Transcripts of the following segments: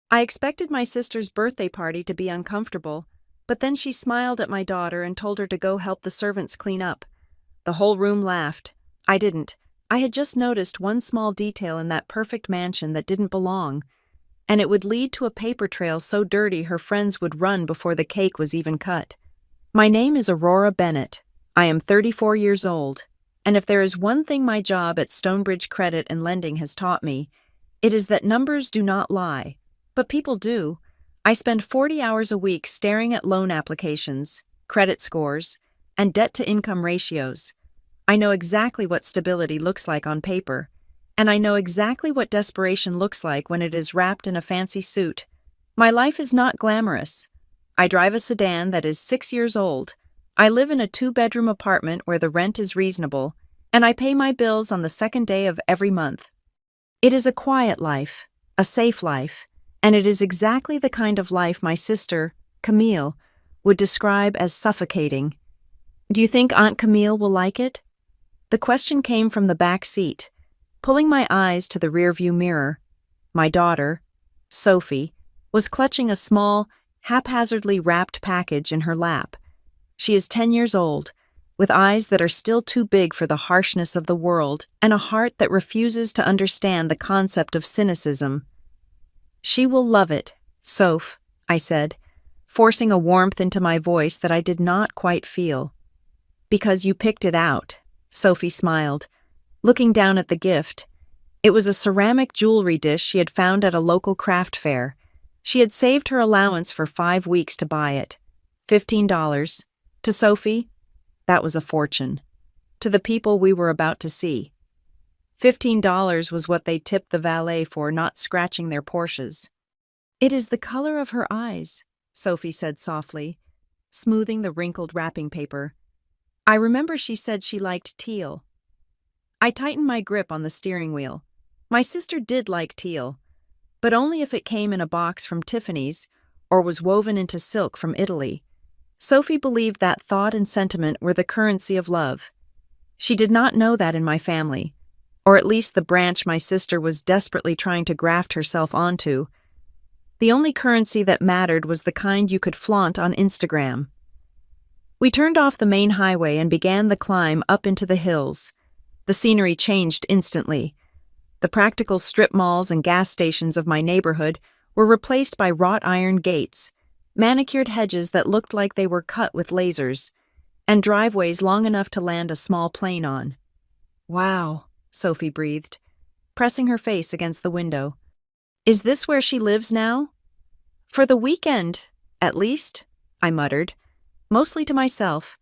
I expected my sister's birthday party to be uncomfortable, but then she smiled at my daughter and told her to go help the servants clean up. The whole room laughed. I didn't. I had just noticed one small detail in that perfect mansion that didn't belong, and it would lead to a paper trail so dirty her friends would run before the cake was even cut. My name is Aurora Bennett. I am 34 years old, and if there is one thing my job at Stonebridge Credit and Lending has taught me, it is that numbers do not lie. But people do. I spend 40 hours a week staring at loan applications, credit scores, and debt-to-income ratios. I know exactly what stability looks like on paper, and I know exactly what desperation looks like when it is wrapped in a fancy suit. My life is not glamorous. I drive a sedan that is 6 years old. I live in a 2-bedroom apartment where the rent is reasonable, and I pay my bills on the second day of every month. It is a quiet life, a safe life, and it is exactly the kind of life my sister, Camille, would describe as suffocating. Do you think Aunt Camille will like it? The question came from the back seat. Pulling my eyes to the rearview mirror, my daughter, Sophie, was clutching a small, haphazardly wrapped package in her lap. She is 10 years old, with eyes that are still too big for the harshness of the world and a heart that refuses to understand the concept of cynicism. She will love it, Soph, I said, forcing a warmth into my voice that I did not quite feel. Because you picked it out, Sophie smiled, looking down at the gift. It was a ceramic jewelry dish she had found at a local craft fair. She had saved her allowance for 5 weeks to buy it. $15. To Sophie, that was a fortune. To the people we were about to see, $15 was what they tipped the valet for not scratching their Porsches. It is the color of her eyes, Sophie said softly, smoothing the wrinkled wrapping paper. I remember she said she liked teal. I tightened my grip on the steering wheel. My sister did like teal, but only if it came in a box from Tiffany's or was woven into silk from Italy. Sophie believed that thought and sentiment were the currency of love. She did not know that in my family, or at least the branch my sister was desperately trying to graft herself onto. The only currency that mattered was the kind you could flaunt on Instagram. We turned off the main highway and began the climb up into the hills. The scenery changed instantly. The practical strip malls and gas stations of my neighborhood were replaced by wrought iron gates, manicured hedges that looked like they were cut with lasers, and driveways long enough to land a small plane on. Wow, Sophie breathed, pressing her face against the window. Is this where she lives now? For the weekend, at least, I muttered, mostly to myself.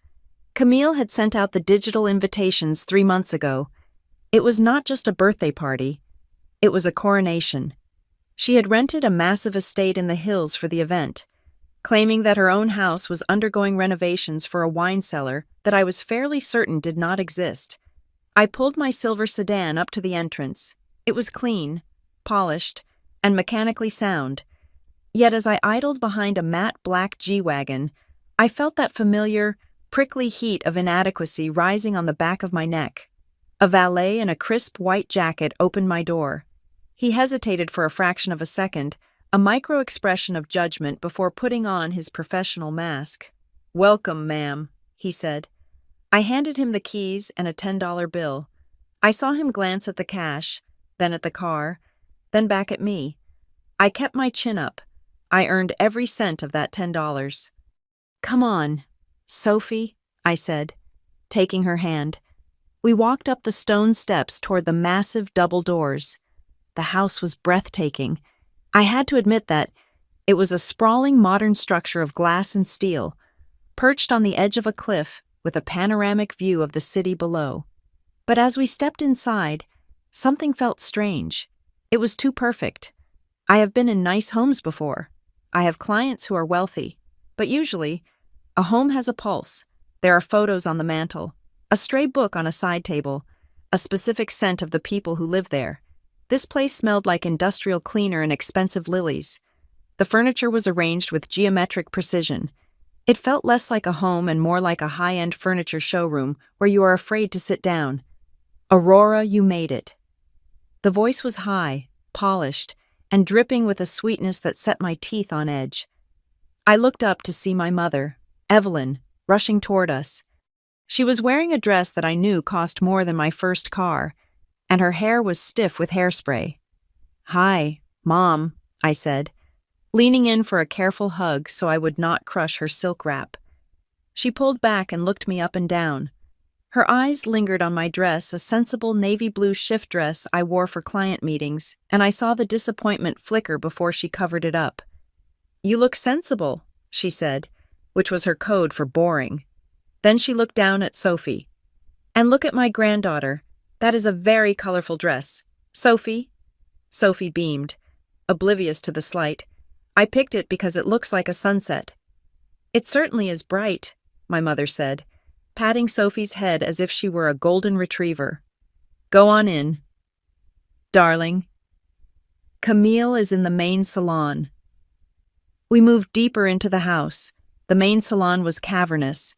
Camille had sent out the digital invitations 3 months ago. It was not just a birthday party. It was a coronation. She had rented a massive estate in the hills for the event, claiming that her own house was undergoing renovations for a wine cellar that I was fairly certain did not exist. I pulled my silver sedan up to the entrance. It was clean, polished, and mechanically sound. Yet as I idled behind a matte black G-Wagon, I felt that familiar, prickly heat of inadequacy rising on the back of my neck. A valet in a crisp white jacket opened my door. He hesitated for a fraction of a second, a micro-expression of judgment before putting on his professional mask. "Welcome, ma'am," he said. I handed him the keys and a $10 bill. I saw him glance at the cash, then at the car, then back at me. I kept my chin up. I earned every cent of that $10. "Come on, Sophie," I said, taking her hand. We walked up the stone steps toward the massive double doors. The house was breathtaking. I had to admit that it was a sprawling modern structure of glass and steel, perched on the edge of a cliff with a panoramic view of the city below. But as we stepped inside, something felt strange. It was too perfect. I have been in nice homes before. I have clients who are wealthy, but usually, a home has a pulse. There are photos on the mantel, a stray book on a side table, a specific scent of the people who live there. This place smelled like industrial cleaner and expensive lilies. The furniture was arranged with geometric precision. It felt less like a home and more like a high-end furniture showroom where you are afraid to sit down. "Aurora, you made it." The voice was high, polished, and dripping with a sweetness that set my teeth on edge. I looked up to see my mother, Evelyn, rushing toward us. She was wearing a dress that I knew cost more than my first car, and her hair was stiff with hairspray. "Hi, Mom," I said, leaning in for a careful hug so I would not crush her silk wrap. She pulled back and looked me up and down. Her eyes lingered on my dress, a sensible navy blue shift dress I wore for client meetings, and I saw the disappointment flicker before she covered it up. "You look sensible," she said, which was her code for boring. Then she looked down at Sophie. "And look at my granddaughter. That is a very colorful dress. Sophie?" Sophie beamed, oblivious to the slight. "I picked it because it looks like a sunset." "It certainly is bright," my mother said, patting Sophie's head as if she were a golden retriever. "Go on in." "Darling." "Camille is in the main salon." We moved deeper into the house. The main salon was cavernous,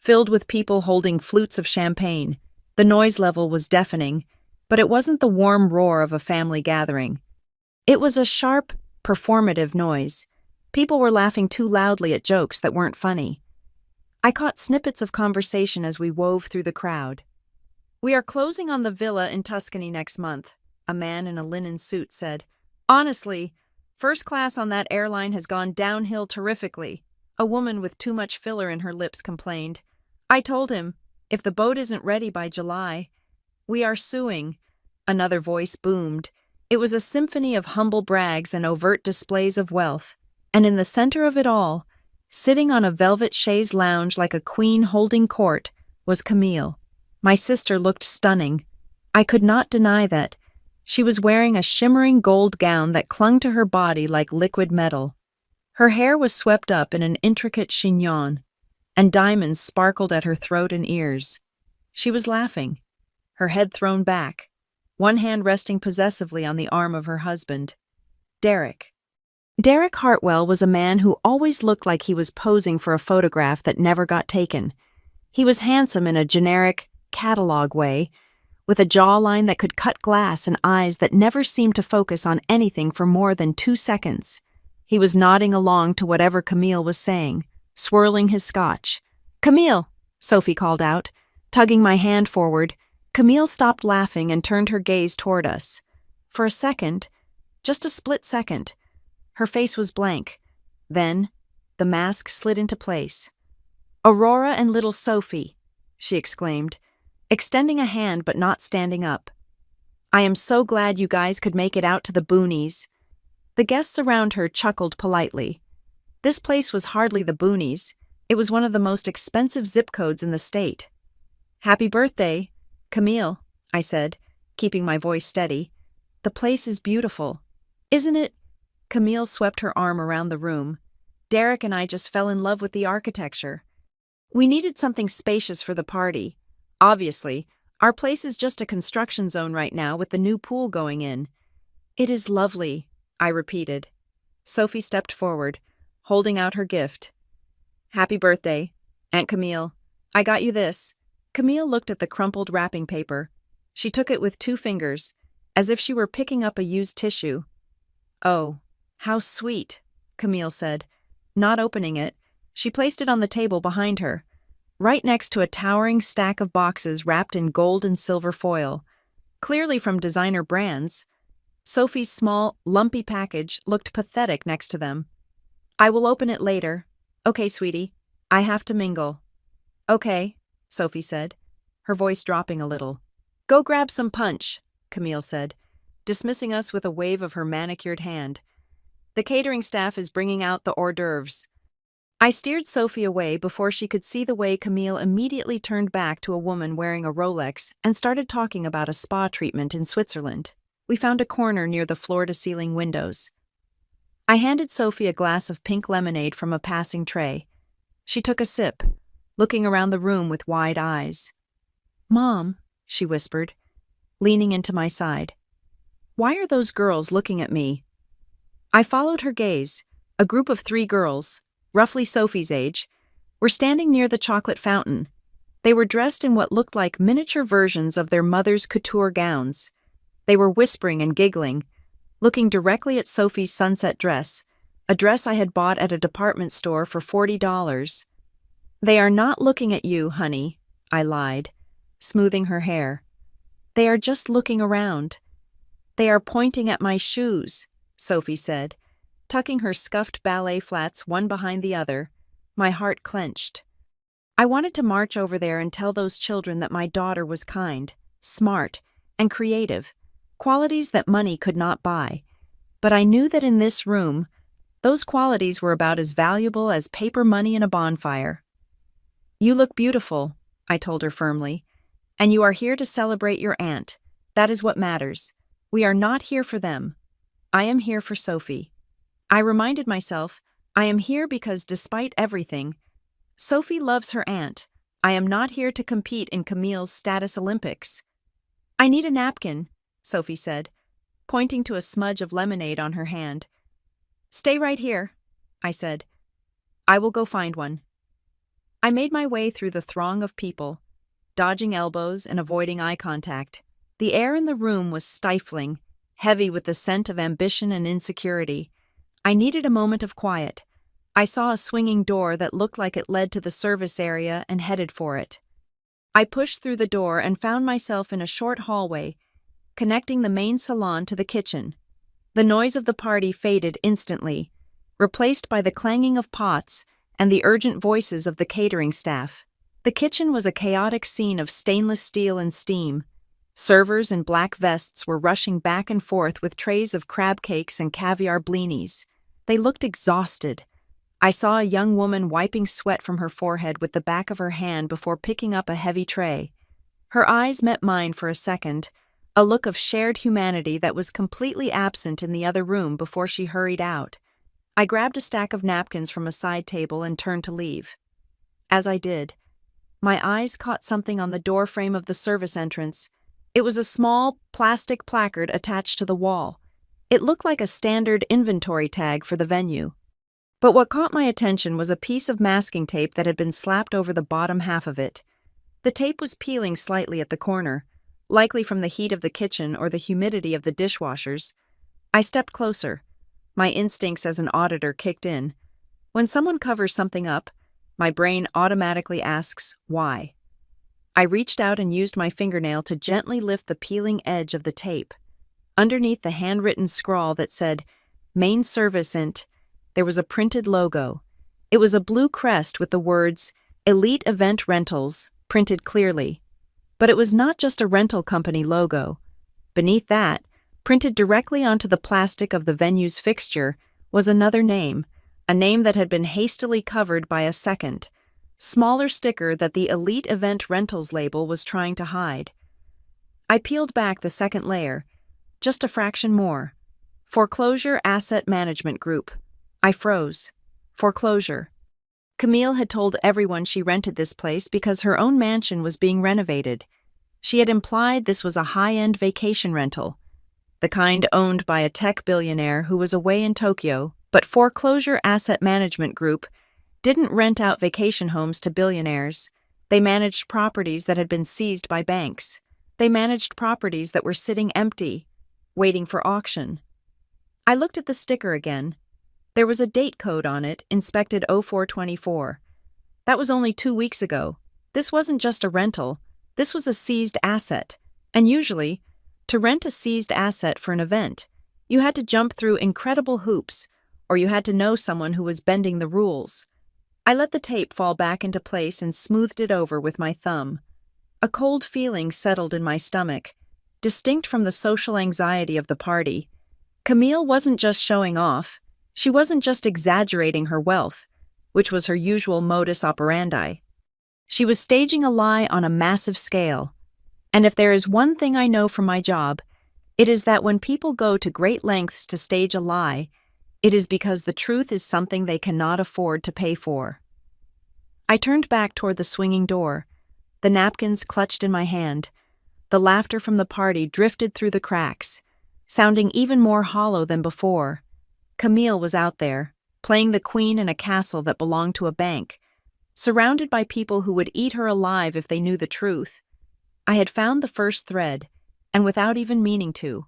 filled with people holding flutes of champagne. The noise level was deafening, but it wasn't the warm roar of a family gathering. It was a sharp, performative noise. People were laughing too loudly at jokes that weren't funny. I caught snippets of conversation as we wove through the crowd. "We are closing on the villa in Tuscany next month," a man in a linen suit said. "Honestly, first class on that airline has gone downhill terrifically," a woman with too much filler in her lips complained. I told him, "If the boat isn't ready by July, we are suing," another voice boomed. It was a symphony of humble brags and overt displays of wealth, and in the center of it all, sitting on a velvet chaise lounge like a queen holding court, was Camille. My sister looked stunning. I could not deny that. She was wearing a shimmering gold gown that clung to her body like liquid metal. Her hair was swept up in an intricate chignon, and diamonds sparkled at her throat and ears. She was laughing, her head thrown back, one hand resting possessively on the arm of her husband, Derek. Derek Hartwell was a man who always looked like he was posing for a photograph that never got taken. He was handsome in a generic, catalog way, with a jawline that could cut glass and eyes that never seemed to focus on anything for more than 2 seconds. He was nodding along to whatever Camille was saying, swirling his scotch. "Camille," Sophie called out, tugging my hand forward. Camille stopped laughing and turned her gaze toward us. For a second, just a split second, her face was blank. Then, the mask slid into place. "Aurora and little Sophie," she exclaimed, extending a hand but not standing up. "I am so glad you guys could make it out to the boonies." The guests around her chuckled politely. This place was hardly the boonies. It was one of the most expensive zip codes in the state. "Happy birthday, Camille," I said, keeping my voice steady. "The place is beautiful. Isn't it?" Camille swept her arm around the room. "Derek and I just fell in love with the architecture. We needed something spacious for the party. Obviously, our place is just a construction zone right now with the new pool going in." "It is lovely," I repeated. Sophie stepped forward, holding out her gift. "Happy birthday, Aunt Camille. I got you this." Camille looked at the crumpled wrapping paper. She took it with 2 fingers, as if she were picking up a used tissue. "Oh, how sweet," Camille said. Not opening it, she placed it on the table behind her, right next to a towering stack of boxes wrapped in gold and silver foil, clearly from designer brands. Sophie's small, lumpy package looked pathetic next to them. "I will open it later." "Okay, sweetie. I have to mingle." "Okay," Sophie said, her voice dropping a little. "Go grab some punch," Camille said, dismissing us with a wave of her manicured hand. "The catering staff is bringing out the hors d'oeuvres." I steered Sophie away before she could see the way Camille immediately turned back to a woman wearing a Rolex and started talking about a spa treatment in Switzerland. We found a corner near the floor-to-ceiling windows. I handed Sophie a glass of pink lemonade from a passing tray. She took a sip, looking around the room with wide eyes. "Mom," she whispered, leaning into my side. "Why are those girls looking at me?" I followed her gaze. A group of 3 girls, roughly Sophie's age, were standing near the chocolate fountain. They were dressed in what looked like miniature versions of their mother's couture gowns. They were whispering and giggling. looking directly at Sophie's sunset dress, a dress I had bought at a department store for $40. "They are not looking at you, honey," I lied, smoothing her hair. "They are just looking around." "They are pointing at my shoes," Sophie said, tucking her scuffed ballet flats one behind the other. My heart clenched. I wanted to march over there and tell those children that my daughter was kind, smart, and creative, qualities that money could not buy. But I knew that in this room, those qualities were about as valuable as paper money in a bonfire. "You look beautiful," I told her firmly, "and you are here to celebrate your aunt. That is what matters. We are not here for them. I am here for Sophie." I reminded myself, I am here because despite everything, Sophie loves her aunt. I am not here to compete in Camille's status Olympics. "I need a napkin," Sophie said, pointing to a smudge of lemonade on her hand. "Stay right here," I said. "I will go find one." I made my way through the throng of people, dodging elbows and avoiding eye contact. The air in the room was stifling, heavy with the scent of ambition and insecurity. I needed a moment of quiet. I saw a swinging door that looked like it led to the service area and headed for it. I pushed through the door and found myself in a short hallway, connecting the main salon to the kitchen. The noise of the party faded instantly, replaced by the clanging of pots and the urgent voices of the catering staff. The kitchen was a chaotic scene of stainless steel and steam. Servers in black vests were rushing back and forth with trays of crab cakes and caviar blinis. They looked exhausted. I saw a young woman wiping sweat from her forehead with the back of her hand before picking up a heavy tray. Her eyes met mine for a second, a look of shared humanity that was completely absent in the other room before she hurried out. I grabbed a stack of napkins from a side table and turned to leave. As I did, my eyes caught something on the doorframe of the service entrance. It was a small, plastic placard attached to the wall. It looked like a standard inventory tag for the venue. But what caught my attention was a piece of masking tape that had been slapped over the bottom half of it. The tape was peeling slightly at the corner, likely from the heat of the kitchen or the humidity of the dishwashers. I stepped closer. My instincts as an auditor kicked in. When someone covers something up, my brain automatically asks, why? I reached out and used my fingernail to gently lift the peeling edge of the tape. Underneath the handwritten scrawl that said, "Main Service Int," there was a printed logo. It was a blue crest with the words, "Elite Event Rentals," printed clearly. But it was not just a rental company logo. Beneath that, printed directly onto the plastic of the venue's fixture, was another name, a name that had been hastily covered by a second, smaller sticker that the Elite Event Rentals label was trying to hide. I peeled back the second layer, just a fraction more. Foreclosure Asset Management Group. I froze. Foreclosure. Camille had told everyone she rented this place because her own mansion was being renovated. She had implied this was a high-end vacation rental, the kind owned by a tech billionaire who was away in Tokyo, but Foreclosure Asset Management Group didn't rent out vacation homes to billionaires. They managed properties that had been seized by banks. They managed properties that were sitting empty, waiting for auction. I looked at the sticker again. There was a date code on it, inspected 0424. That was only 2 weeks ago. This wasn't just a rental. This was a seized asset. And usually, to rent a seized asset for an event, you had to jump through incredible hoops, or you had to know someone who was bending the rules. I let the tape fall back into place and smoothed it over with my thumb. A cold feeling settled in my stomach, distinct from the social anxiety of the party. Camille wasn't just showing off. She wasn't just exaggerating her wealth, which was her usual modus operandi. She was staging a lie on a massive scale. And if there is one thing I know from my job, it is that when people go to great lengths to stage a lie, it is because the truth is something they cannot afford to pay for. I turned back toward the swinging door, the napkins clutched in my hand. The laughter from the party drifted through the cracks, sounding even more hollow than before. Camille was out there, playing the queen in a castle that belonged to a bank, surrounded by people who would eat her alive if they knew the truth. I had found the first thread, and without even meaning to,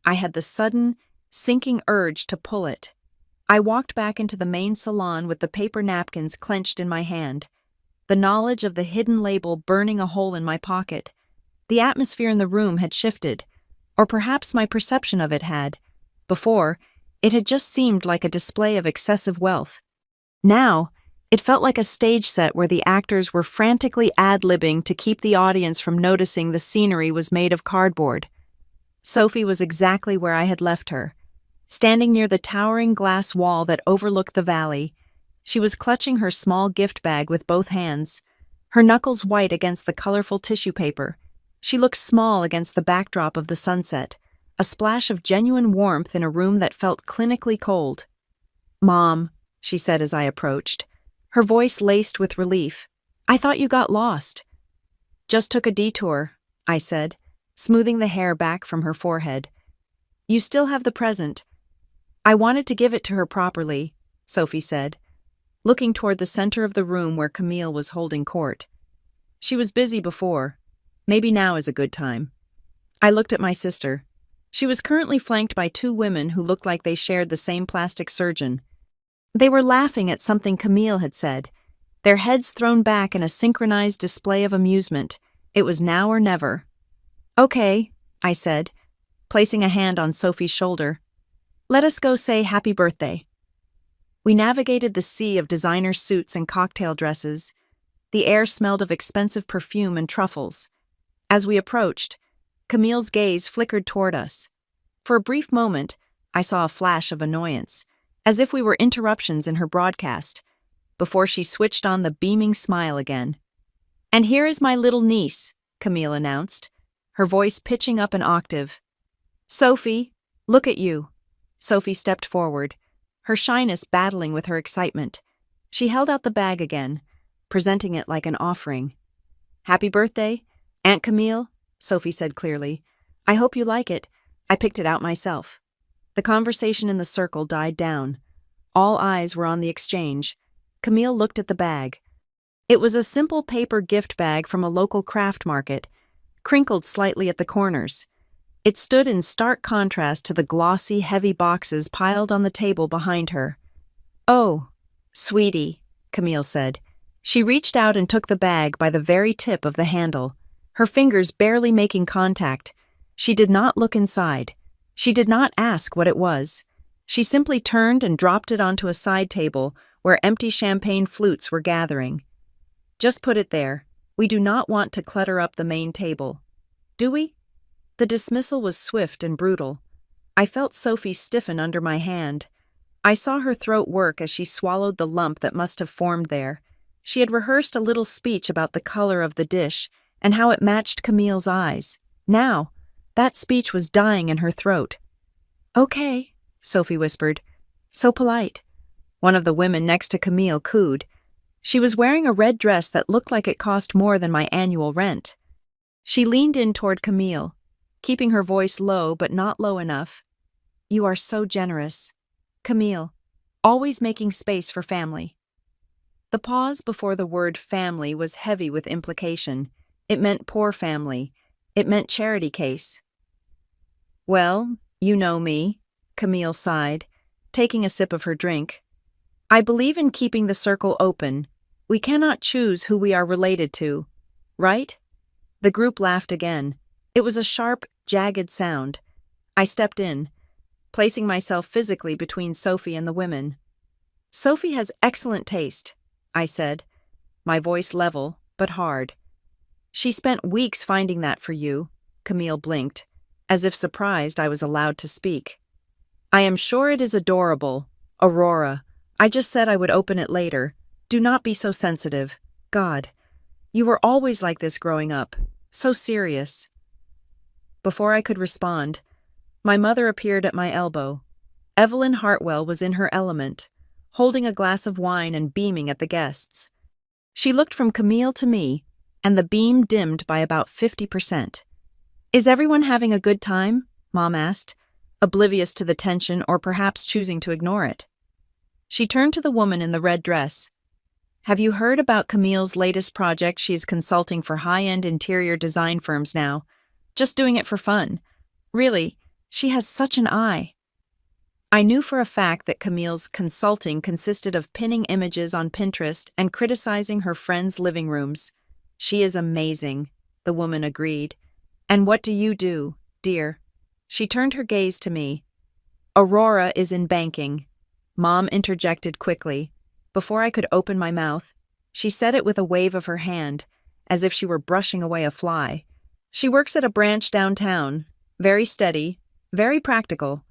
I had the sudden, sinking urge to pull it. I walked back into the main salon with the paper napkins clenched in my hand, the knowledge of the hidden label burning a hole in my pocket. The atmosphere in the room had shifted, or perhaps my perception of it had. Before, it had just seemed like a display of excessive wealth. Now, it felt like a stage set where the actors were frantically ad-libbing to keep the audience from noticing the scenery was made of cardboard. Sophie was exactly where I had left her, standing near the towering glass wall that overlooked the valley. She was clutching her small gift bag with both hands, her knuckles white against the colorful tissue paper. She looked small against the backdrop of the sunset, a splash of genuine warmth in a room that felt clinically cold. "Mom," she said as I approached, her voice laced with relief. "I thought you got lost." "Just took a detour," I said, smoothing the hair back from her forehead. "You still have the present." "I wanted to give it to her properly," Sophie said, looking toward the center of the room where Camille was holding court. "She was busy before. Maybe now is a good time." I looked at my sister. She was currently flanked by two women who looked like they shared the same plastic surgeon. They were laughing at something Camille had said, their heads thrown back in a synchronized display of amusement. It was now or never. "Okay," I said, placing a hand on Sophie's shoulder. "Let us go say happy birthday." We navigated the sea of designer suits and cocktail dresses. The air smelled of expensive perfume and truffles. As we approached, Camille's gaze flickered toward us. For a brief moment, I saw a flash of annoyance, as if we were interruptions in her broadcast, before she switched on the beaming smile again. "And here is my little niece," Camille announced, her voice pitching up an octave. "Sophie, look at you." Sophie stepped forward, her shyness battling with her excitement. She held out the bag again, presenting it like an offering. "Happy birthday, Aunt Camille," Sophie said clearly. "I hope you like it. I picked it out myself." The conversation in the circle died down. All eyes were on the exchange. Camille looked at the bag. It was a simple paper gift bag from a local craft market, crinkled slightly at the corners. It stood in stark contrast to the glossy, heavy boxes piled on the table behind her. "Oh, sweetie," Camille said. She reached out and took the bag by the very tip of the handle, her fingers barely making contact. She did not look inside. She did not ask what it was. She simply turned and dropped it onto a side table where empty champagne flutes were gathering. "Just put it there. We do not want to clutter up the main table." "Do we?" The dismissal was swift and brutal. I felt Sophie stiffen under my hand. I saw her throat work as she swallowed the lump that must have formed there. She had rehearsed a little speech about the color of the dish and how it matched Camille's eyes. Now, that speech was dying in her throat. "Okay," Sophie whispered. "So polite." One of the women next to Camille cooed. She was wearing a red dress that looked like it cost more than my annual rent. She leaned in toward Camille, keeping her voice low but not low enough. "You are so generous. Camille, always making space for family." The pause before the word family was heavy with implication. It meant poor family. It meant charity case. "Well, you know me," Camille sighed, taking a sip of her drink. "I believe in keeping the circle open. We cannot choose who we are related to, right?" The group laughed again. It was a sharp, jagged sound. I stepped in, placing myself physically between Sophie and the women. "Sophie has excellent taste," I said, my voice level but hard. "She spent weeks finding that for you," Camille blinked, as if surprised I was allowed to speak. "I am sure it is adorable, Aurora. I just said I would open it later. Do not be so sensitive. God, you were always like this growing up, so serious." Before I could respond, my mother appeared at my elbow. Evelyn Hartwell was in her element, holding a glass of wine and beaming at the guests. She looked from Camille to me, and the beam dimmed by about 50%. "Is everyone having a good time?" Mom asked, oblivious to the tension or perhaps choosing to ignore it. She turned to the woman in the red dress. "Have you heard about Camille's latest project? She is consulting for high-end interior design firms now. Just doing it for fun. Really, she has such an eye." I knew for a fact that Camille's consulting consisted of pinning images on Pinterest and criticizing her friends' living rooms. She is amazing, the woman agreed. And what do you do, dear? She turned her gaze to me. Aurora is in banking. Mom interjected quickly. Before I could open my mouth, she said it with a wave of her hand, as if she were brushing away a fly. She works at a branch downtown. Very steady, very practical.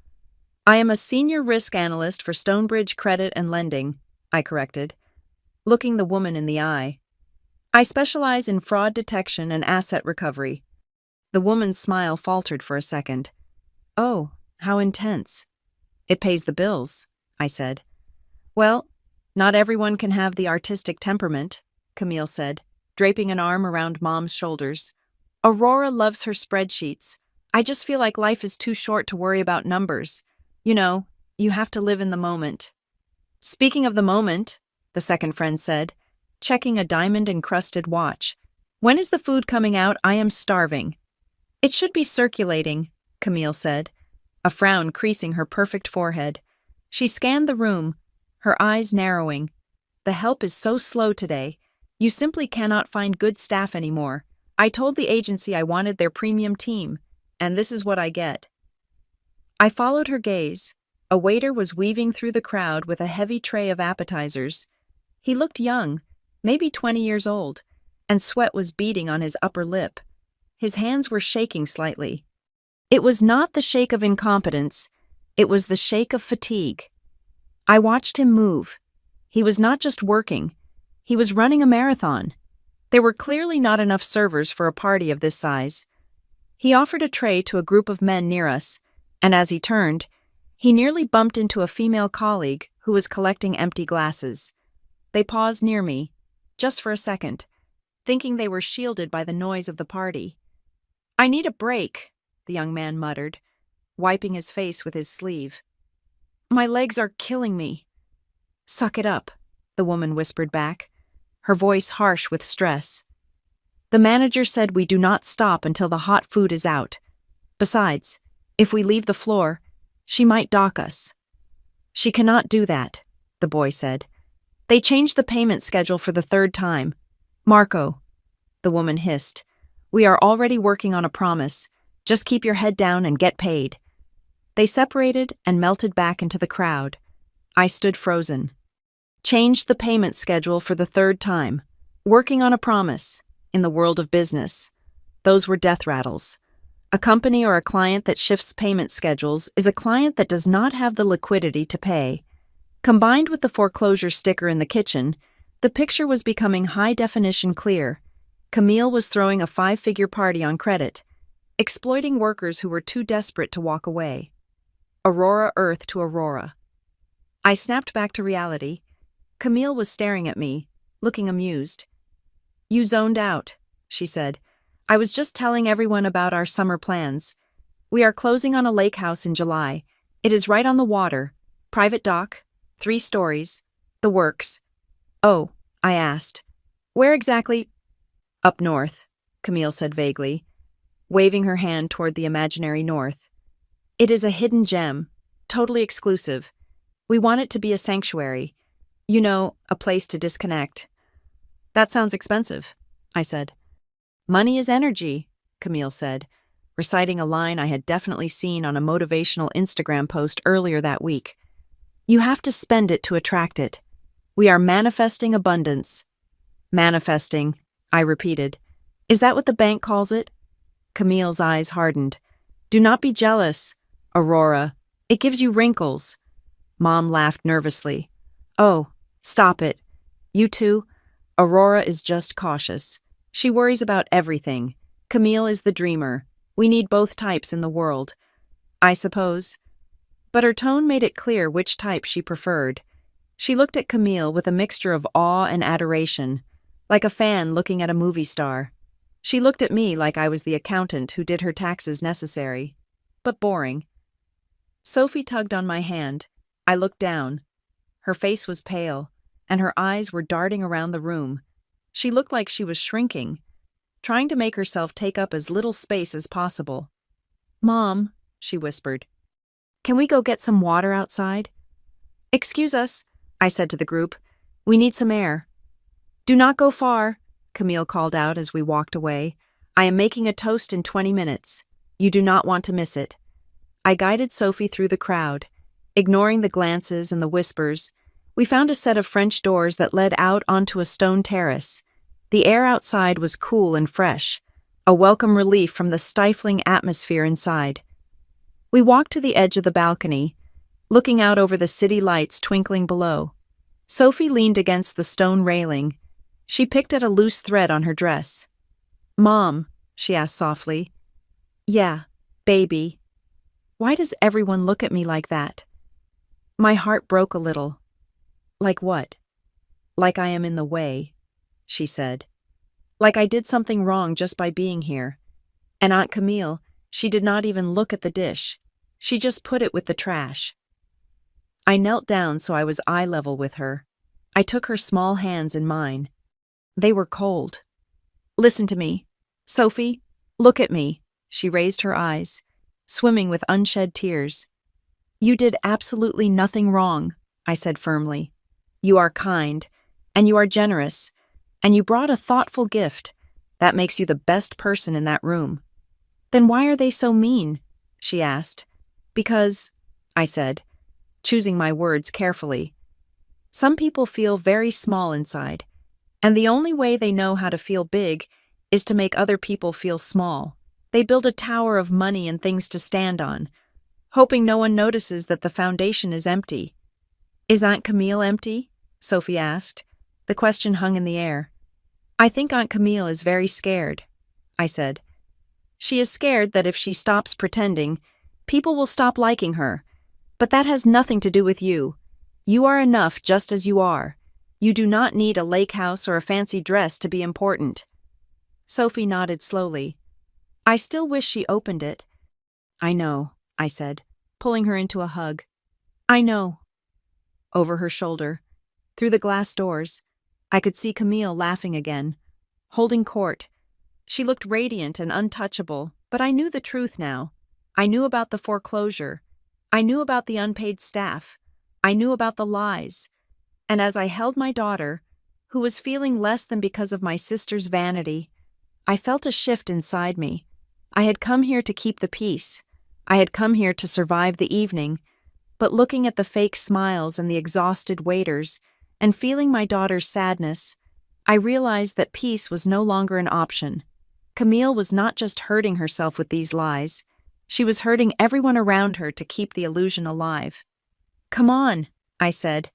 I am a senior risk analyst for Stonebridge Credit and Lending, I corrected, looking the woman in the eye. I specialize in fraud detection and asset recovery. The woman's smile faltered for a second. Oh, how intense. It pays the bills, I said. Well, not everyone can have the artistic temperament, Camille said, draping an arm around Mom's shoulders. Aurora loves her spreadsheets. I just feel like life is too short to worry about numbers. You know, you have to live in the moment. Speaking of the moment, the second friend said, checking a diamond-encrusted watch. When is the food coming out? I am starving. It should be circulating, Camille said, a frown creasing her perfect forehead. She scanned the room, her eyes narrowing. The help is so slow today. You simply cannot find good staff anymore. I told the agency I wanted their premium team, and this is what I get. I followed her gaze. A waiter was weaving through the crowd with a heavy tray of appetizers. He looked young, maybe 20 years old, and sweat was beading on his upper lip. His hands were shaking slightly. It was not the shake of incompetence, it was the shake of fatigue. I watched him move. He was not just working, he was running a marathon. There were clearly not enough servers for a party of this size. He offered a tray to a group of men near us, and as he turned, he nearly bumped into a female colleague who was collecting empty glasses. They paused near me, just for a second, thinking they were shielded by the noise of the party. I need a break, the young man muttered, wiping his face with his sleeve. My legs are killing me. Suck it up, the woman whispered back, her voice harsh with stress. The manager said we do not stop until the hot food is out. Besides, if we leave the floor, she might dock us. She cannot do that, the boy said. They changed the payment schedule for the third time. Marco, the woman hissed, we are already working on a promise. Just keep your head down and get paid. They separated and melted back into the crowd. I stood frozen. Changed the payment schedule for the third time. Working on a promise. In the world of business, those were death rattles. A company or a client that shifts payment schedules is a client that does not have the liquidity to pay. Combined with the foreclosure sticker in the kitchen, the picture was becoming high-definition clear. Camille was throwing a 5-figure party on credit, exploiting workers who were too desperate to walk away. Aurora Earth to Aurora. I snapped back to reality. Camille was staring at me, looking amused. You zoned out, she said. I was just telling everyone about our summer plans. We are closing on a lake house in July. It is right on the water. Private dock, 3 stories, the works. Oh, I asked. Where exactly? Up north, Camille said vaguely, waving her hand toward the imaginary north. It is a hidden gem, totally exclusive. We want it to be a sanctuary. You know, a place to disconnect. That sounds expensive, I said. Money is energy, Camille said, reciting a line I had definitely seen on a motivational Instagram post earlier that week. You have to spend it to attract it. We are manifesting abundance. Manifesting, I repeated. Is that what the bank calls it? Camille's eyes hardened. Do not be jealous, Aurora. It gives you wrinkles. Mom laughed nervously. Oh, stop it. You two? Aurora is just cautious. She worries about everything. Camille is the dreamer. We need both types in the world. I suppose. But her tone made it clear which type she preferred. She looked at Camille with a mixture of awe and adoration, like a fan looking at a movie star. She looked at me like I was the accountant who did her taxes necessary, but boring. Sophie tugged on my hand. I looked down. Her face was pale, and her eyes were darting around the room. She looked like she was shrinking, trying to make herself take up as little space as possible. Mom, she whispered. Can we go get some water outside? Excuse us, I said to the group. We need some air. Do not go far, Camille called out as we walked away. I am making a toast in 20 minutes. You do not want to miss it. I guided Sophie through the crowd. Ignoring the glances and the whispers, we found a set of French doors that led out onto a stone terrace. The air outside was cool and fresh, a welcome relief from the stifling atmosphere inside. We walked to the edge of the balcony, looking out over the city lights twinkling below. Sophie leaned against the stone railing. She picked at a loose thread on her dress. Mom, she asked softly. Yeah, baby. Why does everyone look at me like that? My heart broke a little. Like what? Like I am in the way, she said. Like I did something wrong just by being here. And Aunt Camille, she did not even look at the dish. She just put it with the trash. I knelt down so I was eye level with her. I took her small hands in mine. They were cold. Listen to me. Sophie, look at me. She raised her eyes, swimming with unshed tears. You did absolutely nothing wrong, I said firmly. You are kind, and you are generous, and you brought a thoughtful gift. That makes you the best person in that room. Then why are they so mean? She asked. Because, I said, choosing my words carefully. Some people feel very small inside, and the only way they know how to feel big is to make other people feel small. They build a tower of money and things to stand on, hoping no one notices that the foundation is empty. Is Aunt Camille empty? Sophie asked. The question hung in the air. I think Aunt Camille is very scared, I said. She is scared that if she stops pretending, people will stop liking her. But that has nothing to do with you. You are enough just as you are. You do not need a lake house or a fancy dress to be important. Sophie nodded slowly. I still wish she opened it. I know, I said, pulling her into a hug. I know. Over her shoulder, through the glass doors, I could see Camille laughing again, holding court. She looked radiant and untouchable, but I knew the truth now. I knew about the foreclosure. I knew about the unpaid staff. I knew about the lies. And as I held my daughter, who was feeling less than because of my sister's vanity, I felt a shift inside me. I had come here to keep the peace. I had come here to survive the evening, but looking at the fake smiles and the exhausted waiters, and feeling my daughter's sadness, I realized that peace was no longer an option. Camille was not just hurting herself with these lies. She was hurting everyone around her to keep the illusion alive. Come on, I said,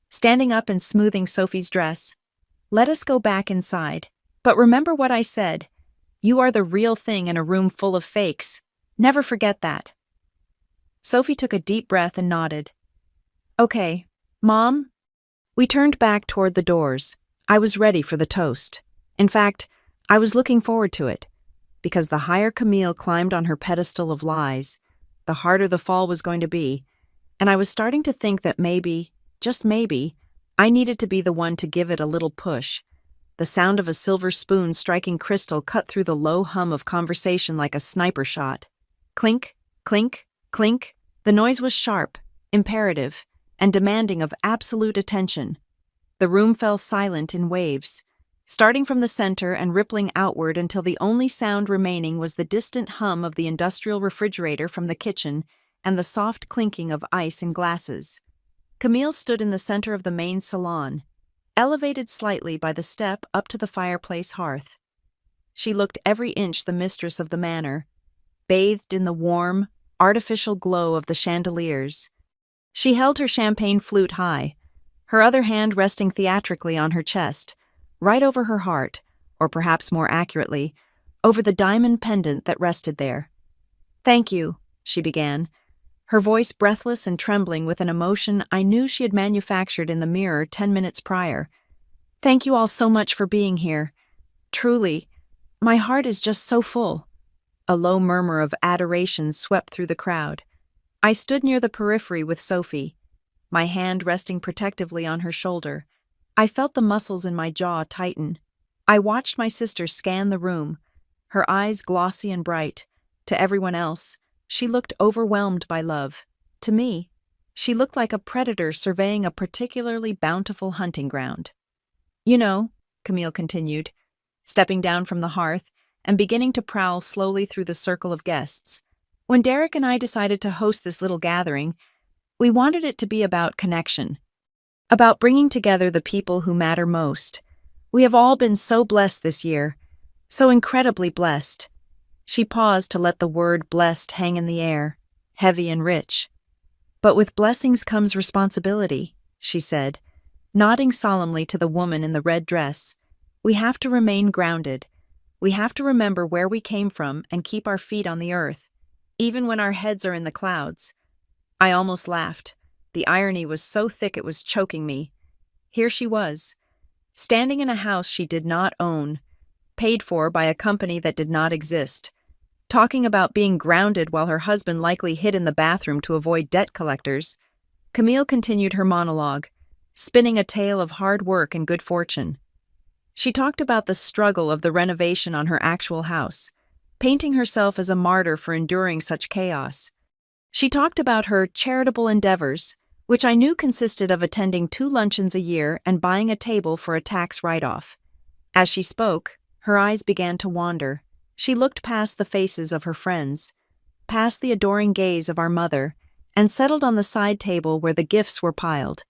standing up and smoothing Sophie's dress. Let us go back inside. But remember what I said. You are the real thing in a room full of fakes. Never forget that. Sophie took a deep breath and nodded. Okay, Mom? We turned back toward the doors. I was ready for the toast. In fact, I was looking forward to it, because the higher Camille climbed on her pedestal of lies, the harder the fall was going to be, and I was starting to think that maybe, just maybe, I needed to be the one to give it a little push. The sound of a silver spoon striking crystal cut through the low hum of conversation like a sniper shot. Clink, clink, clink. The noise was sharp, imperative, and demanding of absolute attention. The room fell silent in waves, starting from the center and rippling outward until the only sound remaining was the distant hum of the industrial refrigerator from the kitchen and the soft clinking of ice in glasses. Camille stood in the center of the main salon, elevated slightly by the step up to the fireplace hearth. She looked every inch the mistress of the manor, bathed in the warm, artificial glow of the chandeliers. She held her champagne flute high, her other hand resting theatrically on her chest, right over her heart, or perhaps more accurately, over the diamond pendant that rested there. Thank you, she began, her voice breathless and trembling with an emotion I knew she had manufactured in the mirror 10 minutes prior. Thank you all so much for being here. Truly, my heart is just so full. A low murmur of adoration swept through the crowd. I stood near the periphery with Sophie, my hand resting protectively on her shoulder. I felt the muscles in my jaw tighten. I watched my sister scan the room, her eyes glossy and bright. To everyone else, she looked overwhelmed by love. To me, she looked like a predator surveying a particularly bountiful hunting ground. You know, Camille continued, stepping down from the hearth and beginning to prowl slowly through the circle of guests. When Derek and I decided to host this little gathering, we wanted it to be about connection, about bringing together the people who matter most. We have all been so blessed this year, so incredibly blessed. She paused to let the word blessed hang in the air, heavy and rich. But with blessings comes responsibility, she said, nodding solemnly to the woman in the red dress. We have to remain grounded. We have to remember where we came from and keep our feet on the earth, even when our heads are in the clouds. I almost laughed. The irony was so thick it was choking me. Here she was, standing in a house she did not own, paid for by a company that did not exist, talking about being grounded while her husband likely hid in the bathroom to avoid debt collectors. Camille continued her monologue, spinning a tale of hard work and good fortune. She talked about the struggle of the renovation on her actual house, painting herself as a martyr for enduring such chaos. She talked about her charitable endeavors, which I knew consisted of attending 2 luncheons a year and buying a table for a tax write-off. As she spoke, her eyes began to wander. She looked past the faces of her friends, past the adoring gaze of our mother, and settled on the side table where the gifts were piled.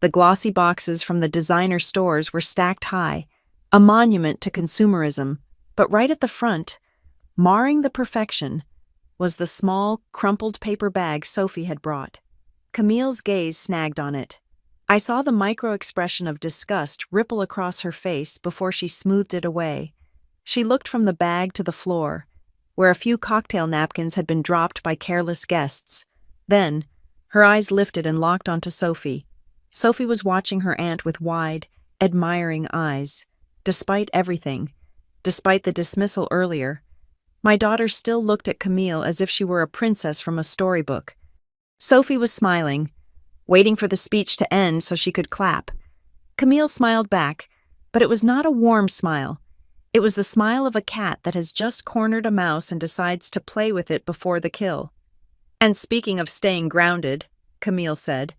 The glossy boxes from the designer stores were stacked high, a monument to consumerism, but right at the front, marring the perfection, was the small, crumpled paper bag Sophie had brought. Camille's gaze snagged on it. I saw the micro-expression of disgust ripple across her face before she smoothed it away. She looked from the bag to the floor, where a few cocktail napkins had been dropped by careless guests. Then, her eyes lifted and locked onto Sophie. Sophie was watching her aunt with wide, admiring eyes. Despite everything, despite the dismissal earlier, my daughter still looked at Camille as if she were a princess from a storybook. Sophie was smiling, waiting for the speech to end so she could clap. Camille smiled back, but it was not a warm smile. It was the smile of a cat that has just cornered a mouse and decides to play with it before the kill. And speaking of staying grounded, Camille said,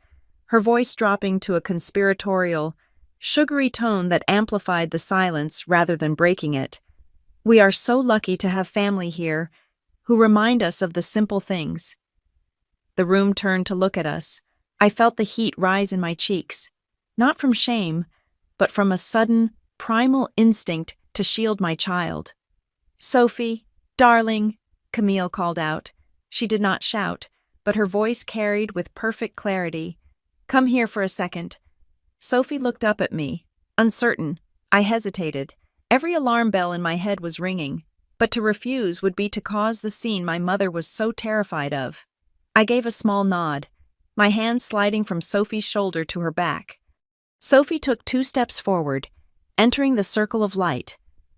her voice dropping to a conspiratorial, sugary tone that amplified the silence rather than breaking it. We are so lucky to have family here who remind us of the simple things. The room turned to look at us. I felt the heat rise in my cheeks, not from shame, but from a sudden, primal instinct to shield my child. Sophie, darling, Camille called out. She did not shout, but her voice carried with perfect clarity. Come here for a second. Sophie looked up at me, uncertain. I hesitated. Every alarm bell in my head was ringing, but to refuse would be to cause the scene my mother was so terrified of. I gave a small nod, my hand sliding from Sophie's shoulder to her back. Sophie took 2 steps forward, entering the circle of light.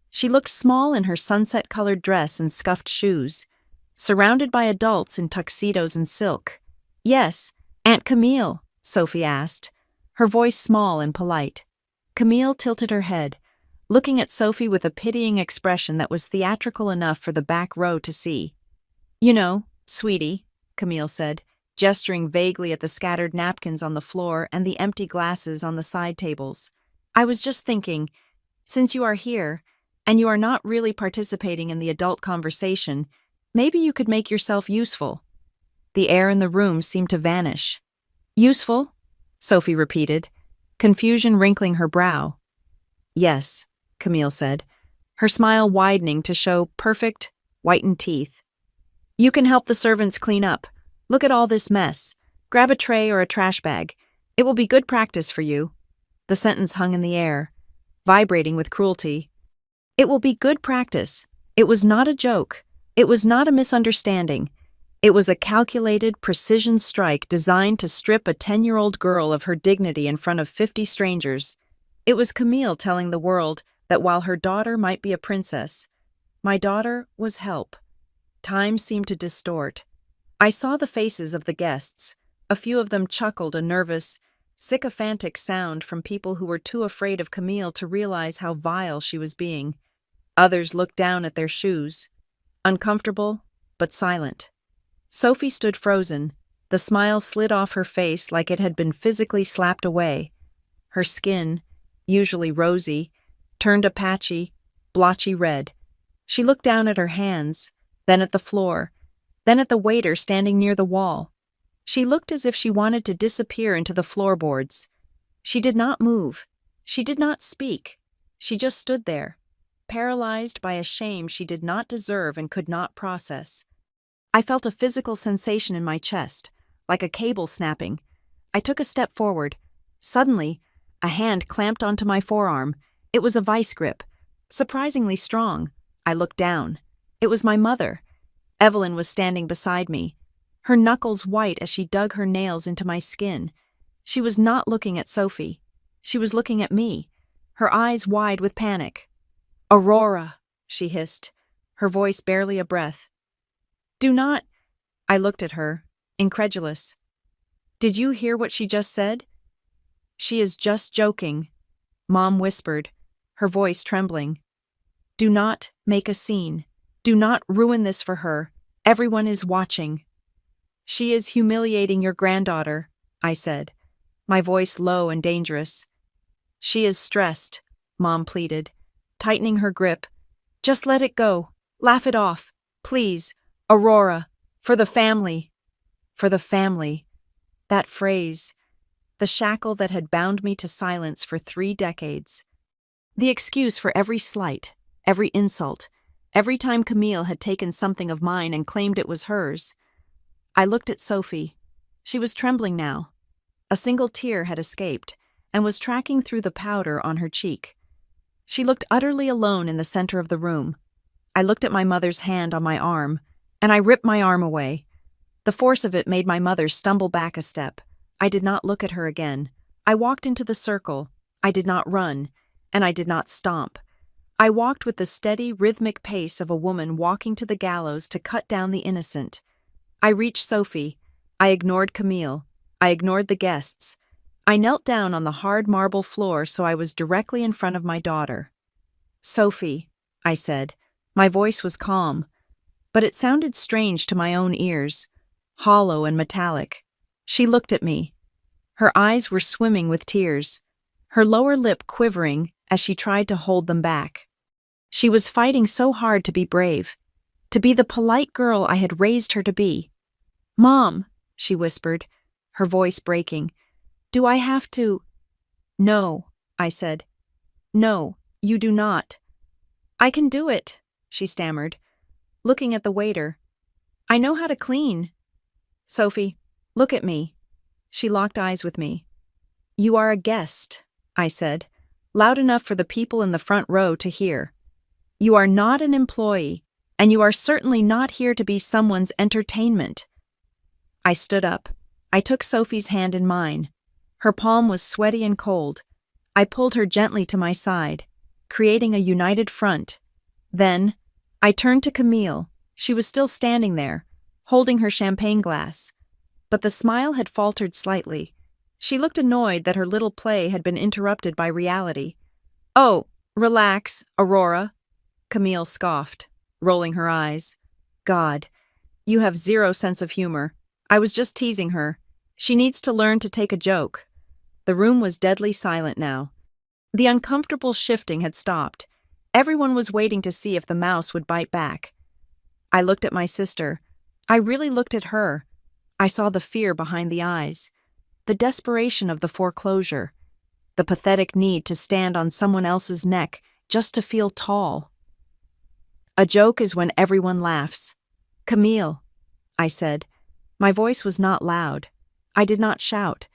She looked small in her sunset-colored dress and scuffed shoes, surrounded by adults in tuxedos and silk. Yes, Aunt Camille, Sophie asked, her voice small and polite. Camille tilted her head, looking at Sophie with a pitying expression that was theatrical enough for the back row to see. You know, sweetie, Camille said, gesturing vaguely at the scattered napkins on the floor and the empty glasses on the side tables. I was just thinking, since you are here, and you are not really participating in the adult conversation, maybe you could make yourself useful. The air in the room seemed to vanish. Useful? Sophie repeated, confusion wrinkling her brow. Yes, Camille said, her smile widening to show perfect, whitened teeth. You can help the servants clean up. Look at all this mess. Grab a tray or a trash bag. It will be good practice for you. The sentence hung in the air, vibrating with cruelty. It will be good practice. It was not a joke. It was not a misunderstanding. It was a calculated, precision strike designed to strip a 10-year-old girl of her dignity in front of 50 strangers. It was Camille telling the world that while her daughter might be a princess, my daughter was help. Time seemed to distort. I saw the faces of the guests. A few of them chuckled a nervous, sycophantic sound from people who were too afraid of Camille to realize how vile she was being. Others looked down at their shoes, uncomfortable but silent. Sophie stood frozen, The smile slid off her face like it had been physically slapped away. Her skin, usually rosy, turned a patchy, blotchy red. She looked down at her hands, then at the floor, then at the waiter standing near the wall. She looked as if she wanted to disappear into the floorboards. She did not move. She did not speak. She just stood there, paralyzed by a shame she did not deserve and could not process. I felt a physical sensation in my chest, like a cable snapping. I took a step forward. Suddenly, a hand clamped onto my forearm. It was a vice grip, surprisingly strong. I looked down. It was my mother. Evelyn was standing beside me, her knuckles white as she dug her nails into my skin. She was not looking at Sophie. She was looking at me, her eyes wide with panic. "Aurora," she hissed, her voice barely a breath. "Do not—" I looked at her, incredulous. "Did you hear what she just said?" "She is just joking," Mom whispered, her voice trembling. "Do not make a scene. Do not ruin this for her. Everyone is watching." "She is humiliating your granddaughter," I said, my voice low and dangerous. "She is stressed," Mom pleaded, tightening her grip. "Just let it go. Laugh it off. Please. Aurora. For the family." For the family. That phrase. The shackle that had bound me to silence for 3 decades. The excuse for every slight, every insult, every time Camille had taken something of mine and claimed it was hers. I looked at Sophie. She was trembling now. A single tear had escaped and was tracking through the powder on her cheek. She looked utterly alone in the center of the room. I looked at my mother's hand on my arm, and I ripped my arm away. The force of it made my mother stumble back a step. I did not look at her again. I walked into the circle. I did not run, and I did not stomp. I walked with the steady, rhythmic pace of a woman walking to the gallows to cut down the innocent. I reached Sophie. I ignored Camille. I ignored the guests. I knelt down on the hard marble floor so I was directly in front of my daughter. "Sophie," I said. My voice was calm, but it sounded strange to my own ears, hollow and metallic. She looked at me. Her eyes were swimming with tears, her lower lip quivering as she tried to hold them back. She was fighting so hard to be brave, to be the polite girl I had raised her to be. "Mom," she whispered, her voice breaking. "Do I have to—" "No," I said. "No, you do not." "I can do it," she stammered, looking at the waiter. "I know how to clean." "Sophie, look at me." She locked eyes with me. "You are a guest," I said, loud enough for the people in the front row to hear. "You are not an employee, and you are certainly not here to be someone's entertainment." I stood up. I took Sophie's hand in mine. Her palm was sweaty and cold. I pulled her gently to my side, creating a united front. Then, I turned to Camille. She was still standing there, holding her champagne glass. But the smile had faltered slightly. She looked annoyed that her little play had been interrupted by reality. "Oh, relax, Aurora," Camille scoffed, rolling her eyes. "God, you have zero sense of humor. I was just teasing her. She needs to learn to take a joke." The room was deadly silent now. The uncomfortable shifting had stopped. Everyone was waiting to see if the mouse would bite back. I looked at my sister. I really looked at her. I saw the fear behind the eyes, the desperation of the foreclosure, the pathetic need to stand on someone else's neck just to feel tall. "A joke is when everyone laughs." "Camille," I said. My voice was not loud. I did not shout.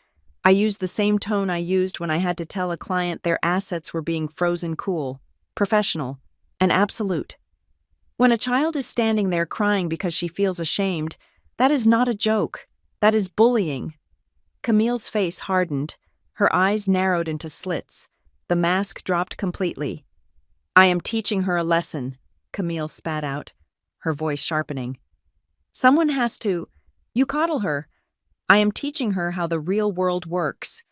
I used the same tone I used when I had to tell a client their assets were being frozen cool, professional, and absolute. When a child is standing there crying because she feels ashamed, that is not a joke. That is bullying. Camille's face hardened. Her eyes narrowed into slits. The mask dropped completely. "I am teaching her a lesson," Camille spat out, her voice sharpening. "Someone has to— You coddle her. I am teaching her how the real world works."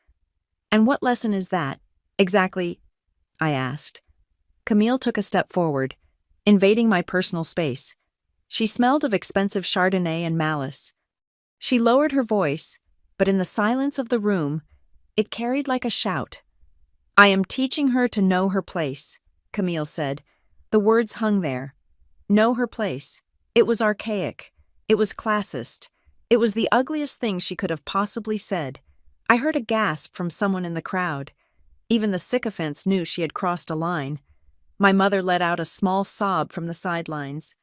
"And what lesson is that, exactly?" I asked. Camille took a step forward, invading my personal space. She smelled of expensive Chardonnay and malice. She lowered her voice, but in the silence of the room, it carried like a shout. "I am teaching her to know her place," Camille said. The words hung there. Know her place. It was archaic. It was classist. It was the ugliest thing she could have possibly said. I heard a gasp from someone in the crowd. Even the sycophants knew she had crossed a line. My mother let out a small sob from the sidelines.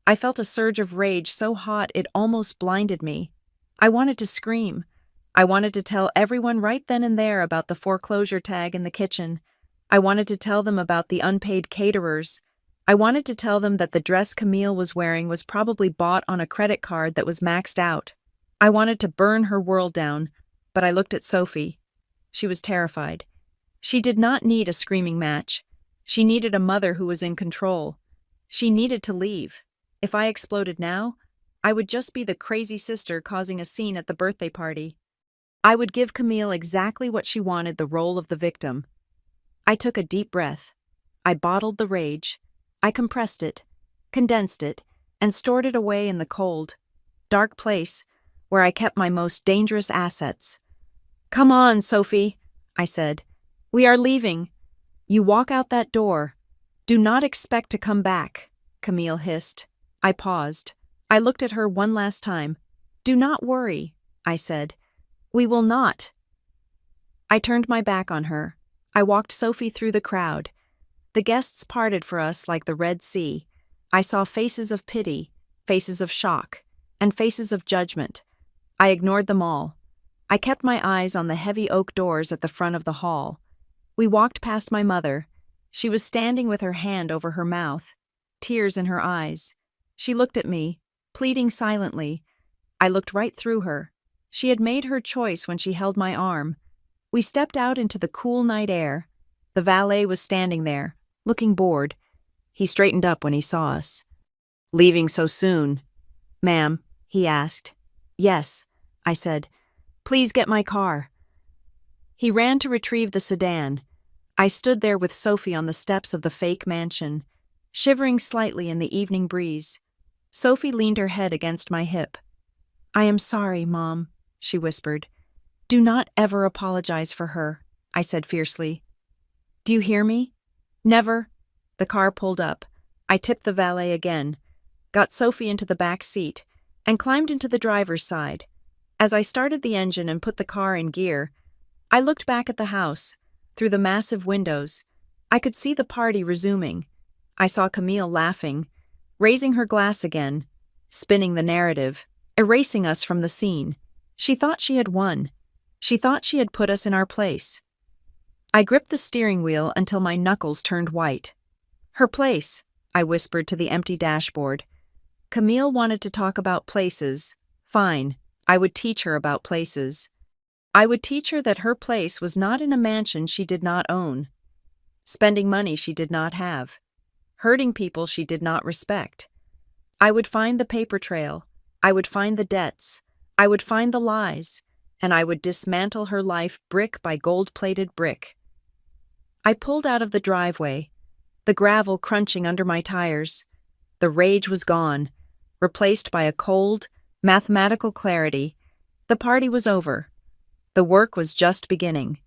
I felt a surge of rage so hot it almost blinded me. I wanted to scream. I wanted to tell everyone right then and there about the foreclosure tag in the kitchen. I wanted to tell them about the unpaid caterers. I wanted to tell them that the dress Camille was wearing was probably bought on a credit card that was maxed out. I wanted to burn her world down, but I looked at Sophie. She was terrified. She did not need a screaming match. She needed a mother who was in control. She needed to leave. If I exploded now, I would just be the crazy sister causing a scene at the birthday party. I would give Camille exactly what she wanted, the role of the victim. I took a deep breath. I bottled the rage. I compressed it, condensed it, and stored it away in the cold, dark place where I kept my most dangerous assets. "Come on, Sophie," I said. "We are leaving. You walk out that door. Do not expect to come back," Camille hissed. I paused. I looked at her one last time. "Do not worry," I said. "We will not." I turned my back on her. I walked Sophie through the crowd. The guests parted for us like the Red Sea. I saw faces of pity, faces of shock, and faces of judgment. I ignored them all. I kept my eyes on the heavy oak doors at the front of the hall. We walked past my mother. She was standing with her hand over her mouth, tears in her eyes. She looked at me, pleading silently. I looked right through her. She had made her choice when she held my arm. We stepped out into the cool night air. The valet was standing there, looking bored. He straightened up when he saw us. "Leaving so soon?" "Ma'am," he asked. "Yes," I said. "Please get my car." He ran to retrieve the sedan. I stood there with Sophie on the steps of the fake mansion, shivering slightly in the evening breeze. Sophie leaned her head against my hip. "I am sorry, Mom," she whispered. "Do not ever apologize for her," I said fiercely. "Do you hear me? Never." The car pulled up. I tipped the valet again, got Sophie into the back seat, and climbed into the driver's side. As I started the engine and put the car in gear, I looked back at the house. Through the massive windows, I could see the party resuming. I saw Camille laughing, raising her glass again, spinning the narrative, erasing us from the scene. She thought she had won. She thought she had put us in our place. I gripped the steering wheel until my knuckles turned white. "Her place," I whispered to the empty dashboard. Camille wanted to talk about places. Fine, I would teach her about places. I would teach her that her place was not in a mansion she did not own, spending money she did not have, hurting people she did not respect. I would find the paper trail. I would find the debts. I would find the lies, and I would dismantle her life brick by gold-plated brick. I pulled out of the driveway, the gravel crunching under my tires. The rage was gone, replaced by a cold, mathematical clarity. The party was over. The work was just beginning.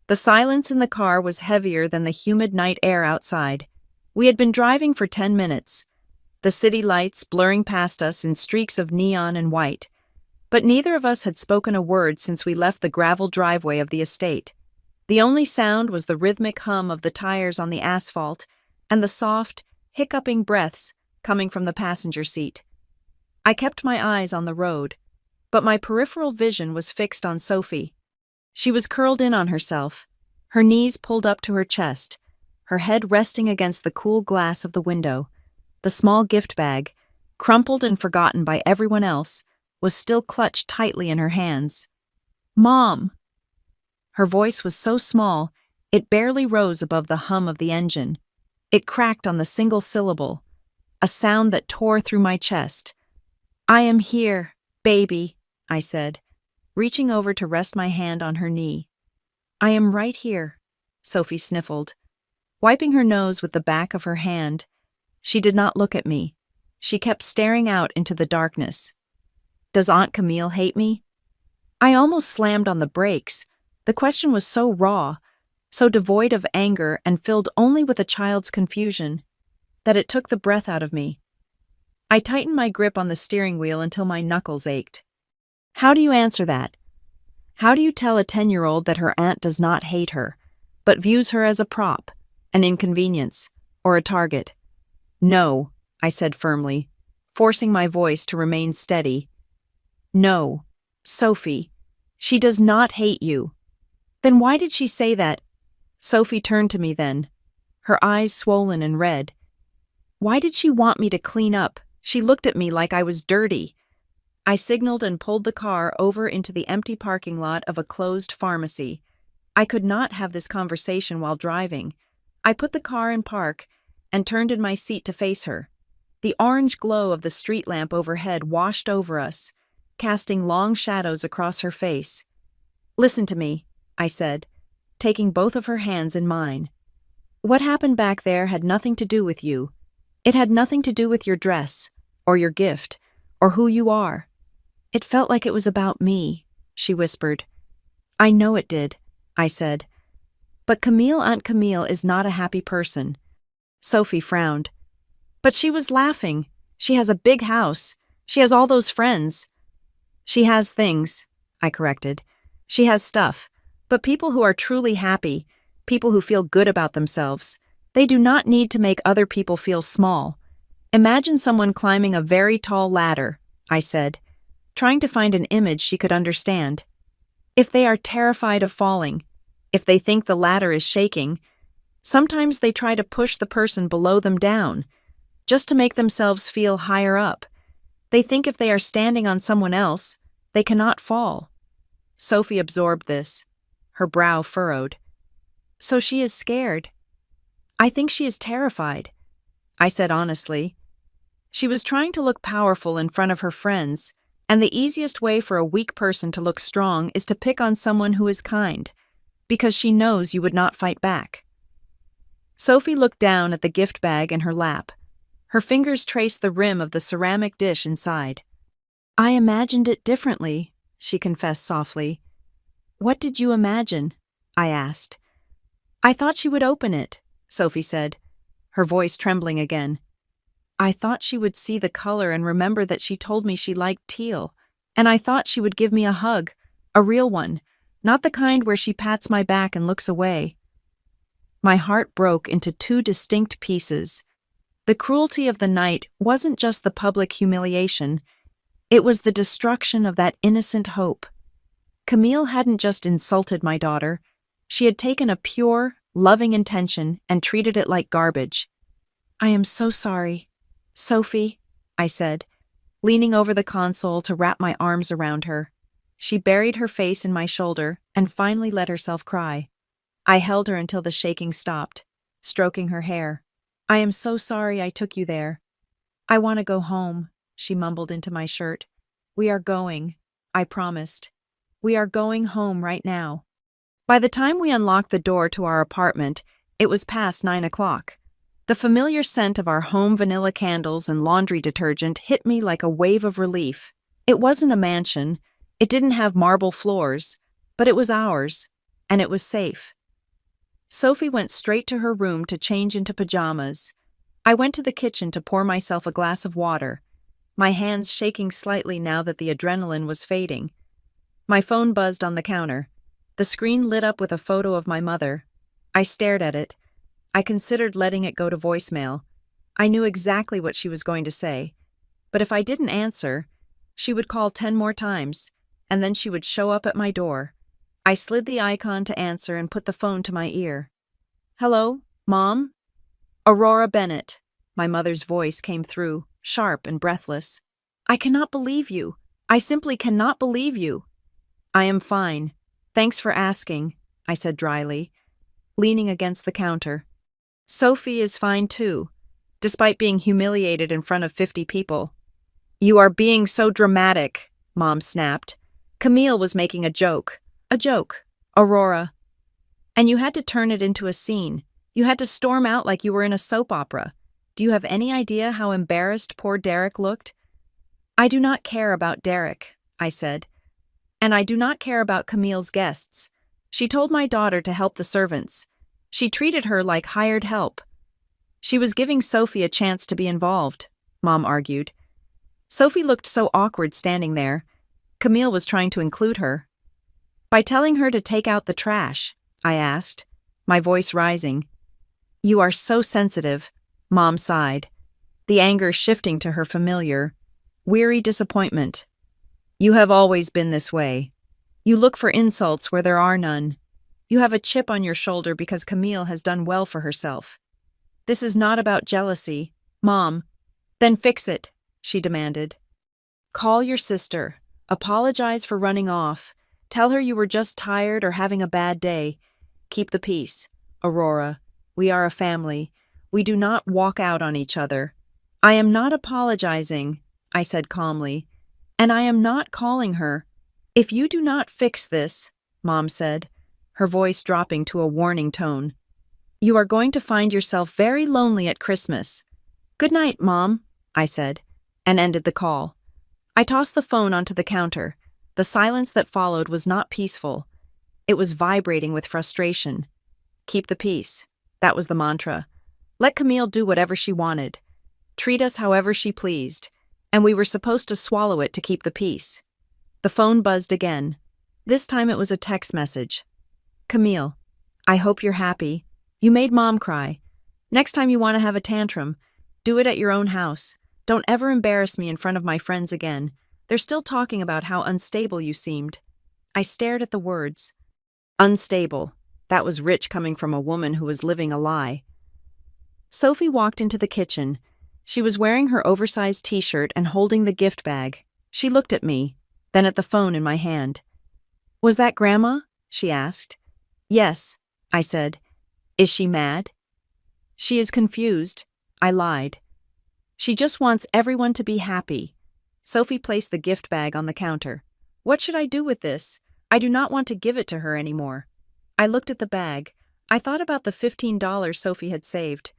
The silence in the car was heavier than the humid night air outside. We had been driving for 10 minutes, the city lights blurring past us in streaks of neon and white. But neither of us had spoken a word since we left the gravel driveway of the estate. The only sound was the rhythmic hum of the tires on the asphalt and the soft, hiccuping breaths coming from the passenger seat. I kept my eyes on the road, but my peripheral vision was fixed on Sophie. She was curled in on herself, her knees pulled up to her chest, her head resting against the cool glass of the window. The small gift bag, crumpled and forgotten by everyone else, was still clutched tightly in her hands. "Mom!" Her voice was so small, it barely rose above the hum of the engine. It cracked on the single syllable, a sound that tore through my chest. "I am here, baby," I said, reaching over to rest my hand on her knee. "I am right here," Sophie sniffled, wiping her nose with the back of her hand. She did not look at me. She kept staring out into the darkness. Does Aunt Camille hate me? I almost slammed on the brakes. The question was so raw, so devoid of anger and filled only with a child's confusion, that it took the breath out of me. I tightened my grip on the steering wheel until my knuckles ached. How do you answer that? How do you tell a 10-year-old that her aunt does not hate her, but views her as a prop, an inconvenience, or a target? No, I said firmly, forcing my voice to remain steady. No, Sophie, she does not hate you. Then why did she say that? Sophie turned to me then, her eyes swollen and red. Why did she want me to clean up? She looked at me like I was dirty. I signaled and pulled the car over into the empty parking lot of a closed pharmacy. I could not have this conversation while driving. I put the car in park and turned in my seat to face her. The orange glow of the street lamp overhead washed over us, casting long shadows across her face. Listen to me, I said, taking both of her hands in mine. What happened back there had nothing to do with you. It had nothing to do with your dress, or your gift, or who you are. It felt like it was about me, she whispered. I know it did, I said. But Aunt Camille is not a happy person. Sophie frowned. But she was laughing. She has a big house. She has all those friends. She has things, I corrected. She has stuff. But people who are truly happy, people who feel good about themselves, they do not need to make other people feel small. Imagine someone climbing a very tall ladder, I said, trying to find an image she could understand. If they are terrified of falling, if they think the ladder is shaking, sometimes they try to push the person below them down, just to make themselves feel higher up. They think if they are standing on someone else, they cannot fall. Sophie absorbed this, her brow furrowed. So she is scared. I think she is terrified, I said honestly. She was trying to look powerful in front of her friends, and the easiest way for a weak person to look strong is to pick on someone who is kind, because she knows you would not fight back. Sophie looked down at the gift bag in her lap. Her fingers traced the rim of the ceramic dish inside. I imagined it differently, she confessed softly. What did you imagine? I asked. I thought she would open it, Sophie said, her voice trembling again. I thought she would see the color and remember that she told me she liked teal, and I thought she would give me a hug, a real one, not the kind where she pats my back and looks away. My heart broke into two distinct pieces. The cruelty of the night wasn't just the public humiliation, it was the destruction of that innocent hope. Camille hadn't just insulted my daughter, she had taken a pure, loving intention and treated it like garbage. I am so sorry, Sophie, I said, leaning over the console to wrap my arms around her. She buried her face in my shoulder and finally let herself cry. I held her until the shaking stopped, stroking her hair. I am so sorry I took you there. I want to go home, she mumbled into my shirt. We are going, I promised. We are going home right now. By the time we unlocked the door to our apartment, it was past 9 o'clock. The familiar scent of our home vanilla candles and laundry detergent hit me like a wave of relief. It wasn't a mansion, it didn't have marble floors, but it was ours, and it was safe. Sophie went straight to her room to change into pajamas. I went to the kitchen to pour myself a glass of water, my hands shaking slightly now that the adrenaline was fading. My phone buzzed on the counter. The screen lit up with a photo of my mother. I stared at it. I considered letting it go to voicemail. I knew exactly what she was going to say. But if I didn't answer, she would call 10 more times, and then she would show up at my door. I slid the icon to answer and put the phone to my ear. Hello, Mom? Aurora Bennett. My mother's voice came through, sharp and breathless. I cannot believe you. I simply cannot believe you. I am fine. Thanks for asking, I said dryly, leaning against the counter. Sophie is fine too, despite being humiliated in front of 50 people. You are being so dramatic, Mom snapped. Camille was making a joke. A joke, Aurora. And you had to turn it into a scene. You had to storm out like you were in a soap opera. Do you have any idea how embarrassed poor Derek looked? I do not care about Derek, I said. And I do not care about Camille's guests. She told my daughter to help the servants. She treated her like hired help. She was giving Sophie a chance to be involved, Mom argued. Sophie looked so awkward standing there. Camille was trying to include her. By telling her to take out the trash, I asked, my voice rising. You are so sensitive, Mom sighed, the anger shifting to her familiar, weary disappointment. You have always been this way. You look for insults where there are none. You have a chip on your shoulder because Camille has done well for herself. This is not about jealousy, Mom. Then fix it, she demanded. Call your sister. Apologize for running off. Tell her you were just tired or having a bad day. Keep the peace, Aurora. We are a family. We do not walk out on each other. I am not apologizing, I said calmly. And I am not calling her. If you do not fix this, Mom said, her voice dropping to a warning tone, you are going to find yourself very lonely at Christmas. Good night, Mom, I said, and ended the call. I tossed the phone onto the counter. The silence that followed was not peaceful. It was vibrating with frustration. Keep the peace. That was the mantra. Let Camille do whatever she wanted. Treat us however she pleased. And we were supposed to swallow it to keep the peace. The phone buzzed again. This time it was a text message. Camille, I hope you're happy. You made Mom cry. Next time you want to have a tantrum, do it at your own house. Don't ever embarrass me in front of my friends again. They're still talking about how unstable you seemed. I stared at the words. Unstable. That was rich coming from a woman who was living a lie. Sophie walked into the kitchen. She was wearing her oversized t-shirt and holding the gift bag. She looked at me, then at the phone in my hand. Was that Grandma? She asked. Yes, I said. Is she mad? She is confused. I lied. She just wants everyone to be happy. Sophie placed the gift bag on the counter. What should I do with this? I do not want to give it to her anymore. I looked at the bag. I thought about the $15 Sophie had saved.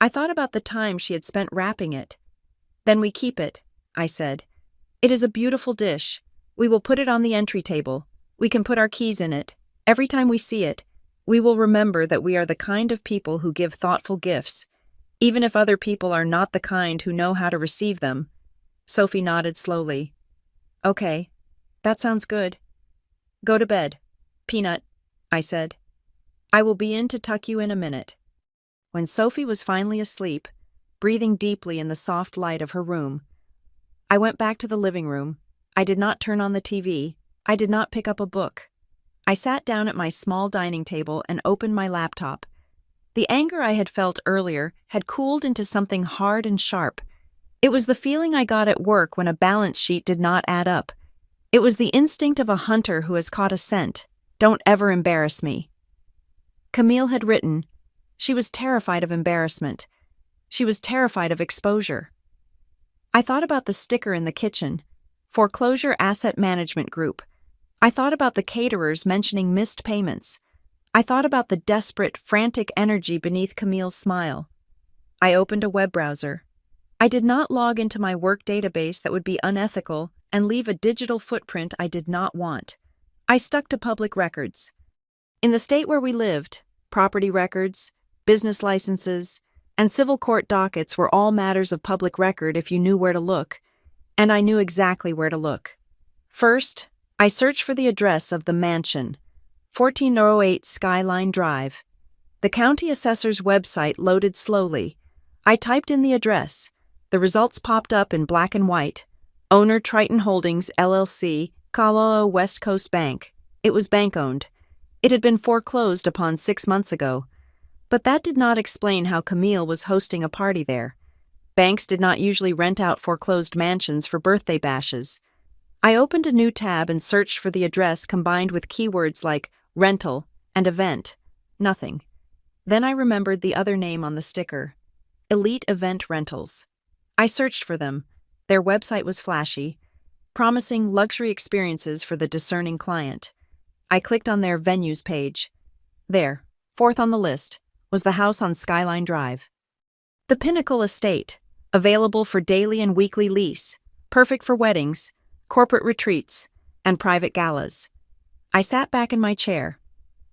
I thought about the time she had spent wrapping it. Then we keep it, I said. It is a beautiful dish. We will put it on the entry table. We can put our keys in it. Every time we see it, we will remember that we are the kind of people who give thoughtful gifts, even if other people are not the kind who know how to receive them. Sophie nodded slowly. Okay, that sounds good. Go to bed, Peanut, I said. I will be in to tuck you in a minute. When Sophie was finally asleep, breathing deeply in the soft light of her room, I went back to the living room. I did not turn on the TV. I did not pick up a book. I sat down at my small dining table and opened my laptop. The anger I had felt earlier had cooled into something hard and sharp. It was the feeling I got at work when a balance sheet did not add up. It was the instinct of a hunter who has caught a scent. Don't ever embarrass me. Camille had written, she was terrified of embarrassment. She was terrified of exposure. I thought about the sticker in the kitchen, Foreclosure Asset Management Group. I thought about the caterers mentioning missed payments. I thought about the desperate, frantic energy beneath Camille's smile. I opened a web browser. I did not log into my work database that would be unethical and leave a digital footprint I did not want. I stuck to public records. In the state where we lived, property records, business licenses, and civil court dockets were all matters of public record if you knew where to look, and I knew exactly where to look. First, I searched for the address of the mansion, 1408 Skyline Drive. The county assessor's website loaded slowly. I typed in the address. The results popped up in black and white. Owner Triton Holdings, LLC, Kaloa West Coast Bank. It was bank-owned. It had been foreclosed upon 6 months ago. But that did not explain how Camille was hosting a party there. Banks did not usually rent out foreclosed mansions for birthday bashes. I opened a new tab and searched for the address combined with keywords like rental and event. Nothing. Then I remembered the other name on the sticker. Elite Event Rentals. I searched for them. Their website was flashy, promising luxury experiences for the discerning client. I clicked on their venues page. There, fourth on the list, was the house on Skyline Drive. The Pinnacle Estate, available for daily and weekly lease. perfect for weddings, corporate retreats, and private galas. I sat back in my chair.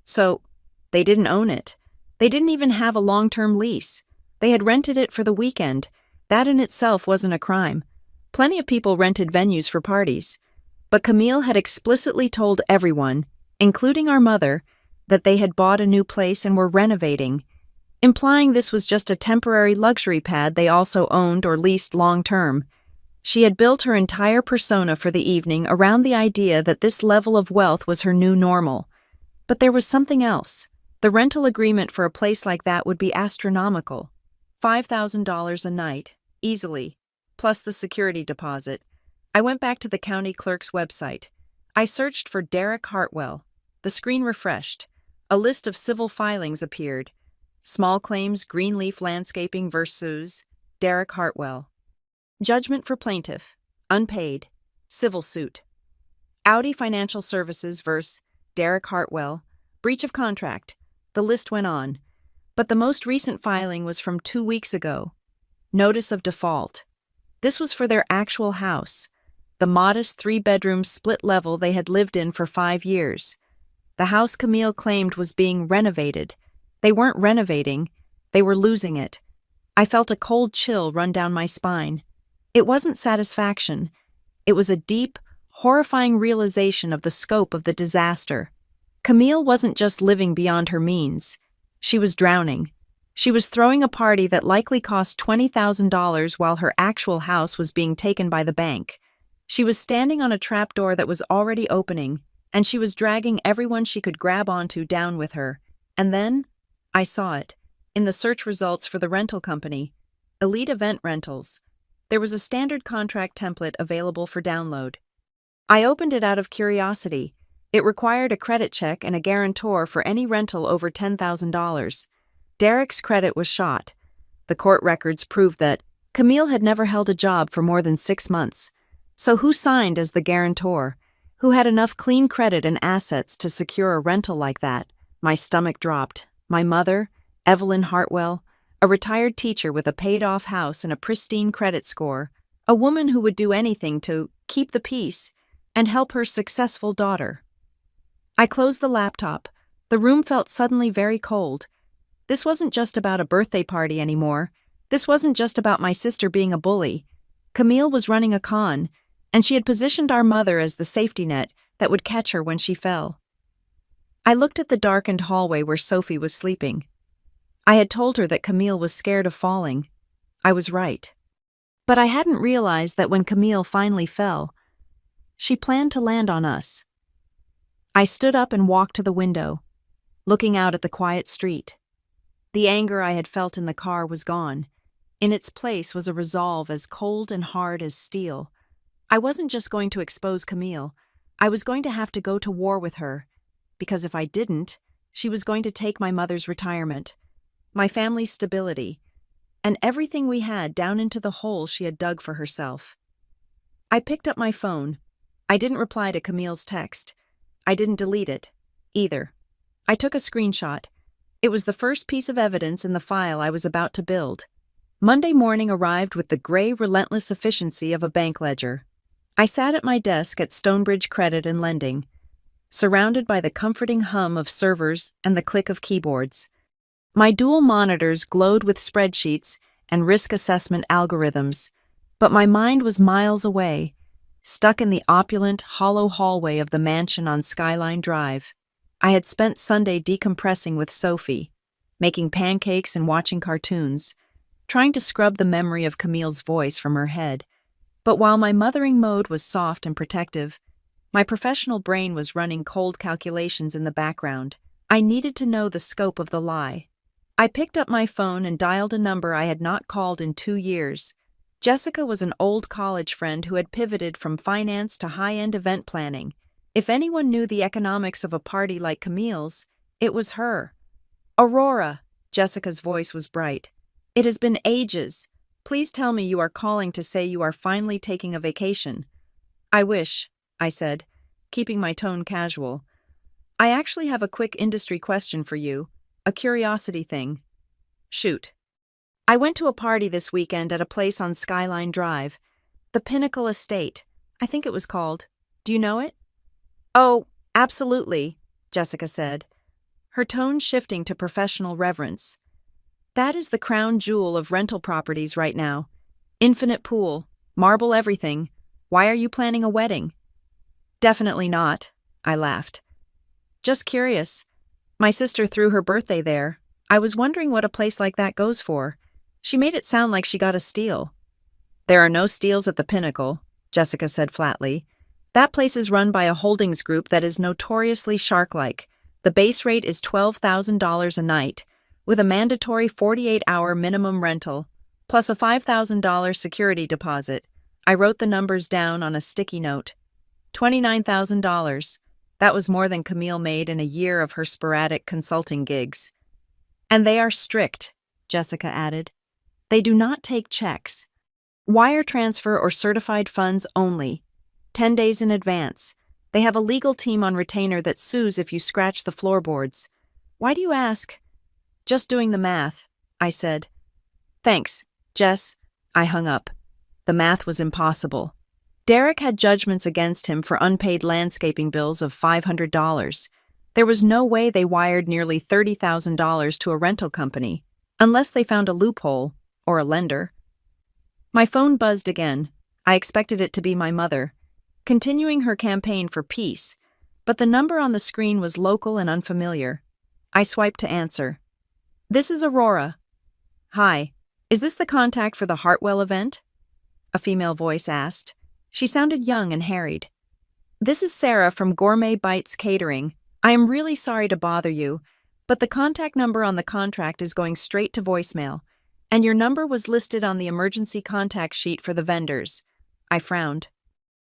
So, they didn't own it. They didn't even have a long-term lease. They had rented it for the weekend. That in itself wasn't a crime. Plenty of people rented venues for parties. But Camille had explicitly told everyone, including our mother, that they had bought a new place and were renovating, implying this was just a temporary luxury pad they also owned or leased long-term. She had built her entire persona for the evening around the idea that this level of wealth was her new normal. But there was something else. The rental agreement for a place like that would be astronomical. $5,000 a night, easily, plus the security deposit. I went back to the county clerk's website. I searched for Derek Hartwell. The screen refreshed. A list of civil filings appeared. Small claims Greenleaf Landscaping versus Derek Hartwell. Judgment for plaintiff. Unpaid. Civil suit. Audi Financial Services versus Derek Hartwell. Breach of contract. The list went on. But the most recent filing was from 2 weeks ago. Notice of default. This was for their actual house. The modest 3-bedroom split level they had lived in for 5 years. The house Camille claimed was being renovated. They weren't renovating, they were losing it. I felt a cold chill run down my spine. It wasn't satisfaction. It was a deep, horrifying realization of the scope of the disaster. Camille wasn't just living beyond her means. She was drowning. She was throwing a party that likely cost $20,000 while her actual house was being taken by the bank. She was standing on a trapdoor that was already opening, and she was dragging everyone she could grab onto down with her. And then, I saw it, in the search results for the rental company, Elite Event Rentals. There was a standard contract template available for download. I opened it out of curiosity. It required a credit check and a guarantor for any rental over $10,000. Derek's credit was shot. The court records proved that Camille had never held a job for more than 6 months. So who signed as the guarantor? Who had enough clean credit and assets to secure a rental like that? My stomach dropped. My mother, Evelyn Hartwell, a retired teacher with a paid-off house and a pristine credit score, a woman who would do anything to keep the peace and help her successful daughter. I closed the laptop. The room felt suddenly very cold. This wasn't just about a birthday party anymore. This wasn't just about my sister being a bully. Camille was running a con, and she had positioned our mother as the safety net that would catch her when she fell. I looked at the darkened hallway where Sophie was sleeping. I had told her that Camille was scared of falling. I was right. But I hadn't realized that when Camille finally fell, she planned to land on us. I stood up and walked to the window, looking out at the quiet street. The anger I had felt in the car was gone. In its place was a resolve as cold and hard as steel. I wasn't just going to expose Camille. I was going to have to go to war with her. Because if I didn't, she was going to take my mother's retirement, my family's stability, and everything we had down into the hole she had dug for herself. I picked up my phone. I didn't reply to Camille's text. I didn't delete it, either. I took a screenshot. It was the first piece of evidence in the file I was about to build. Monday morning arrived with the gray, relentless efficiency of a bank ledger. I sat at my desk at Stonebridge Credit and Lending, surrounded by the comforting hum of servers and the click of keyboards. My dual monitors glowed with spreadsheets and risk assessment algorithms, but my mind was miles away, stuck in the opulent, hollow hallway of the mansion on Skyline Drive. I had spent Sunday decompressing with Sophie, making pancakes and watching cartoons, trying to scrub the memory of Camille's voice from her head. But while my mothering mode was soft and protective, my professional brain was running cold calculations in the background. I needed to know the scope of the lie. I picked up my phone and dialed a number I had not called in 2 years. Jessica was an old college friend who had pivoted from finance to high-end event planning. If anyone knew the economics of a party like Camille's, it was her. Aurora, Jessica's voice was bright. It has been ages. Please tell me you are calling to say you are finally taking a vacation. I wish, I said, keeping my tone casual. I actually have a quick industry question for you, a curiosity thing. Shoot. I went to a party this weekend at a place on Skyline Drive. The Pinnacle Estate. I think it was called. Do you know it? Oh, absolutely, Jessica said, her tone shifting to professional reverence. That is the crown jewel of rental properties right now. Infinite pool, marble everything. Why are you planning a wedding? Definitely not, I laughed. Just curious. My sister threw her birthday there. I was wondering what a place like that goes for. She made it sound like she got a steal. There are no steals at the Pinnacle, Jessica said flatly. That place is run by a holdings group that is notoriously shark-like. The base rate is $12,000 a night, with a mandatory 48-hour minimum rental, plus a $5,000 security deposit. I wrote the numbers down on a sticky note. $29,000. That was more than Camille made in a year of her sporadic consulting gigs. And they are strict, Jessica added. They do not take checks. Wire transfer or certified funds only. 10 days in advance. They have a legal team on retainer that sues if you scratch the floorboards. Why do you ask? Just doing the math, I said. Thanks, Jess. I hung up. The math was impossible. Derek had judgments against him for unpaid landscaping bills of $500. There was no way they wired nearly $30,000 to a rental company, unless they found a loophole or a lender. My phone buzzed again. I expected it to be my mother, continuing her campaign for peace, but the number on the screen was local and unfamiliar. I swiped to answer. This is Aurora. Hi, is this the contact for the Hartwell event? A female voice asked. She sounded young and harried. This is Sarah from Gourmet Bites Catering. I am really sorry to bother you, but the contact number on the contract is going straight to voicemail, and your number was listed on the emergency contact sheet for the vendors. I frowned.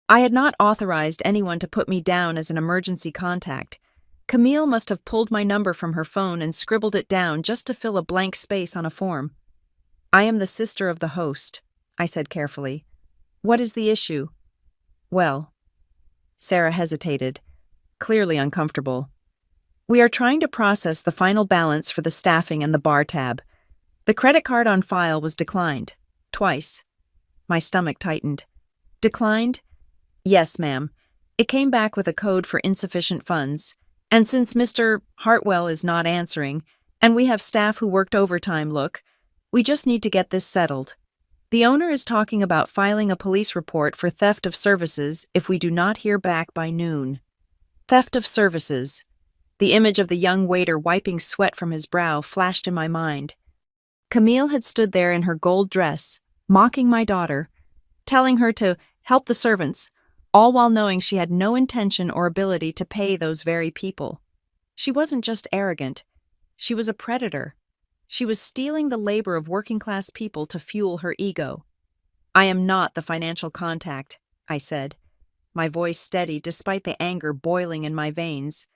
I had not authorized anyone to put me down as an emergency contact. Camille must have pulled my number from her phone and scribbled it down just to fill a blank space on a form. I am the sister of the host, I said carefully. What is the issue? Well, Sarah hesitated, clearly uncomfortable. We are trying to process the final balance for the staffing and the bar tab. The credit card on file was declined. Twice. My stomach tightened. Declined? Yes, ma'am. It came back with a code for insufficient funds. And since Mr. Hartwell is not answering, and we have staff who worked overtime, we just need to get this settled. The owner is talking about filing a police report for theft of services if we do not hear back by noon. Theft of services. The image of the young waiter wiping sweat from his brow flashed in my mind. Camille had stood there in her gold dress, mocking my daughter, telling her to help the servants, all while knowing she had no intention or ability to pay those very people. She wasn't just arrogant. She was a predator. She was stealing the labor of working-class people to fuel her ego. I am not the financial contact, I said, my voice steady despite the anger boiling in my veins.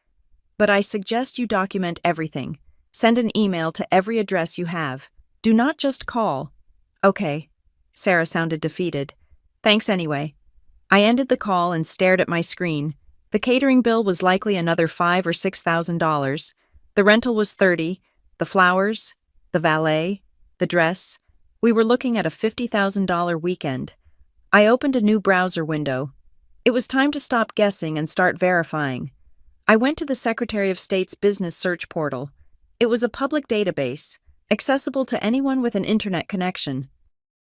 But I suggest you document everything. Send an email to every address you have. Do not just call. Okay. Sarah sounded defeated. Thanks anyway. I ended the call and stared at my screen. The catering bill was likely another $5,000 or $6,000. The rental was $30,000. The flowers, the valet, the dress. We were looking at a $50,000 weekend. I opened a new browser window. It was time to stop guessing and start verifying. I went to the Secretary of State's business search portal. It was a public database, accessible to anyone with an internet connection.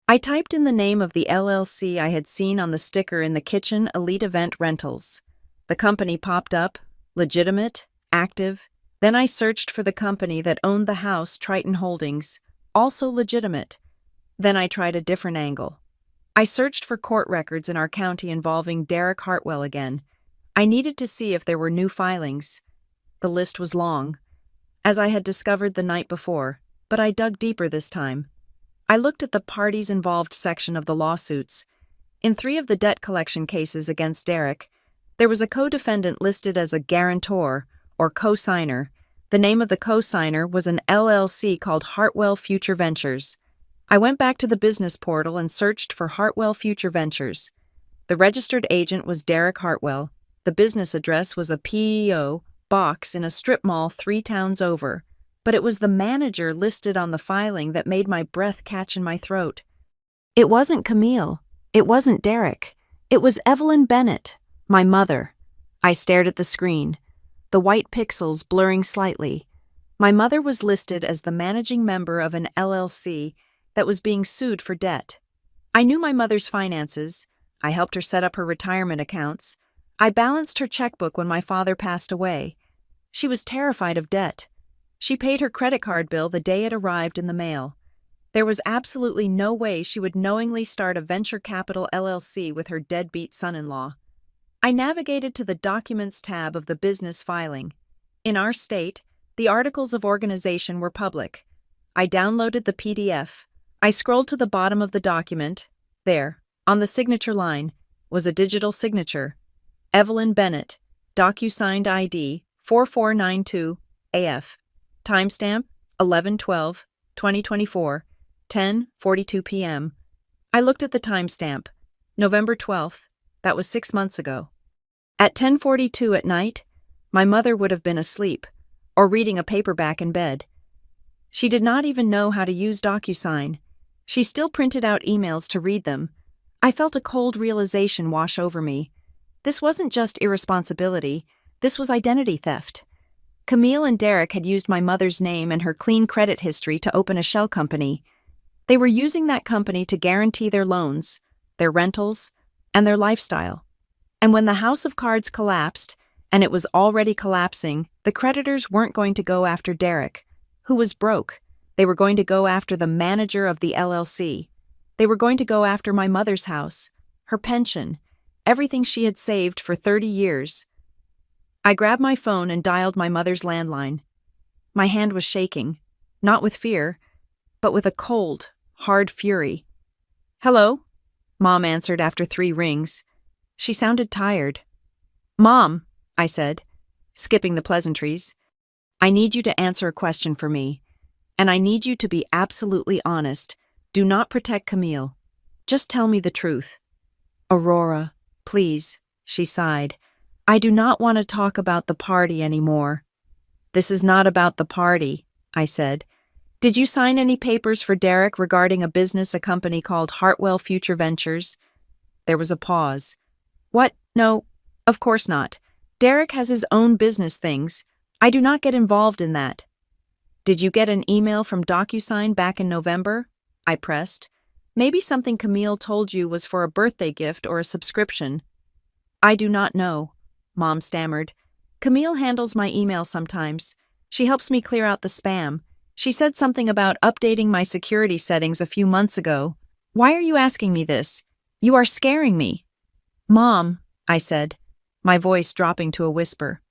I typed in the name of the LLC I had seen on the sticker in the kitchen Elite Event Rentals. The company popped up, legitimate, active. Then I searched for the company that owned the house, Triton Holdings, also legitimate. Then I tried a different angle. I searched for court records in our county involving Derek Hartwell again. I needed to see if there were new filings. The list was long, as I had discovered the night before, but I dug deeper this time. I looked at the parties involved section of the lawsuits. In 3 of the debt collection cases against Derek, there was a co-defendant listed as a guarantor or co-signer. The name of the co-signer was an LLC called Hartwell Future Ventures. I went back to the business portal and searched for Hartwell Future Ventures. The registered agent was Derek Hartwell. The business address was a PEO box in a strip mall 3 towns over, but it was the manager listed on the filing that made my breath catch in my throat. It wasn't Camille. It wasn't Derek. It was Evelyn Bennett, my mother. I stared at the screen, the white pixels blurring slightly. My mother was listed as the managing member of an LLC that was being sued for debt. I knew my mother's finances. I helped her set up her retirement accounts. I balanced her checkbook when my father passed away. She was terrified of debt. She paid her credit card bill the day it arrived in the mail. There was absolutely no way she would knowingly start a venture capital LLC with her deadbeat son-in-law. I navigated to the Documents tab of the business filing. In our state, the articles of organization were public. I downloaded the PDF. I scrolled to the bottom of the document. There, on the signature line, was a digital signature. Evelyn Bennett, DocuSigned ID 4492 AF. Timestamp 11/12/2024, 10:42 p.m. I looked at the timestamp. November 12th. That was 6 months ago. At 10:42 at night, my mother would have been asleep or reading a paperback in bed. She did not even know how to use DocuSign. She still printed out emails to read them. I felt a cold realization wash over me. This wasn't just irresponsibility, this was identity theft. Camille and Derek had used my mother's name and her clean credit history to open a shell company. They were using that company to guarantee their loans, their rentals, and their lifestyle. And when the house of cards collapsed, and it was already collapsing, the creditors weren't going to go after Derek, who was broke. They were going to go after the manager of the LLC. They were going to go after my mother's house, her pension, everything she had saved for 30 years. I grabbed my phone and dialed my mother's landline. My hand was shaking, not with fear, but with a cold, hard fury. "Hello?" Mom answered after 3 rings. She sounded tired. "Mom," I said, skipping the pleasantries, "I need you to answer a question for me, and I need you to be absolutely honest. Do not protect Camille. Just tell me the truth." "Aurora, please," she sighed. "I do not want to talk about the party anymore." "This is not about the party," I said. "Did you sign any papers for Derek regarding a company called Hartwell Future Ventures?" There was a pause. "What? No, of course not. Derek has his own business things. I do not get involved in that." "Did you get an email from DocuSign back in November?" I pressed. "Maybe something Camille told you was for a birthday gift or a subscription." "I do not know," Mom stammered. "Camille handles my email sometimes. She helps me clear out the spam. She said something about updating my security settings a few months ago. Why are you asking me this? You are scaring me." "Mom," I said, my voice dropping to a whisper,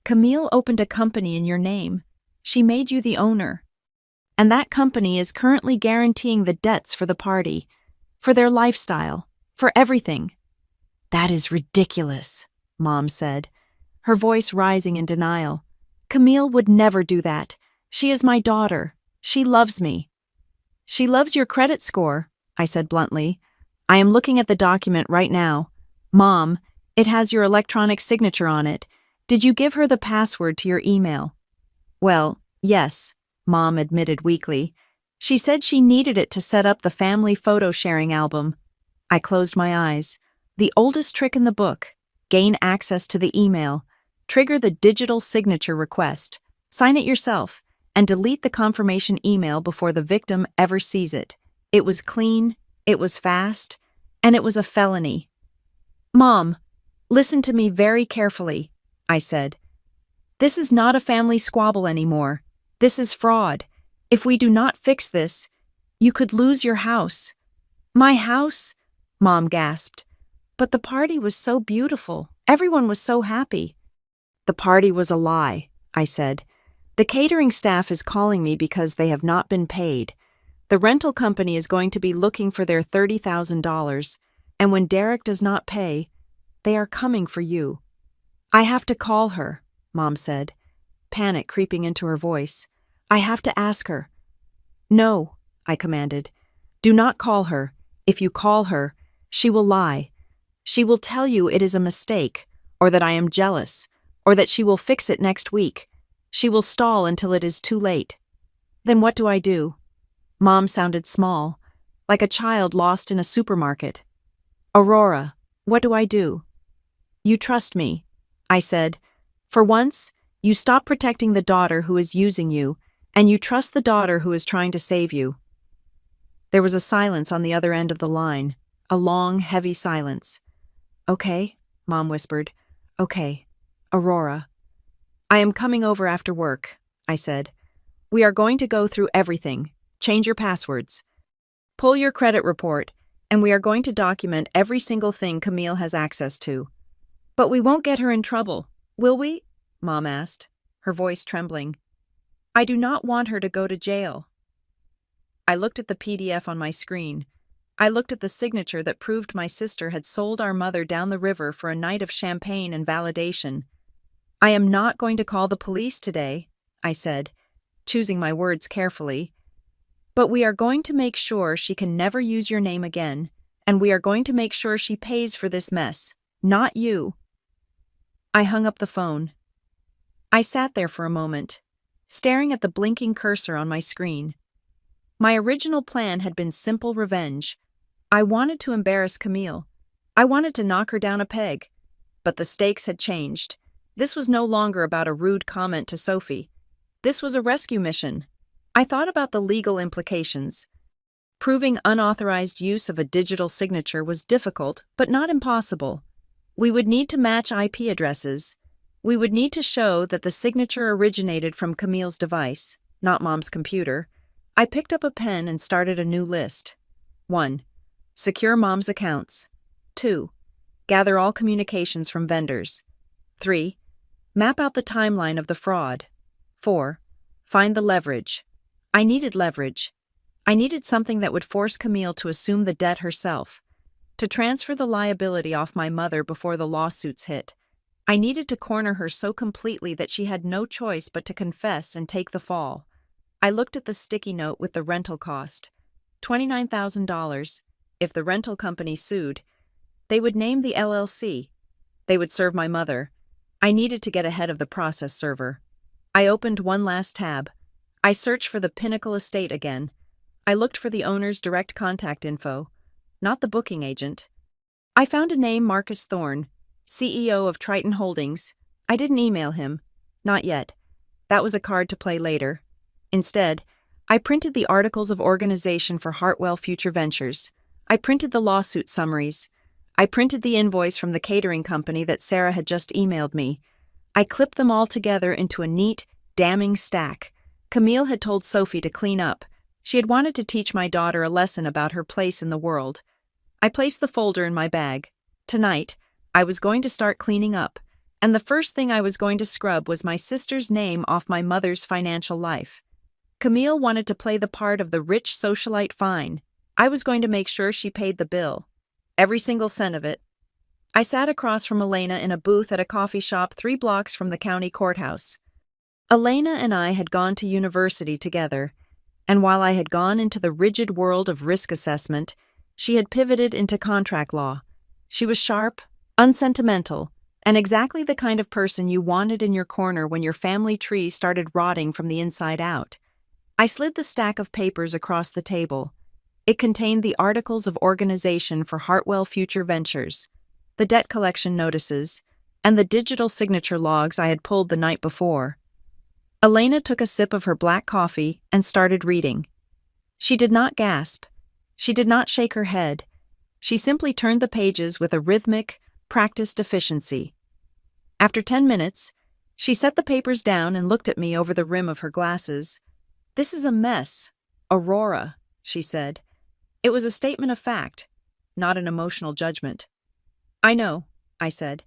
"Camille opened a company in your name. She made you the owner. And that company is currently guaranteeing the debts for the party, for their lifestyle, for everything." "That is ridiculous," Mom said, her voice rising in denial. "Camille would never do that. She is my daughter. She loves me." "She loves your credit score," I said bluntly. "I am looking at the document right now. Mom, it has your electronic signature on it. Did you give her the password to your email?" "Well, yes," Mom admitted weakly. "She said she needed it to set up the family photo sharing album." I closed my eyes. The oldest trick in the book: gain access to the email, trigger the digital signature request, sign it yourself, and delete the confirmation email before the victim ever sees it. It was clean, it was fast, and it was a felony. "Mom, listen to me very carefully," I said. "This is not a family squabble anymore. This is fraud. If we do not fix this, you could lose your house." "My house?" Mom gasped. "But the party was so beautiful. Everyone was so happy." "The party was a lie," I said. "The catering staff is calling me because they have not been paid. The rental company is going to be looking for their $30,000, and when Derek does not pay, they are coming for you." "I have to call her," Mom said, panic creeping into her voice. "I have to ask her." "No," I commanded. "Do not call her. If you call her, she will lie. She will tell you it is a mistake, or that I am jealous, or that she will fix it next week. She will stall until it is too late." "Then what do I do?" Mom sounded small, like a child lost in a supermarket. Aurora, what do I do? You trust me, I said. For once, you stop protecting the daughter who is using you, and you trust the daughter who is trying to save you. There was a silence on the other end of the line, a long, heavy silence. Okay, Mom whispered. Okay, Aurora. I am coming over after work, I said. We are going to go through everything. Change your passwords. Pull your credit report, and we are going to document every single thing Camille has access to. But we won't get her in trouble, will we? Mom asked, her voice trembling. I do not want her to go to jail. I looked at the PDF on my screen. I looked at the signature that proved my sister had sold our mother down the river for a night of champagne and validation. I am not going to call the police today, I said, choosing my words carefully. But we are going to make sure she can never use your name again, and we are going to make sure she pays for this mess, not you. I hung up the phone. I sat there for a moment, staring at the blinking cursor on my screen. My original plan had been simple revenge. I wanted to embarrass Camille. I wanted to knock her down a peg. But the stakes had changed. This was no longer about a rude comment to Sophie. This was a rescue mission. I thought about the legal implications. Proving unauthorized use of a digital signature was difficult, but not impossible. We would need to match IP addresses. We would need to show that the signature originated from Camille's device, not Mom's computer. I picked up a pen and started a new list. 1. Secure Mom's accounts. 2. Gather all communications from vendors. 3. Map out the timeline of the fraud. 4. Find the leverage. I needed leverage. I needed something that would force Camille to assume the debt herself, to transfer the liability off my mother before the lawsuits hit. I needed to corner her so completely that she had no choice but to confess and take the fall. I looked at the sticky note with the rental cost. $29,000. If the rental company sued, they would name the LLC. They would serve my mother. I needed to get ahead of the process server. I opened one last tab. I searched for the Pinnacle estate again. I looked for the owner's direct contact info, not the booking agent. I found a name, Marcus Thorne, CEO of Triton Holdings. I didn't email him. Not yet. That was a card to play later. Instead, I printed the articles of organization for Hartwell Future Ventures. I printed the lawsuit summaries. I printed the invoice from the catering company that Sarah had just emailed me. I clipped them all together into a neat, damning stack. Camille had told Sophie to clean up. She had wanted to teach my daughter a lesson about her place in the world. I placed the folder in my bag. Tonight, I was going to start cleaning up, and the first thing I was going to scrub was my sister's name off my mother's financial life. Camille wanted to play the part of the rich socialite fine. I was going to make sure she paid the bill. Every single cent of it. I sat across from Elena in a booth at a coffee shop 3 blocks from the county courthouse. Elena and I had gone to university together, and while I had gone into the rigid world of risk assessment, she had pivoted into contract law. She was sharp, unsentimental, and exactly the kind of person you wanted in your corner when your family tree started rotting from the inside out. I slid the stack of papers across the table. It contained the articles of organization for Hartwell Future Ventures, the debt collection notices, and the digital signature logs I had pulled the night before. Elena took a sip of her black coffee and started reading. She did not gasp. She did not shake her head. She simply turned the pages with a rhythmic, practiced efficiency. After 10 minutes, she set the papers down and looked at me over the rim of her glasses. "This is a mess, Aurora," she said. It was a statement of fact, not an emotional judgment. "I know," I said.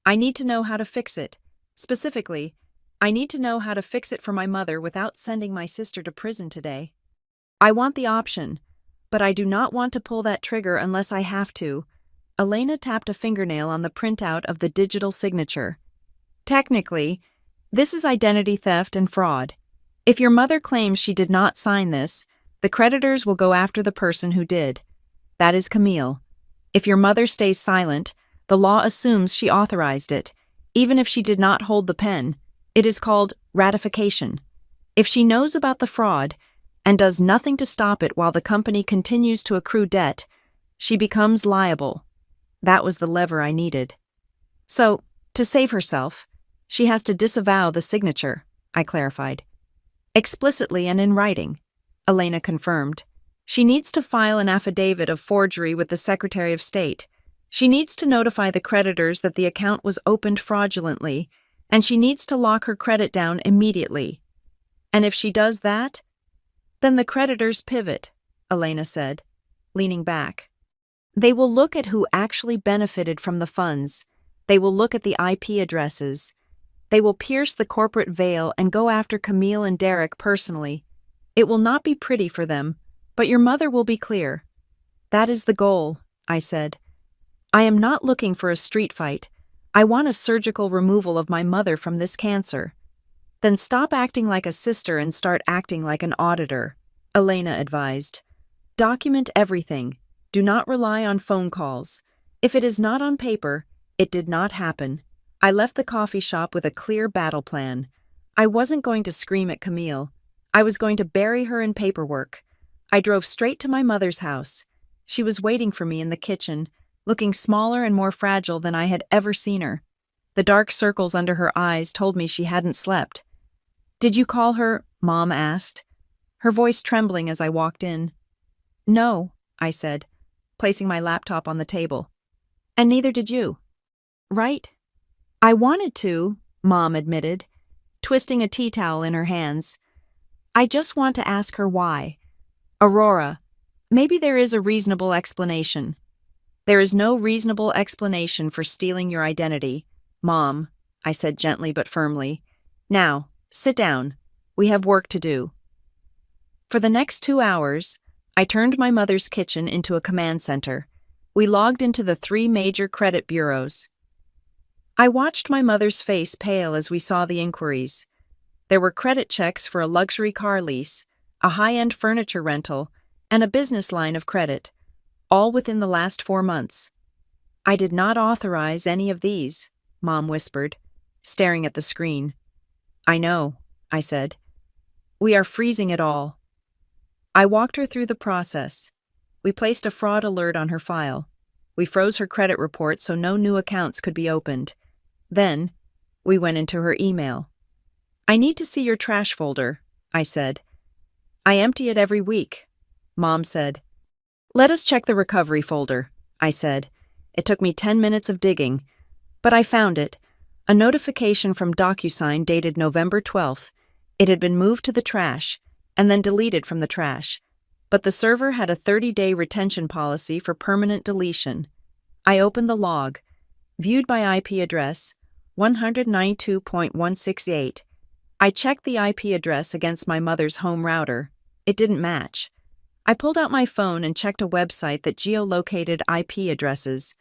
"I need to know how to fix it. Specifically, I need to know how to fix it for my mother without sending my sister to prison today. I want the option, but I do not want to pull that trigger unless I have to." Elena tapped a fingernail on the printout of the digital signature. "Technically, this is identity theft and fraud. If your mother claims she did not sign this, the creditors will go after the person who did. That is Camille. If your mother stays silent, the law assumes she authorized it, even if she did not hold the pen. It is called ratification. If she knows about the fraud and does nothing to stop it while the company continues to accrue debt, she becomes liable. That was the lever I needed. So, to save herself, she has to disavow the signature, I clarified. Explicitly and in writing, Elena confirmed. She needs to file an affidavit of forgery with the Secretary of State. She needs to notify the creditors that the account was opened fraudulently, and she needs to lock her credit down immediately. And if she does that, then the creditors pivot, Elena said, leaning back. They will look at who actually benefited from the funds. They will look at the IP addresses. They will pierce the corporate veil and go after Camille and Derek personally. It will not be pretty for them, but your mother will be clear. That is the goal, I said. I am not looking for a street fight. I want a surgical removal of my mother from this cancer. Then stop acting like a sister and start acting like an auditor, Elena advised. Document everything. Do not rely on phone calls. If it is not on paper, it did not happen. I left the coffee shop with a clear battle plan. I wasn't going to scream at Camille. I was going to bury her in paperwork. I drove straight to my mother's house. She was waiting for me in the kitchen, looking smaller and more fragile than I had ever seen her. The dark circles under her eyes told me she hadn't slept. Did you call her? Mom asked, her voice trembling as I walked in. No, I said, placing my laptop on the table. And neither did you. Right? I wanted to, Mom admitted, twisting a tea towel in her hands. I just want to ask her why. Aurora, maybe there is a reasonable explanation. There is no reasonable explanation for stealing your identity, Mom, I said gently but firmly. Now, sit down. We have work to do. For the next 2 hours, I turned my mother's kitchen into a command center. We logged into the 3 major credit bureaus. I watched my mother's face pale as we saw the inquiries. There were credit checks for a luxury car lease, a high-end furniture rental, and a business line of credit, all within the last 4 months. I did not authorize any of these, Mom whispered, staring at the screen. I know, I said. We are freezing it all. I walked her through the process. We placed a fraud alert on her file. We froze her credit report so no new accounts could be opened. Then, we went into her email. I need to see your trash folder, I said. I empty it every week, Mom said. Let us check the recovery folder, I said. It took me 10 minutes of digging, but I found it. A notification from DocuSign dated November 12th. It had been moved to the trash, and then deleted from the trash. But the server had a 30-day retention policy for permanent deletion. I opened the log. Viewed by IP address, 192.168. I checked the IP address against my mother's home router. It didn't match. I pulled out my phone and checked a website that geolocated IP addresses.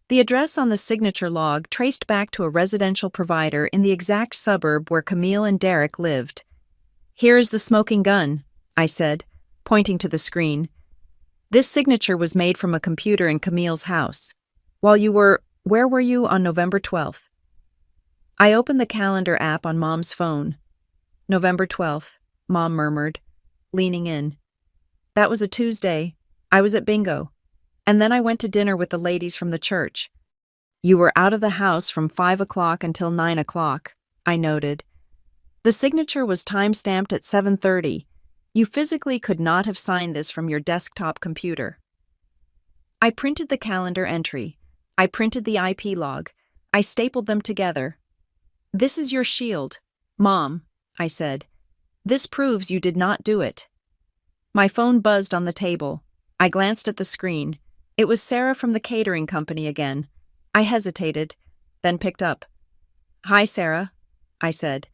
The address on the signature log traced back to a residential provider in the exact suburb where Camille and Derek lived. Here is the smoking gun, I said, pointing to the screen. This signature was made from a computer in Camille's house. Where were you on November 12th? I opened the calendar app on Mom's phone. November 12th, Mom murmured, leaning in. That was a Tuesday. I was at bingo. And then I went to dinner with the ladies from the church. You were out of the house from 5 o'clock until 9 o'clock, I noted. The signature was time-stamped at 7:30. You physically could not have signed this from your desktop computer. I printed the calendar entry. I printed the IP log. I stapled them together. This is your shield, Mom, I said. This proves you did not do it. My phone buzzed on the table. I glanced at the screen. It was Sarah from the catering company again. I hesitated, then picked up. Hi, Sarah, I said.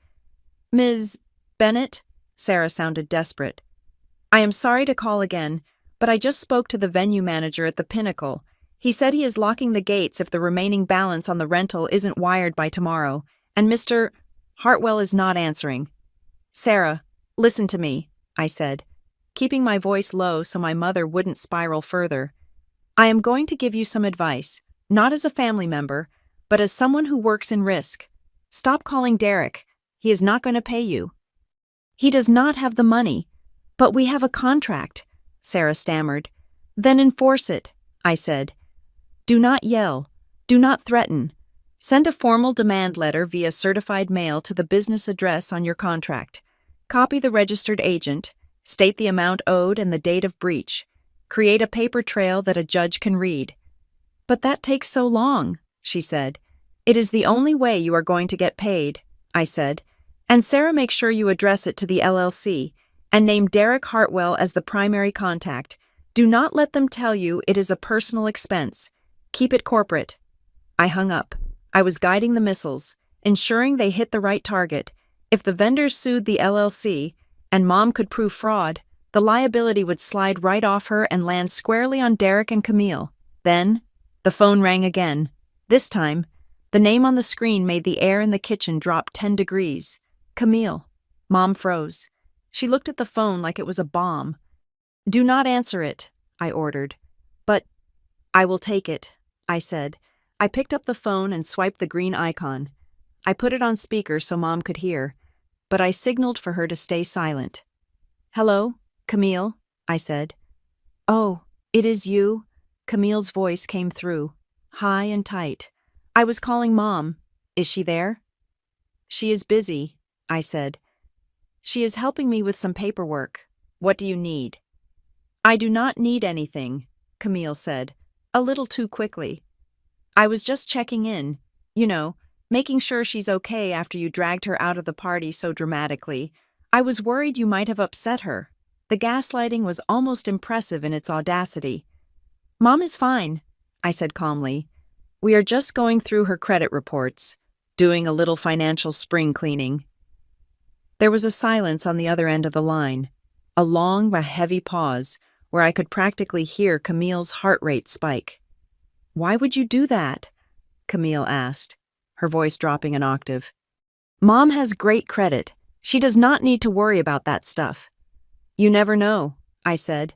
Ms. Bennett? Sarah sounded desperate. I am sorry to call again, but I just spoke to the venue manager at the Pinnacle. He said he is locking the gates if the remaining balance on the rental isn't wired by tomorrow, and Mr. Hartwell is not answering. Sarah, listen to me, I said, keeping my voice low so my mother wouldn't spiral further. I am going to give you some advice, not as a family member, but as someone who works in risk. Stop calling Derek. He is not going to pay you. He does not have the money. But we have a contract, Sarah stammered. Then enforce it, I said. Do not yell. Do not threaten. Send a formal demand letter via certified mail to the business address on your contract. Copy the registered agent, state the amount owed and the date of breach. Create a paper trail that a judge can read. But that takes so long, she said. It is the only way you are going to get paid, I said. And Sarah, make sure you address it to the LLC and name Derek Hartwell as the primary contact. Do not let them tell you it is a personal expense. Keep it corporate. I hung up. I was guiding the missiles, ensuring they hit the right target. If the vendors sued the LLC and Mom could prove fraud, the liability would slide right off her and land squarely on Derek and Camille. Then, the phone rang again. This time, the name on the screen made the air in the kitchen drop 10 degrees. Camille. Mom froze. She looked at the phone like it was a bomb. Do not answer it, I ordered. But I will take it, I said. I picked up the phone and swiped the green icon. I put it on speaker so Mom could hear, but I signaled for her to stay silent. Hello, Camille, I said. Oh, it is you? Camille's voice came through, high and tight. I was calling Mom. Is she there? She is busy, I said. She is helping me with some paperwork. What do you need? I do not need anything, Camille said, a little too quickly. I was just checking in, making sure she's okay after you dragged her out of the party so dramatically. I was worried you might have upset her. The gaslighting was almost impressive in its audacity. Mom is fine, I said calmly. We are just going through her credit reports, doing a little financial spring cleaning. There was a silence on the other end of the line, a long but heavy pause where I could practically hear Camille's heart rate spike. Why would you do that? Camille asked, her voice dropping an octave. Mom has great credit. She does not need to worry about that stuff. You never know, I said,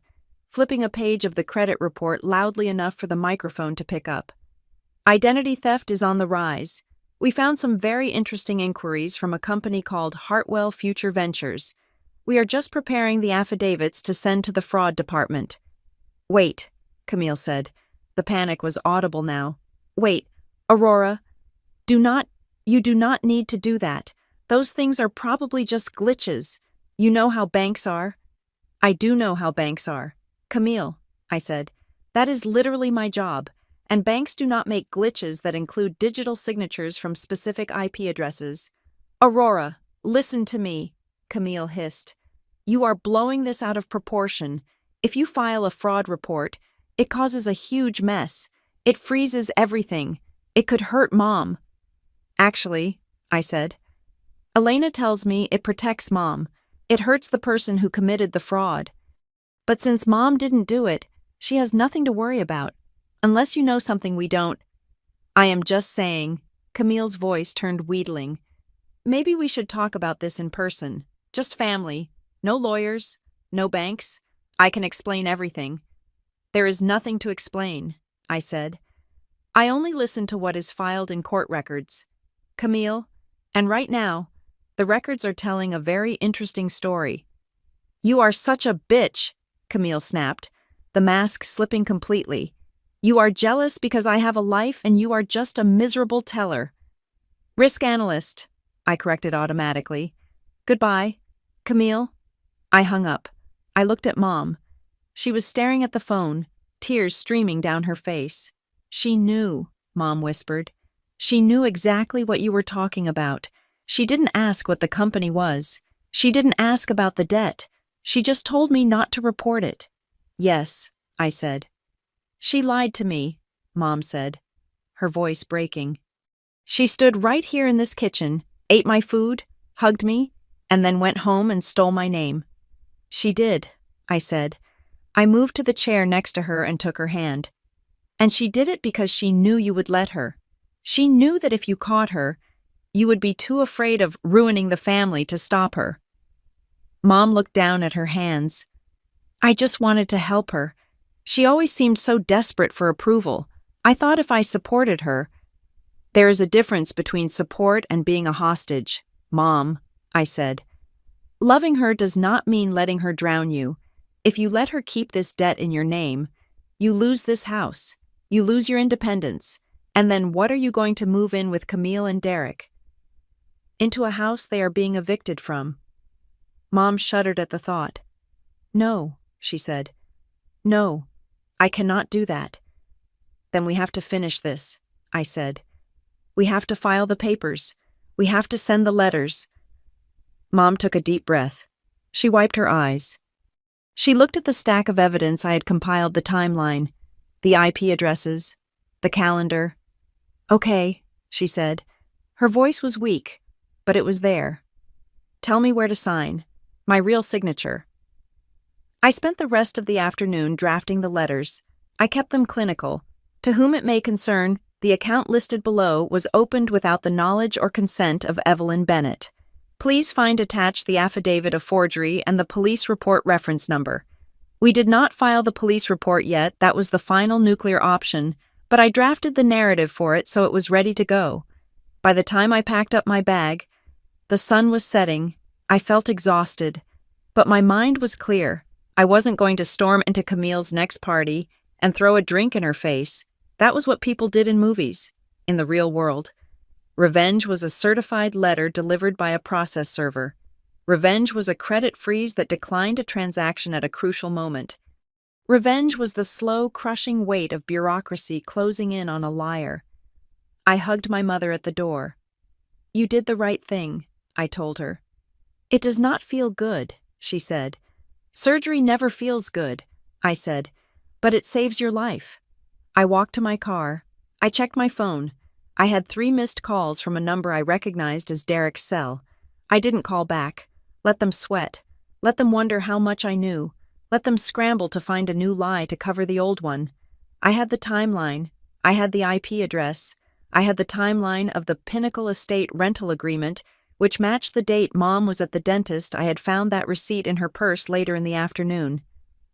flipping a page of the credit report loudly enough for the microphone to pick up. Identity theft is on the rise. We found some very interesting inquiries from a company called Hartwell Future Ventures. We are just preparing the affidavits to send to the fraud department. Wait, Camille said. The panic was audible now. Wait, Aurora, you do not need to do that. Those things are probably just glitches. You know how banks are. I do know how banks are. Camille, I said, that is literally my job, and banks do not make glitches that include digital signatures from specific IP addresses. Aurora, listen to me, Camille hissed. You are blowing this out of proportion. If you file a fraud report, it causes a huge mess. It freezes everything. It could hurt Mom. Actually, I said, Elena tells me it protects Mom. It hurts the person who committed the fraud. But since Mom didn't do it, she has nothing to worry about. Unless you know something we don't. I am just saying, Camille's voice turned wheedling. Maybe we should talk about this in person. Just family. No lawyers. No banks. I can explain everything. There is nothing to explain, I said. I only listen to what is filed in court records. Camille, and right now, the records are telling a very interesting story. You are such a bitch, Camille snapped, the mask slipping completely. You are jealous because I have a life and you are just a miserable teller. Risk analyst, I corrected automatically. Goodbye, Camille. I hung up. I looked at Mom. She was staring at the phone, tears streaming down her face. She knew, Mom whispered. She knew exactly what you were talking about. She didn't ask what the company was. She didn't ask about the debt. She just told me not to report it. Yes, I said. She lied to me, Mom said, her voice breaking. She stood right here in this kitchen, ate my food, hugged me, and then went home and stole my name. She did, I said. I moved to the chair next to her and took her hand. And she did it because she knew you would let her. She knew that if you caught her, you would be too afraid of ruining the family to stop her. Mom looked down at her hands. I just wanted to help her. She always seemed so desperate for approval. I thought if I supported her. There is a difference between support and being a hostage, Mom, I said. Loving her does not mean letting her drown you. If you let her keep this debt in your name, you lose this house. You lose your independence. And then what are you going to move in with Camille and Derek? Into a house they are being evicted from. Mom shuddered at the thought. No, she said. No, I cannot do that. Then we have to finish this, I said. We have to file the papers. We have to send the letters. Mom took a deep breath. She wiped her eyes. She looked at the stack of evidence I had compiled, the timeline, the IP addresses, the calendar. Okay, she said. Her voice was weak, but it was there. Tell me where to sign. My real signature. I spent the rest of the afternoon drafting the letters. I kept them clinical. To whom it may concern, the account listed below was opened without the knowledge or consent of Evelyn Bennett. Please find attached the affidavit of forgery and the police report reference number. We did not file the police report yet, that was the final nuclear option, but I drafted the narrative for it so it was ready to go. By the time I packed up my bag, the sun was setting. I felt exhausted, but my mind was clear. I wasn't going to storm into Camille's next party and throw a drink in her face. That was what people did in movies. In the real world, revenge was a certified letter delivered by a process server. Revenge was a credit freeze that declined a transaction at a crucial moment. Revenge was the slow, crushing weight of bureaucracy closing in on a liar. I hugged my mother at the door. You did the right thing, I told her. It does not feel good, she said. Surgery never feels good, I said, but it saves your life. I walked to my car. I checked my phone. I had 3 missed calls from a number I recognized as Derek's cell. I didn't call back. Let them sweat. Let them wonder how much I knew. Let them scramble to find a new lie to cover the old one. I had the timeline. I had the IP address. I had the timeline of the Pinnacle Estate rental agreement, which matched the date Mom was at the dentist. I had found that receipt in her purse later in the afternoon.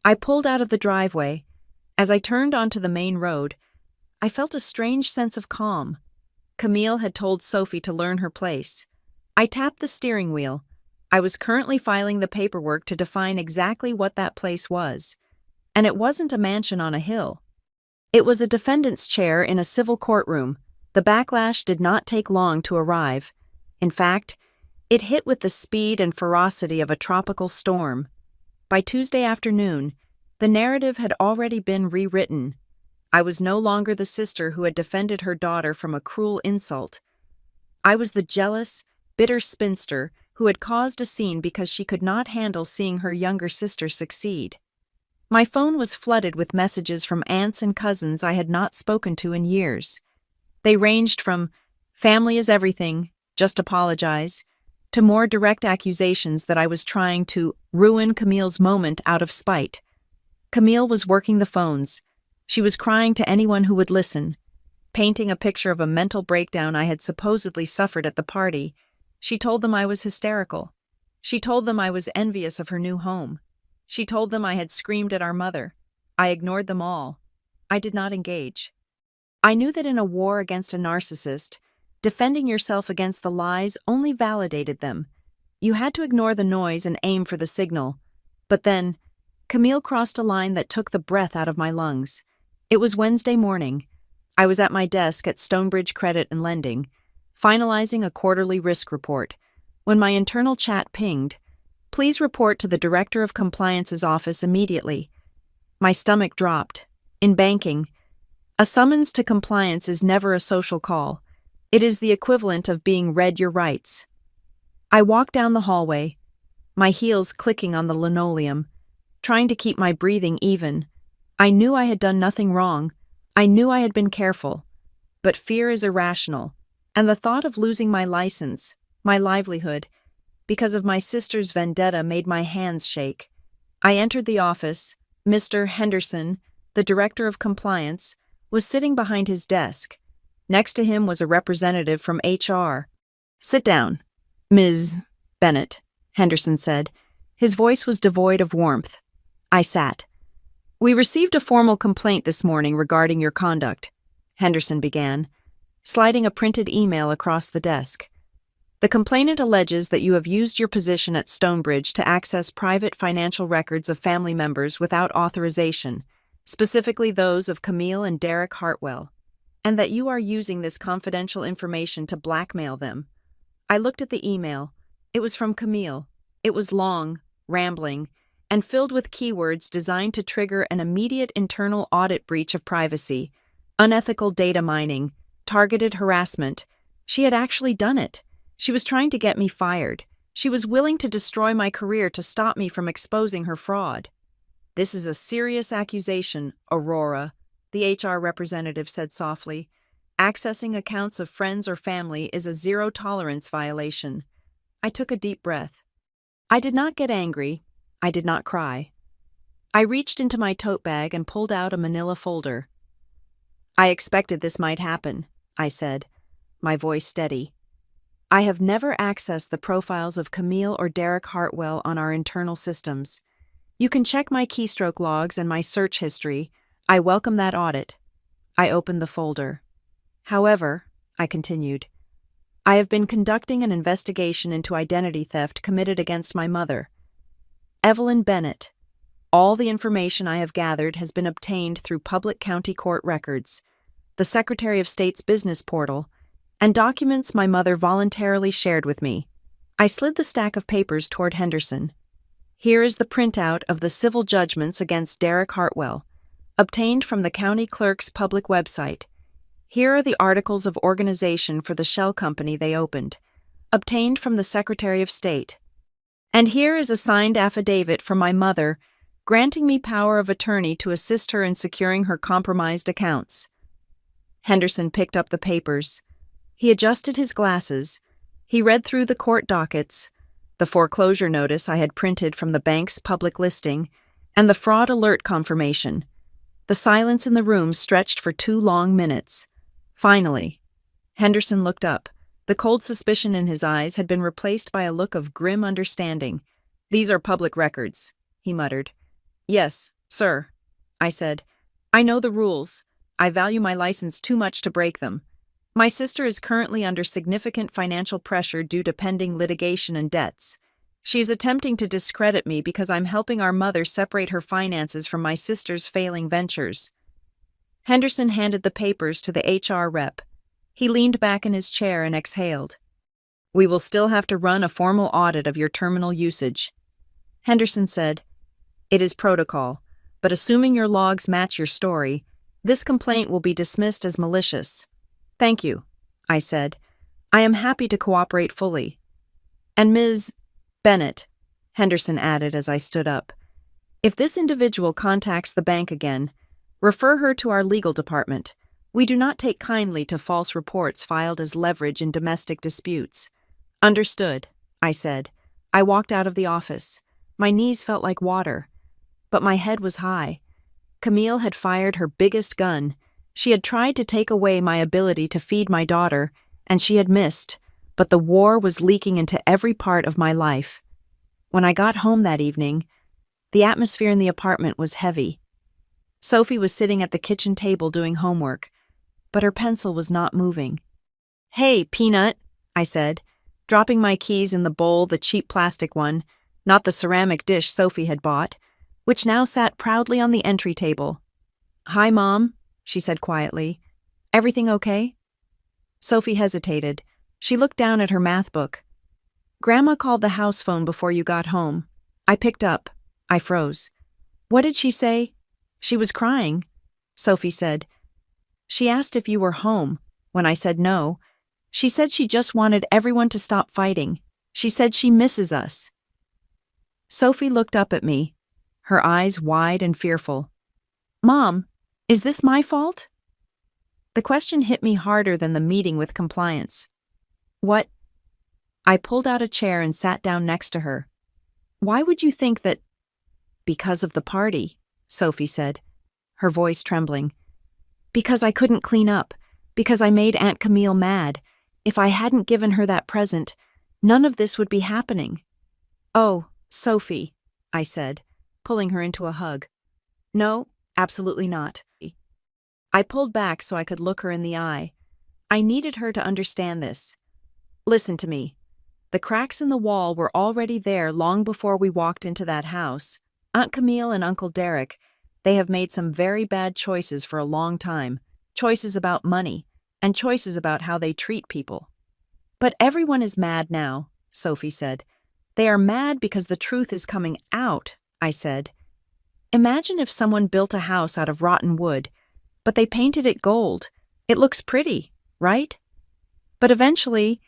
I pulled out of the driveway. As I turned onto the main road, I felt a strange sense of calm. Camille had told Sophie to learn her place. I tapped the steering wheel. I was currently filing the paperwork to define exactly what that place was. And it wasn't a mansion on a hill. It was a defendant's chair in a civil courtroom. The backlash did not take long to arrive. In fact, it hit with the speed and ferocity of a tropical storm. By Tuesday afternoon, the narrative had already been rewritten. I was no longer the sister who had defended her daughter from a cruel insult. I was the jealous, bitter spinster who had caused a scene because she could not handle seeing her younger sister succeed. My phone was flooded with messages from aunts and cousins I had not spoken to in years. They ranged from, "Family is everything, just apologize," to more direct accusations that I was trying to ruin Camille's moment out of spite. Camille was working the phones. She was crying to anyone who would listen, painting a picture of a mental breakdown I had supposedly suffered at the party. She told them I was hysterical. She told them I was envious of her new home. She told them I had screamed at our mother. I ignored them all. I did not engage. I knew that in a war against a narcissist, defending yourself against the lies only validated them. You had to ignore the noise and aim for the signal. But then, Camille crossed a line that took the breath out of my lungs. It was Wednesday morning. I was at my desk at Stonebridge Credit and Lending, finalizing a quarterly risk report, when my internal chat pinged. Please report to the Director of Compliance's office immediately. My stomach dropped. In banking, a summons to compliance is never a social call. It is the equivalent of being read your rights. I walked down the hallway, my heels clicking on the linoleum, trying to keep my breathing even. I knew I had done nothing wrong. I knew I had been careful. But fear is irrational, and the thought of losing my license, my livelihood, because of my sister's vendetta made my hands shake. I entered the office. Mr. Henderson, the Director of Compliance, was sitting behind his desk. Next to him was a representative from HR. "Sit down, Ms. Bennett," Henderson said. His voice was devoid of warmth. I sat. "We received a formal complaint this morning regarding your conduct," Henderson began, sliding a printed email across the desk. "The complainant alleges that you have used your position at Stonebridge to access private financial records of family members without authorization. specifically those of Camille and Derek Hartwell, and that you are using this confidential information to blackmail them. I looked at the email. It was from Camille. It was long, rambling, and filled with keywords designed to trigger an immediate internal audit breach of privacy, unethical data mining, targeted harassment. She had actually done it. She was trying to get me fired. She was willing to destroy my career to stop me from exposing her fraud. "This is a serious accusation, Aurora," the HR representative said softly. "Accessing accounts of friends or family is a zero-tolerance violation." I took a deep breath. I did not get angry. I did not cry. I reached into my tote bag and pulled out a manila folder. "I expected this might happen," I said, my voice steady. "I have never accessed the profiles of Camille or Derek Hartwell on our internal systems. You can check my keystroke logs and my search history. I welcome that audit." I opened the folder. "However," I continued, "I have been conducting an investigation into identity theft committed against my mother, Evelyn Bennett. All the information I have gathered has been obtained through public county court records, the Secretary of State's business portal, and documents my mother voluntarily shared with me." I slid the stack of papers toward Henderson. "Here is the printout of the civil judgments against Derek Hartwell, obtained from the county clerk's public website. Here are the articles of organization for the shell company they opened, obtained from the Secretary of State. And here is a signed affidavit from my mother, granting me power of attorney to assist her in securing her compromised accounts." Henderson picked up the papers. He adjusted his glasses. He read through the court dockets, the foreclosure notice I had printed from the bank's public listing, and the fraud alert confirmation. The silence in the room stretched for 2 long minutes. Finally, Henderson looked up. The cold suspicion in his eyes had been replaced by a look of grim understanding. "These are public records," he muttered. "Yes, sir," I said. "I know the rules. I value my license too much to break them. My sister is currently under significant financial pressure due to pending litigation and debts. She is attempting to discredit me because I'm helping our mother separate her finances from my sister's failing ventures." Henderson handed the papers to the HR rep. He leaned back in his chair and exhaled. "We will still have to run a formal audit of your terminal usage." Henderson said, "It is protocol, but assuming your logs match your story, this complaint will be dismissed as malicious." "Thank you," I said. "I am happy to cooperate fully." "And Ms. Bennett," Henderson added as I stood up, "if this individual contacts the bank again, refer her to our legal department. We do not take kindly to false reports filed as leverage in domestic disputes." "Understood," I said. I walked out of the office. My knees felt like water, but my head was high. Camille had fired her biggest gun. She had tried to take away my ability to feed my daughter, and she had missed, but the war was leaking into every part of my life. When I got home that evening, the atmosphere in the apartment was heavy. Sophie was sitting at the kitchen table doing homework, but her pencil was not moving. "Hey, Peanut," I said, dropping my keys in the bowl, the cheap plastic one, not the ceramic dish Sophie had bought, which now sat proudly on the entry table. "Hi, Mom," she said quietly. "Everything okay?" Sophie hesitated. She looked down at her math book. "Grandma called the house phone before you got home." I picked up. I froze. "What did she say?" "She was crying," Sophie said. "She asked if you were home. When I said no, she said she just wanted everyone to stop fighting. She said she misses us." Sophie looked up at me, her eyes wide and fearful. "Mom, is this my fault?" The question hit me harder than the meeting with compliance. "What?" I pulled out a chair and sat down next to her. "Why would you think that—" "Because of the party," Sophie said, her voice trembling. "Because I couldn't clean up, because I made Aunt Camille mad. If I hadn't given her that present, none of this would be happening." "Oh, Sophie," I said, pulling her into a hug. "No, absolutely not." I pulled back so I could look her in the eye. I needed her to understand this. "Listen to me. The cracks in the wall were already there long before we walked into that house. Aunt Camille and Uncle Derek, They have made some very bad choices for a long time, choices about money, and choices about how they treat people. But everyone is mad now, Sophie said. They are mad because the truth is coming out, I said. Imagine if someone built a house out of rotten wood, but they painted it gold. It looks pretty, right? But eventually,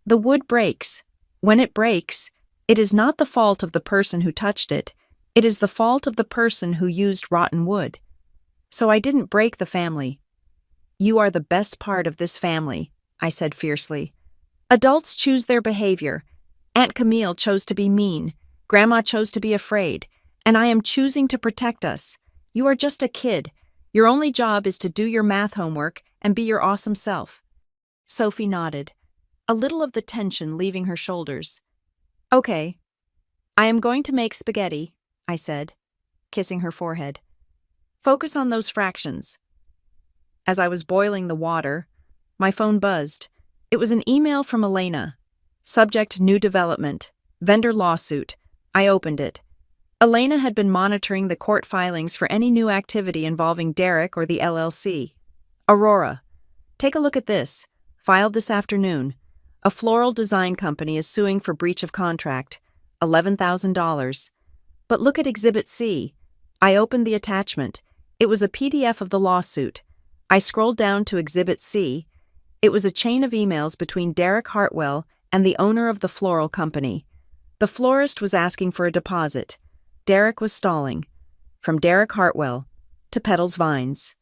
the wood breaks. When it breaks, it is not the fault of the person who touched it. It is the fault of the person who used rotten wood. So I didn't break the family. You are the best part of this family, I said fiercely. Adults choose their behavior. Aunt Camille chose to be mean. Grandma chose to be afraid. And I am choosing to protect us. You are just a kid. Your only job is to do your math homework and be your awesome self. Sophie nodded, a little of the tension leaving her shoulders. Okay. I am going to make spaghetti, I said, kissing her forehead. Focus on those fractions. As I was boiling the water, my phone buzzed. It was an email from Elena. Subject: new development. Vendor lawsuit. I opened it. Elena had been monitoring the court filings for any new activity involving Derek or the LLC. Aurora. Take a look at this. Filed this afternoon. A floral design company is suing for breach of contract. $11,000. But look at Exhibit C. I opened the attachment. It was a PDF of the lawsuit. I scrolled down to Exhibit C. It was a chain of emails between Derek Hartwell and the owner of the floral company. The florist was asking for a deposit. Derek was stalling. From Derek Hartwell to Petals Vines.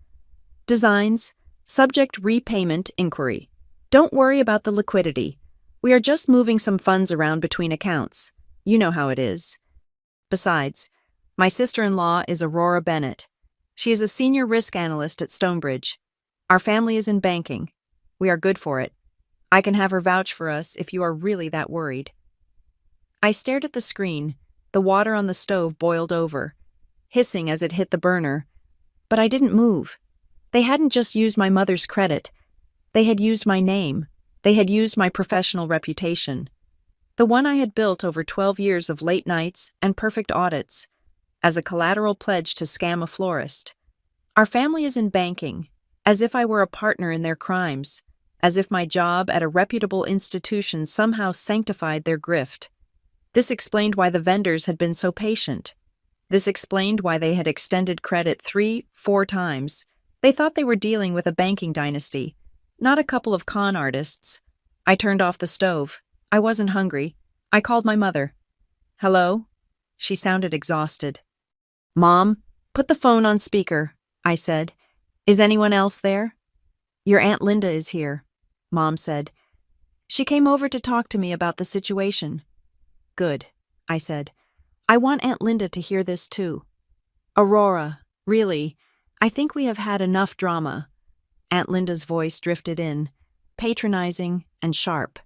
Designs. Subject: repayment inquiry. Don't worry about the liquidity. We are just moving some funds around between accounts. You know how it is. Besides, my sister-in-law is Aurora Bennett. She is a senior risk analyst at Stonebridge. Our family is in banking. We are good for it. I can have her vouch for us if you are really that worried. I stared at the screen. The water on the stove boiled over, hissing as it hit the burner. But I didn't move. They hadn't just used my mother's credit. They had used my name. They had used my professional reputation. The one I had built over 12 years of late nights and perfect audits, as a collateral pledge to scam a florist. Our family is in banking, as if I were a partner in their crimes, as if my job at a reputable institution somehow sanctified their grift. This explained why the vendors had been so patient. This explained why they had extended credit 3-4 times. They thought they were dealing with a banking dynasty, not a couple of con artists. I turned off the stove. I wasn't hungry. I called my mother. Hello? She sounded exhausted. Mom, put the phone on speaker, I said. Is anyone else there? Your Aunt Linda is here, Mom said. She came over to talk to me about the situation. Good, I said. I want Aunt Linda to hear this too. Aurora, really, I think we have had enough drama. Aunt Linda's voice drifted in, patronizing and sharp.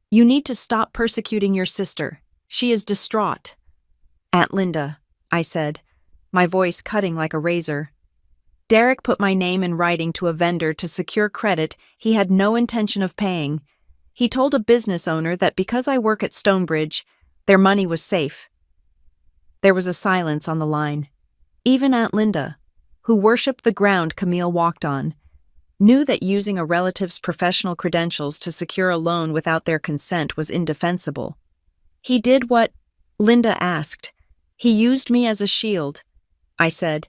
You need to stop persecuting your sister. She is distraught. Aunt Linda, I said, my voice cutting like a razor. Derek put my name in writing to a vendor to secure credit he had no intention of paying. He told a business owner that because I work at Stonebridge, their money was safe. There was a silence on the line. Even Aunt Linda, who worshipped the ground Camille walked on, knew that using a relative's professional credentials to secure a loan without their consent was indefensible. He did what Linda asked. He used me as a shield, I said,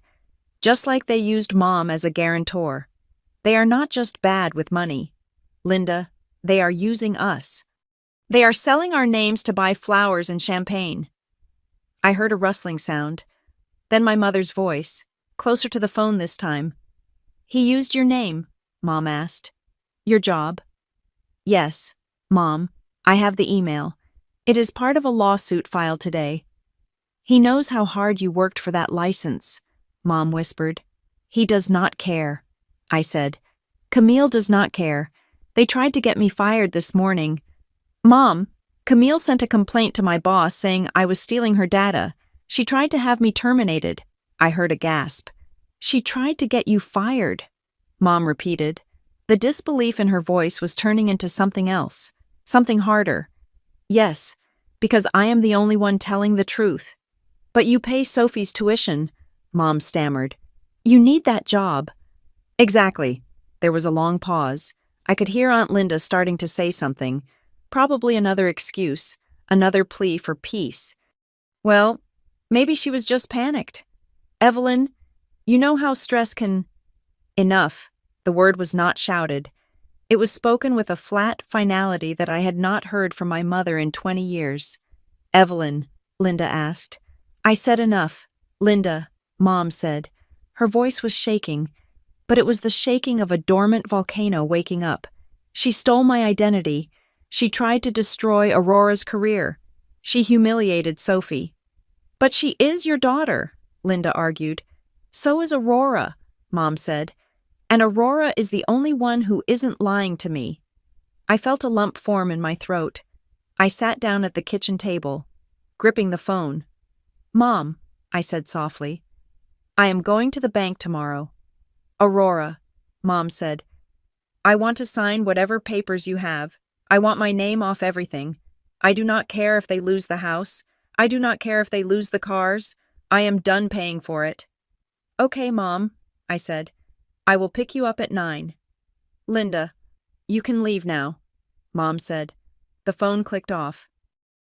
just like they used Mom as a guarantor. They are not just bad with money. Linda, they are using us. They are selling our names to buy flowers and champagne. I heard a rustling sound, then my mother's voice, closer to the phone this time. He used your name, Mom asked. Your job? Yes, Mom. I have the email. It is part of a lawsuit filed today. He knows how hard you worked for that license, Mom whispered. He does not care, I said. Camille does not care. They tried to get me fired this morning. Mom, Camille sent a complaint to my boss saying I was stealing her data. She tried to have me terminated. I heard a gasp. She tried to get you fired, Mom repeated. The disbelief in her voice was turning into something else, something harder. Yes, because I am the only one telling the truth. But you pay Sophie's tuition, Mom stammered. You need that job. Exactly. There was a long pause. I could hear Aunt Linda starting to say something, probably another excuse, another plea for peace. Well, maybe she was just panicked. Evelyn, you know how stress can... Enough. The word was not shouted. It was spoken with a flat finality that I had not heard from my mother in 20 years. Evelyn, Linda asked. I said enough. Linda, Mom said. Her voice was shaking, but it was the shaking of a dormant volcano waking up. She stole my identity. She tried to destroy Aurora's career. She humiliated Sophie. But she is your daughter, Linda argued. So is Aurora, Mom said. And Aurora is the only one who isn't lying to me. I felt a lump form in my throat. I sat down at the kitchen table, gripping the phone. Mom, I said softly, I am going to the bank tomorrow. Aurora, Mom said, I want to sign whatever papers you have. I want my name off everything. I do not care if they lose the house. I do not care if they lose the cars. I am done paying for it. Okay, Mom, I said. I will pick you up at 9. Linda, you can leave now, Mom said. The phone clicked off.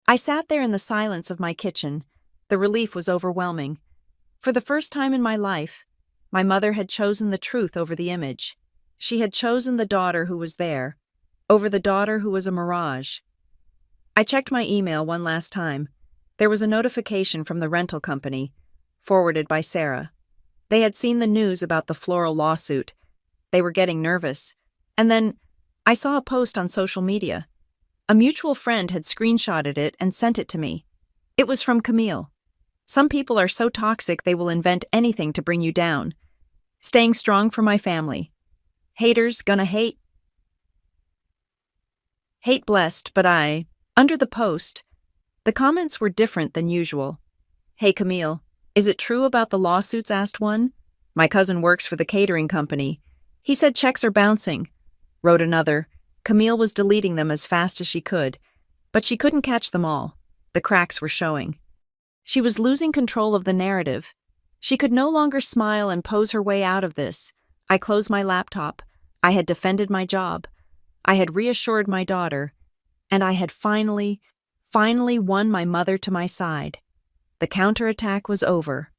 I sat there in the silence of my kitchen. The relief was overwhelming. For the first time in my life, my mother had chosen the truth over the image. She had chosen the daughter who was there, over the daughter who was a mirage. I checked my email one last time. There was a notification from the rental company, forwarded by Sarah. They had seen the news about the floral lawsuit. They were getting nervous. And then I saw a post on social media. A mutual friend had screenshotted it and sent it to me. It was from Camille. Some people are so toxic they will invent anything to bring you down. Staying strong for my family. Haters gonna hate. Hate blessed, but under the post, the comments were different than usual. Hey Camille, is it true about the lawsuits? Asked one. My cousin works for the catering company. He said checks are bouncing. Wrote another. Camille was deleting them as fast as she could, but she couldn't catch them all. The cracks were showing. She was losing control of the narrative. She could no longer smile and pose her way out of this. I closed my laptop. I had defended my job. I had reassured my daughter. And I had finally won my mother to my side. The counterattack was over.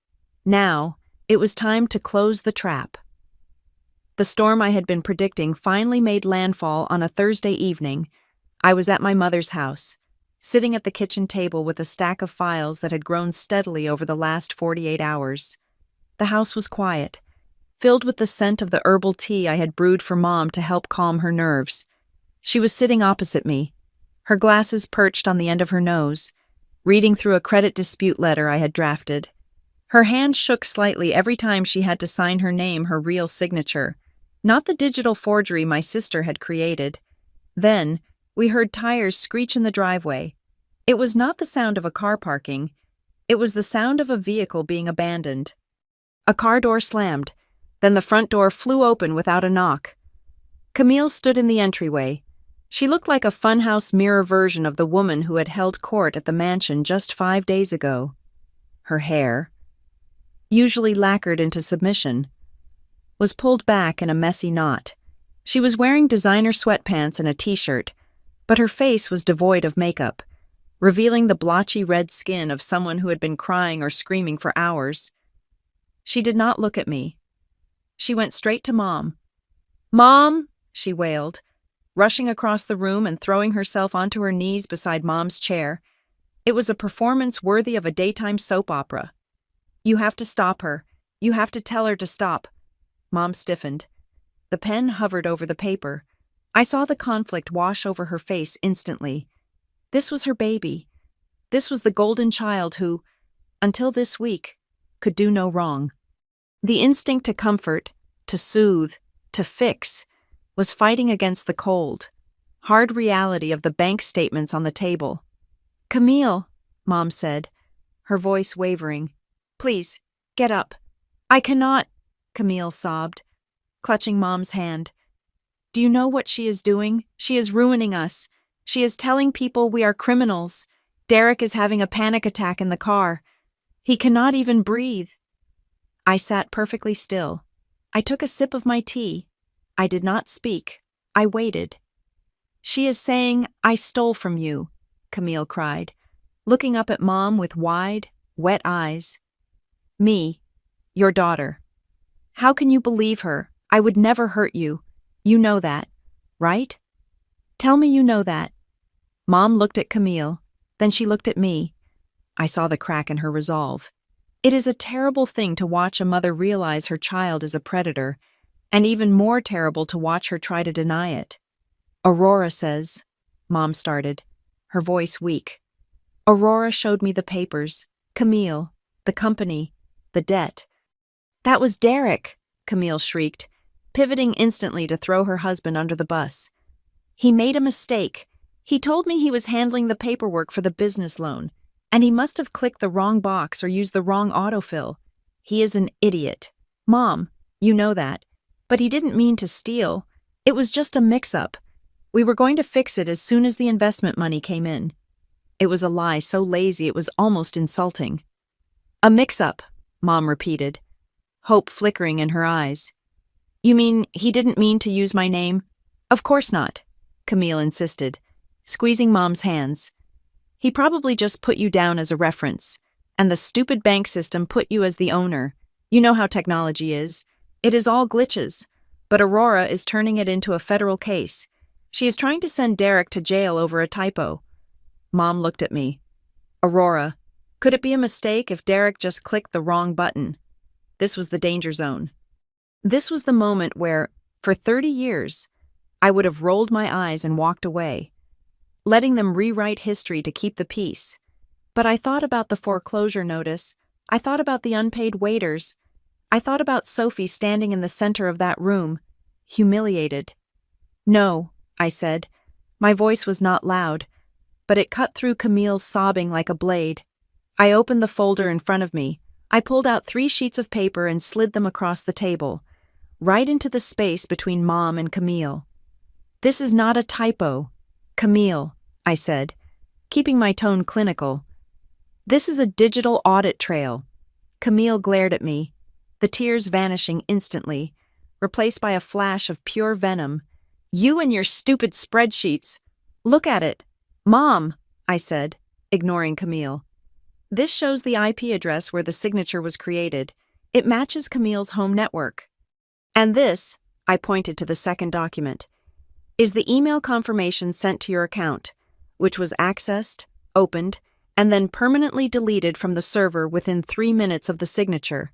Now, it was time to close the trap. The storm I had been predicting finally made landfall on a Thursday evening. I was at my mother's house, sitting at the kitchen table with a stack of files that had grown steadily over the last 48 hours. The house was quiet, filled with the scent of the herbal tea I had brewed for Mom to help calm her nerves. She was sitting opposite me, her glasses perched on the end of her nose, reading through a credit dispute letter I had drafted. Her hand shook slightly every time she had to sign her name, her real signature, not the digital forgery my sister had created. Then, we heard tires screech in the driveway. It was not the sound of a car parking. It was the sound of a vehicle being abandoned. A car door slammed. Then the front door flew open without a knock. Camille stood in the entryway. She looked like a funhouse mirror version of the woman who had held court at the mansion just 5 days ago. Her hair, usually lacquered into submission, was pulled back in a messy knot. She was wearing designer sweatpants and a t-shirt, but her face was devoid of makeup, revealing the blotchy red skin of someone who had been crying or screaming for hours. She did not look at me. She went straight to Mom. "Mom!" she wailed, rushing across the room and throwing herself onto her knees beside Mom's chair. It was a performance worthy of a daytime soap opera. "You have to stop her. You have to tell her to stop." Mom stiffened. The pen hovered over the paper. I saw the conflict wash over her face instantly. This was her baby. This was the golden child who, until this week, could do no wrong. The instinct to comfort, to soothe, to fix, was fighting against the cold, hard reality of the bank statements on the table. "Camille," Mom said, her voice wavering. "Please, get up." "I cannot," Camille sobbed, clutching Mom's hand. "Do you know what she is doing? She is ruining us. She is telling people we are criminals. Derek is having a panic attack in the car. He cannot even breathe." I sat perfectly still. I took a sip of my tea. I did not speak. I waited. "She is saying, 'I stole from you,'" Camille cried, looking up at Mom with wide, wet eyes. "Me, your daughter. How can you believe her? I would never hurt you. You know that, right? Tell me you know that." Mom looked at Camille, then she looked at me. I saw the crack in her resolve. It is a terrible thing to watch a mother realize her child is a predator, and even more terrible to watch her try to deny it. "Aurora says," Mom started, her voice weak. "Aurora showed me the papers, Camille, the company, the debt." "That was Derek," Camille shrieked, pivoting instantly to throw her husband under the bus. "He made a mistake. He told me he was handling the paperwork for the business loan, and he must have clicked the wrong box or used the wrong autofill. He is an idiot. Mom, you know that. But he didn't mean to steal. It was just a mix-up. We were going to fix it as soon as the investment money came in." It was a lie so lazy it was almost insulting. "A mix-up," Mom repeated, hope flickering in her eyes. "You mean he didn't mean to use my name?" "Of course not," Camille insisted, squeezing Mom's hands. "He probably just put you down as a reference, and the stupid bank system put you as the owner. You know how technology is. It is all glitches, but Aurora is turning it into a federal case. She is trying to send Derek to jail over a typo." Mom looked at me. "Aurora, could it be a mistake if Derek just clicked the wrong button?" This was the danger zone. This was the moment where, for 30 years, I would have rolled my eyes and walked away, letting them rewrite history to keep the peace. But I thought about the foreclosure notice. I thought about the unpaid waiters. I thought about Sophie standing in the center of that room, humiliated. "No," I said. My voice was not loud, but it cut through Camille's sobbing like a blade. I opened the folder in front of me. I pulled out 3 sheets of paper and slid them across the table, right into the space between Mom and Camille. "This is not a typo, Camille," I said, keeping my tone clinical. "This is a digital audit trail." Camille glared at me, the tears vanishing instantly, replaced by a flash of pure venom. "You and your stupid spreadsheets! Look at it!" "Mom," I said, ignoring Camille. "This shows the IP address where the signature was created. It matches Camille's home network. And this," I pointed to the second document, "is the email confirmation sent to your account, which was accessed, opened, and then permanently deleted from the server within 3 minutes of the signature."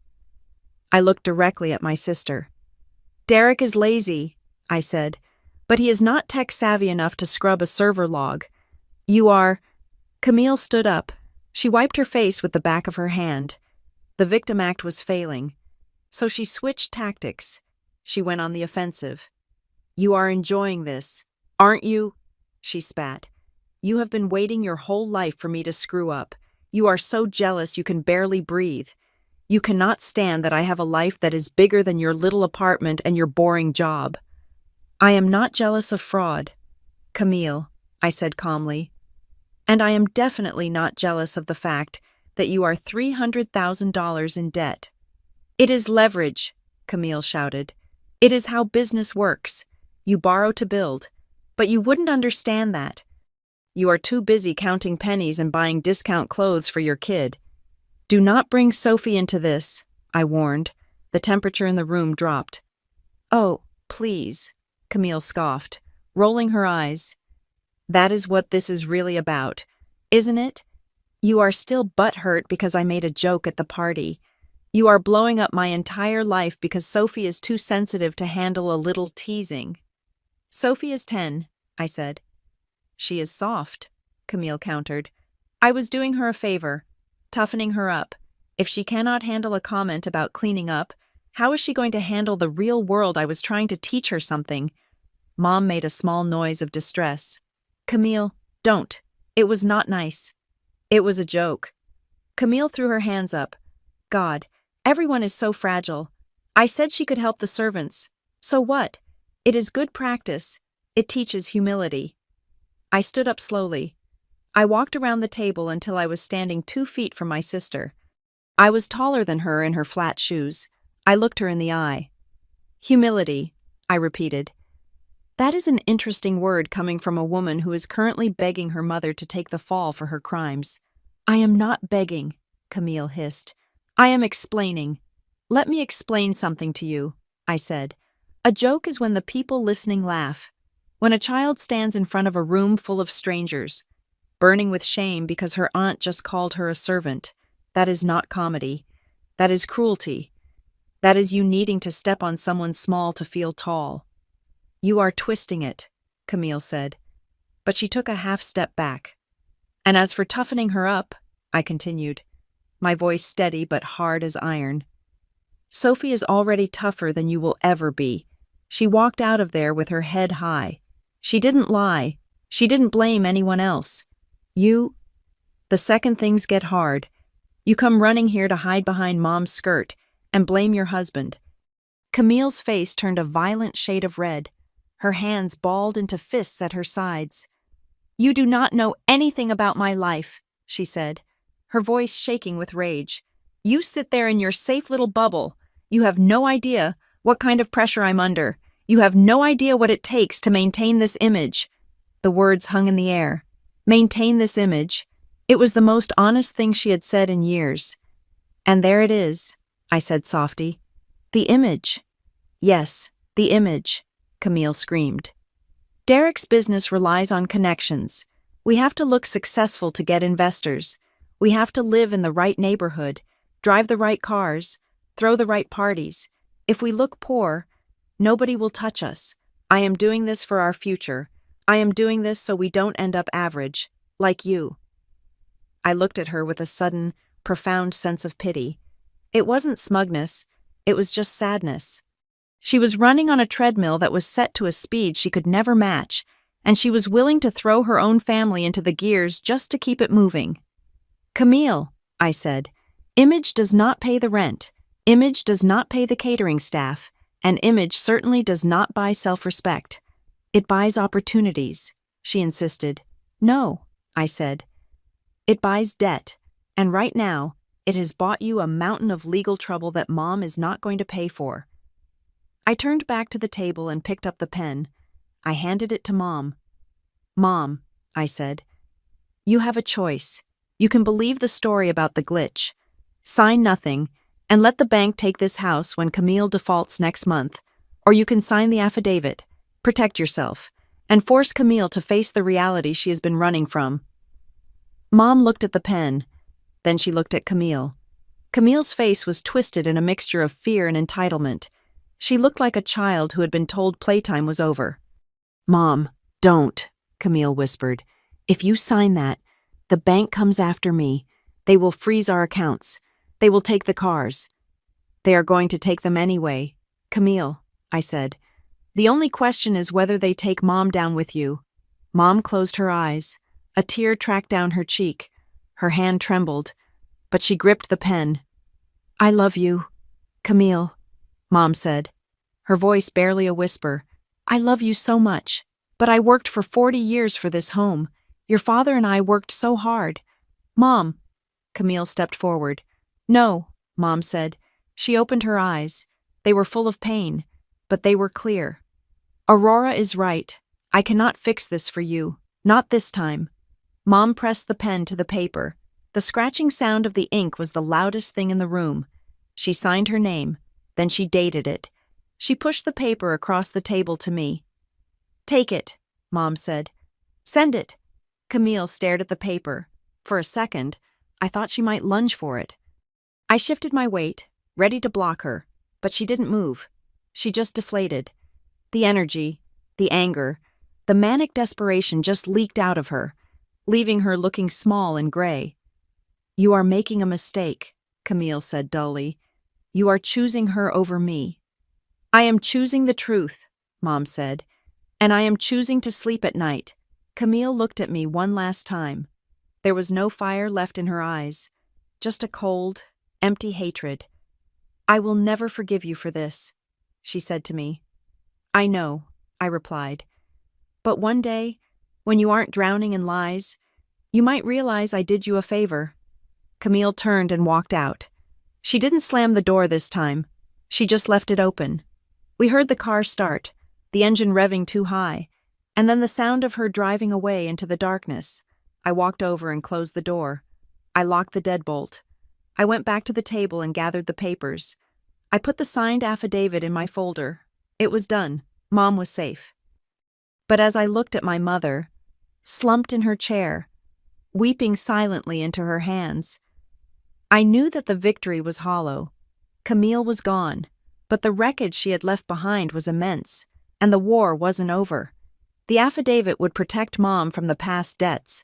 I looked directly at my sister. "Derek is lazy," I said, "but he is not tech-savvy enough to scrub a server log. You are—" Camille stood up. She wiped her face with the back of her hand. The victim act was failing. So she switched tactics. She went on the offensive. "You are enjoying this, aren't you?" she spat. "You have been waiting your whole life for me to screw up. You are so jealous you can barely breathe. You cannot stand that I have a life that is bigger than your little apartment and your boring job." "I am not jealous of fraud, Camille," I said calmly. "And I am definitely not jealous of the fact that you are $300,000 in debt." "It is leverage," Camille shouted. "It is how business works. You borrow to build, but you wouldn't understand that. You are too busy counting pennies and buying discount clothes for your kid. Do not bring Sophie into this," I warned. The temperature in the room dropped. "Oh, please," Camille scoffed, rolling her eyes. "That is what this is really about, isn't it? You are still butthurt because I made a joke at the party. You are blowing up my entire life because Sophie is too sensitive to handle a little teasing." "Sophie is 10, I said. "She is soft," Camille countered. "I was doing her a favor, toughening her up. If she cannot handle a comment about cleaning up, how is she going to handle the real world? I was trying to teach her something." Mom made a small noise of distress. "Camille, don't. It was not nice. It was a joke." Camille threw her hands up. "God, everyone is so fragile. I said she could help the servants. So what? It is good practice. It teaches humility." I stood up slowly. I walked around the table until I was standing 2 feet from my sister. I was taller than her in her flat shoes. I looked her in the eye. Humility, I repeated. That is an interesting word coming from a woman who is currently begging her mother to take the fall for her crimes. I am not begging, Camille hissed. I am explaining. Let me explain something to you, I said. A joke is when the people listening laugh. When a child stands in front of a room full of strangers, burning with shame because her aunt just called her a servant. That is not comedy. That is cruelty. That is you needing to step on someone small to feel tall. You are twisting it, Camille said. But she took a half step back. And as for toughening her up, I continued, my voice steady but hard as iron. Sophie is already tougher than you will ever be. She walked out of there with her head high. She didn't lie. She didn't blame anyone else. The second things get hard, you come running here to hide behind Mom's skirt and blame your husband. Camille's face turned a violent shade of red. Her hands balled into fists at her sides. You do not know anything about my life, she said, her voice shaking with rage. You sit there in your safe little bubble. You have no idea what kind of pressure I'm under. You have no idea what it takes to maintain this image. The words hung in the air. Maintain this image. It was the most honest thing she had said in years. And there it is, I said softly. The image. Yes, the image, Camille screamed. Derek's business relies on connections. We have to look successful to get investors. We have to live in the right neighborhood, drive the right cars, throw the right parties. If we look poor, nobody will touch us. I am doing this for our future. I am doing this so we don't end up average, like you. I looked at her with a sudden, profound sense of pity. It wasn't smugness, it was just sadness. She was running on a treadmill that was set to a speed she could never match, and she was willing to throw her own family into the gears just to keep it moving. Camille, I said, image does not pay the rent, image does not pay the catering staff, and image certainly does not buy self-respect. It buys opportunities, she insisted. No, I said. It buys debt, and right now, it has bought you a mountain of legal trouble that Mom is not going to pay for. I turned back to the table and picked up the pen. I handed it to Mom. Mom, I said, you have a choice. You can believe the story about the glitch. Sign nothing, and let the bank take this house when Camille defaults next month, or you can sign the affidavit, protect yourself, and force Camille to face the reality she has been running from. Mom looked at the pen, then she looked at Camille. Camille's face was twisted in a mixture of fear and entitlement. She looked like a child who had been told playtime was over. Mom, don't, Camille whispered. If you sign that, the bank comes after me. They will freeze our accounts. They will take the cars. They are going to take them anyway. Camille, I said. The only question is whether they take Mom down with you. Mom closed her eyes. A tear tracked down her cheek. Her hand trembled, but she gripped the pen. I love you, Camille, Mom said, her voice barely a whisper. I love you so much, but I worked for 40 years for this home. Your father and I worked so hard. Mom, Camille stepped forward. No, Mom said. She opened her eyes. They were full of pain, but they were clear. Aurora is right. I cannot fix this for you. Not this time. Mom pressed the pen to the paper. The scratching sound of the ink was the loudest thing in the room. She signed her name, then she dated it. She pushed the paper across the table to me. Take it, Mom said. Send it. Camille stared at the paper. For a second, I thought she might lunge for it. I shifted my weight, ready to block her, but she didn't move. She just deflated. The energy, the anger, the manic desperation just leaked out of her, leaving her looking small and gray. You are making a mistake, Camille said dully. You are choosing her over me. I am choosing the truth, Mom said, and I am choosing to sleep at night. Camille looked at me one last time. There was no fire left in her eyes, just a cold, empty hatred. I will never forgive you for this, she said to me. I know, I replied. But one day, when you aren't drowning in lies, you might realize I did you a favor. Camille turned and walked out. She didn't slam the door this time. She just left it open. We heard the car start, the engine revving too high, and then the sound of her driving away into the darkness. I walked over and closed the door. I locked the deadbolt. I went back to the table and gathered the papers. I put the signed affidavit in my folder. It was done. Mom was safe. But as I looked at my mother, slumped in her chair, weeping silently into her hands, I knew that the victory was hollow. Camille was gone, but the wreckage she had left behind was immense, and the war wasn't over. The affidavit would protect Mom from the past debts,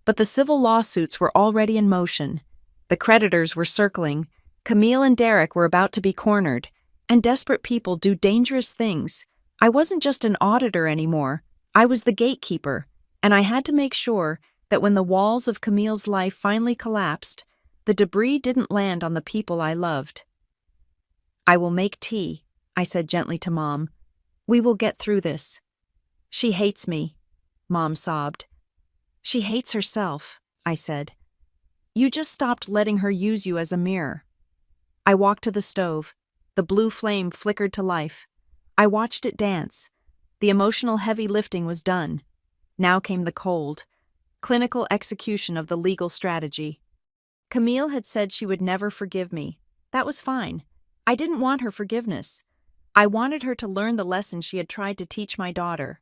but the civil lawsuits were already in motion. The creditors were circling. Camille and Derek were about to be cornered, and desperate people do dangerous things. I wasn't just an auditor anymore. I was the gatekeeper, and I had to make sure that when the walls of Camille's life finally collapsed, the debris didn't land on the people I loved. "I will make tea," I said gently to Mom. "We will get through this." "She hates me," Mom sobbed. "She hates herself," I said. "You just stopped letting her use you as a mirror." I walked to the stove. The blue flame flickered to life. I watched it dance. The emotional heavy lifting was done. Now came the cold, clinical execution of the legal strategy. Camille had said she would never forgive me. That was fine. I didn't want her forgiveness. I wanted her to learn the lesson she had tried to teach my daughter.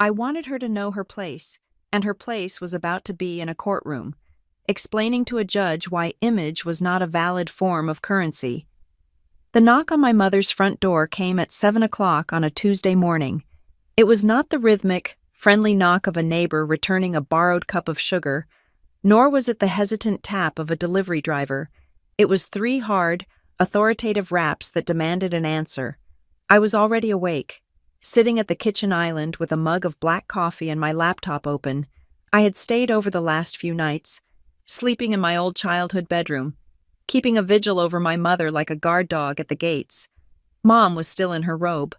I wanted her to know her place, and her place was about to be in a courtroom, explaining to a judge why image was not a valid form of currency. The knock on my mother's front door came at 7 o'clock on a Tuesday morning. It was not the rhythmic, friendly knock of a neighbor returning a borrowed cup of sugar, nor was it the hesitant tap of a delivery driver. It was 3 hard, authoritative raps that demanded an answer. I was already awake, sitting at the kitchen island with a mug of black coffee and my laptop open. I had stayed over the last few nights, sleeping in my old childhood bedroom, keeping a vigil over my mother like a guard dog at the gates. Mom was still in her robe,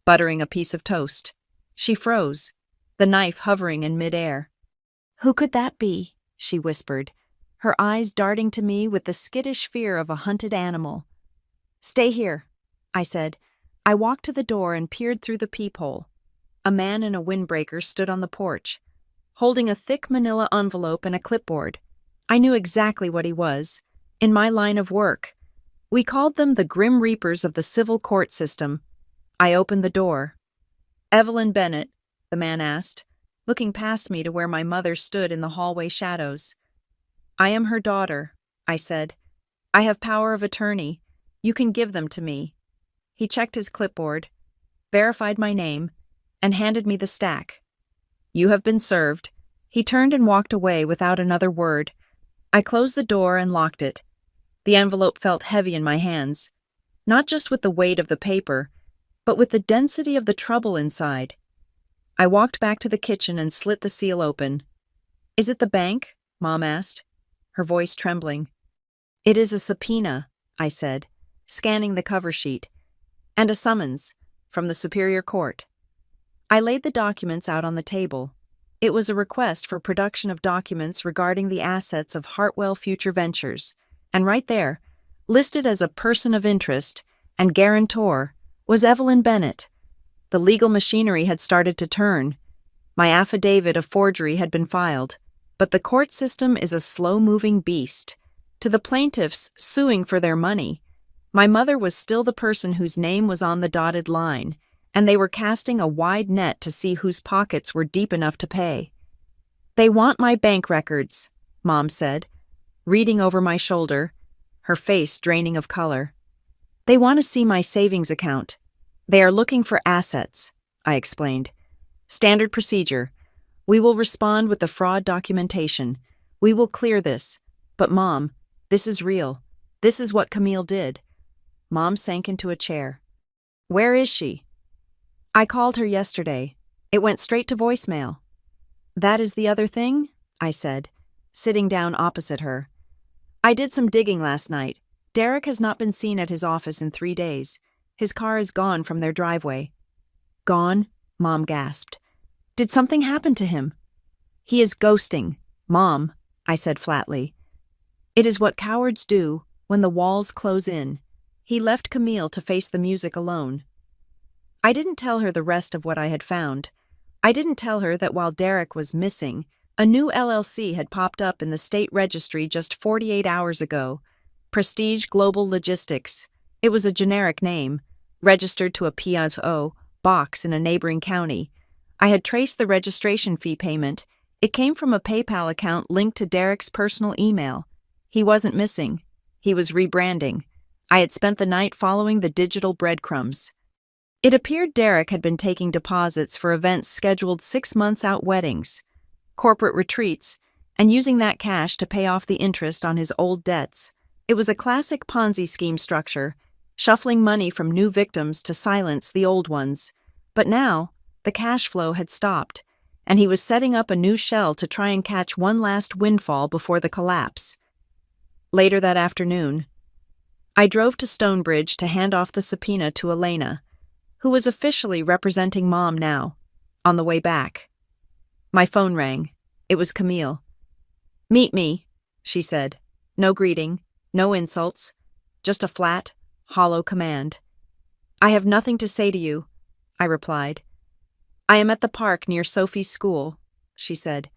buttering a piece of toast. She froze, the knife hovering in midair. "Who could that be?" she whispered, her eyes darting to me with the skittish fear of a hunted animal. "Stay here," I said. I walked to the door and peered through the peephole. A man in a windbreaker stood on the porch, holding a thick manila envelope and a clipboard. I knew exactly what he was. In my line of work, we called them the Grim Reapers of the civil court system. I opened the door. "Evelyn Bennett?" the man asked, looking past me to where my mother stood in the hallway shadows. "I am her daughter," I said. "I have power of attorney. You can give them to me." He checked his clipboard, verified my name, and handed me the stack. "You have been served." He turned and walked away without another word. I closed the door and locked it. The envelope felt heavy in my hands, not just with the weight of the paper, but with the density of the trouble inside. I walked back to the kitchen and slit the seal open. "Is it the bank?" Mom asked, her voice trembling. "It is a subpoena," I said, scanning the cover sheet, "and a summons from the Superior Court." I laid the documents out on the table. It was a request for production of documents regarding the assets of Hartwell Future Ventures, and right there, listed as a person of interest and guarantor, was Evelyn Bennett. The legal machinery had started to turn. My affidavit of forgery had been filed, but the court system is a slow-moving beast. To the plaintiffs suing for their money, my mother was still the person whose name was on the dotted line, and they were casting a wide net to see whose pockets were deep enough to pay. "They want my bank records," Mom said, reading over my shoulder, her face draining of color. "They want to see my savings account. They are looking for assets," I explained. "Standard procedure. We will respond with the fraud documentation. We will clear this. But Mom, this is real. This is what Camille did." Mom sank into a chair. "Where is she?" "I called her yesterday. It went straight to voicemail." "That is the other thing?" I said, sitting down opposite her. "I did some digging last night. Derek has not been seen at his office in 3 days. His car is gone from their driveway." "Gone?" Mom gasped. "Did something happen to him?" "He is ghosting, Mom," I said flatly. "It is what cowards do. when the walls close in. He left Camille to face the music alone. I didn't tell her the rest of what I had found. I didn't tell her that while Derek was missing, a new LLC had popped up in the state registry just 48 hours ago. Prestige Global Logistics. It was a generic name, registered to a PSO box in a neighboring county. I had traced the registration fee payment. It came from a PayPal account linked to Derek's personal email. He wasn't missing. He was rebranding. I had spent the night following the digital breadcrumbs. It appeared Derek had been taking deposits for events scheduled 6 months out, weddings, corporate retreats, and using that cash to pay off the interest on his old debts. It was a classic Ponzi scheme structure, shuffling money from new victims to silence the old ones. But now, the cash flow had stopped, and he was setting up a new shell to try and catch one last windfall before the collapse. Later that afternoon, I drove to Stonebridge to hand off the subpoena to Elena, who was officially representing Mom now. On the way back, my phone rang. It was Camille. "Meet me," she said. No greeting, no insults, just a flat, hollow command. "I have nothing to say to you," I replied. "I am at the park near Sophie's school," she said.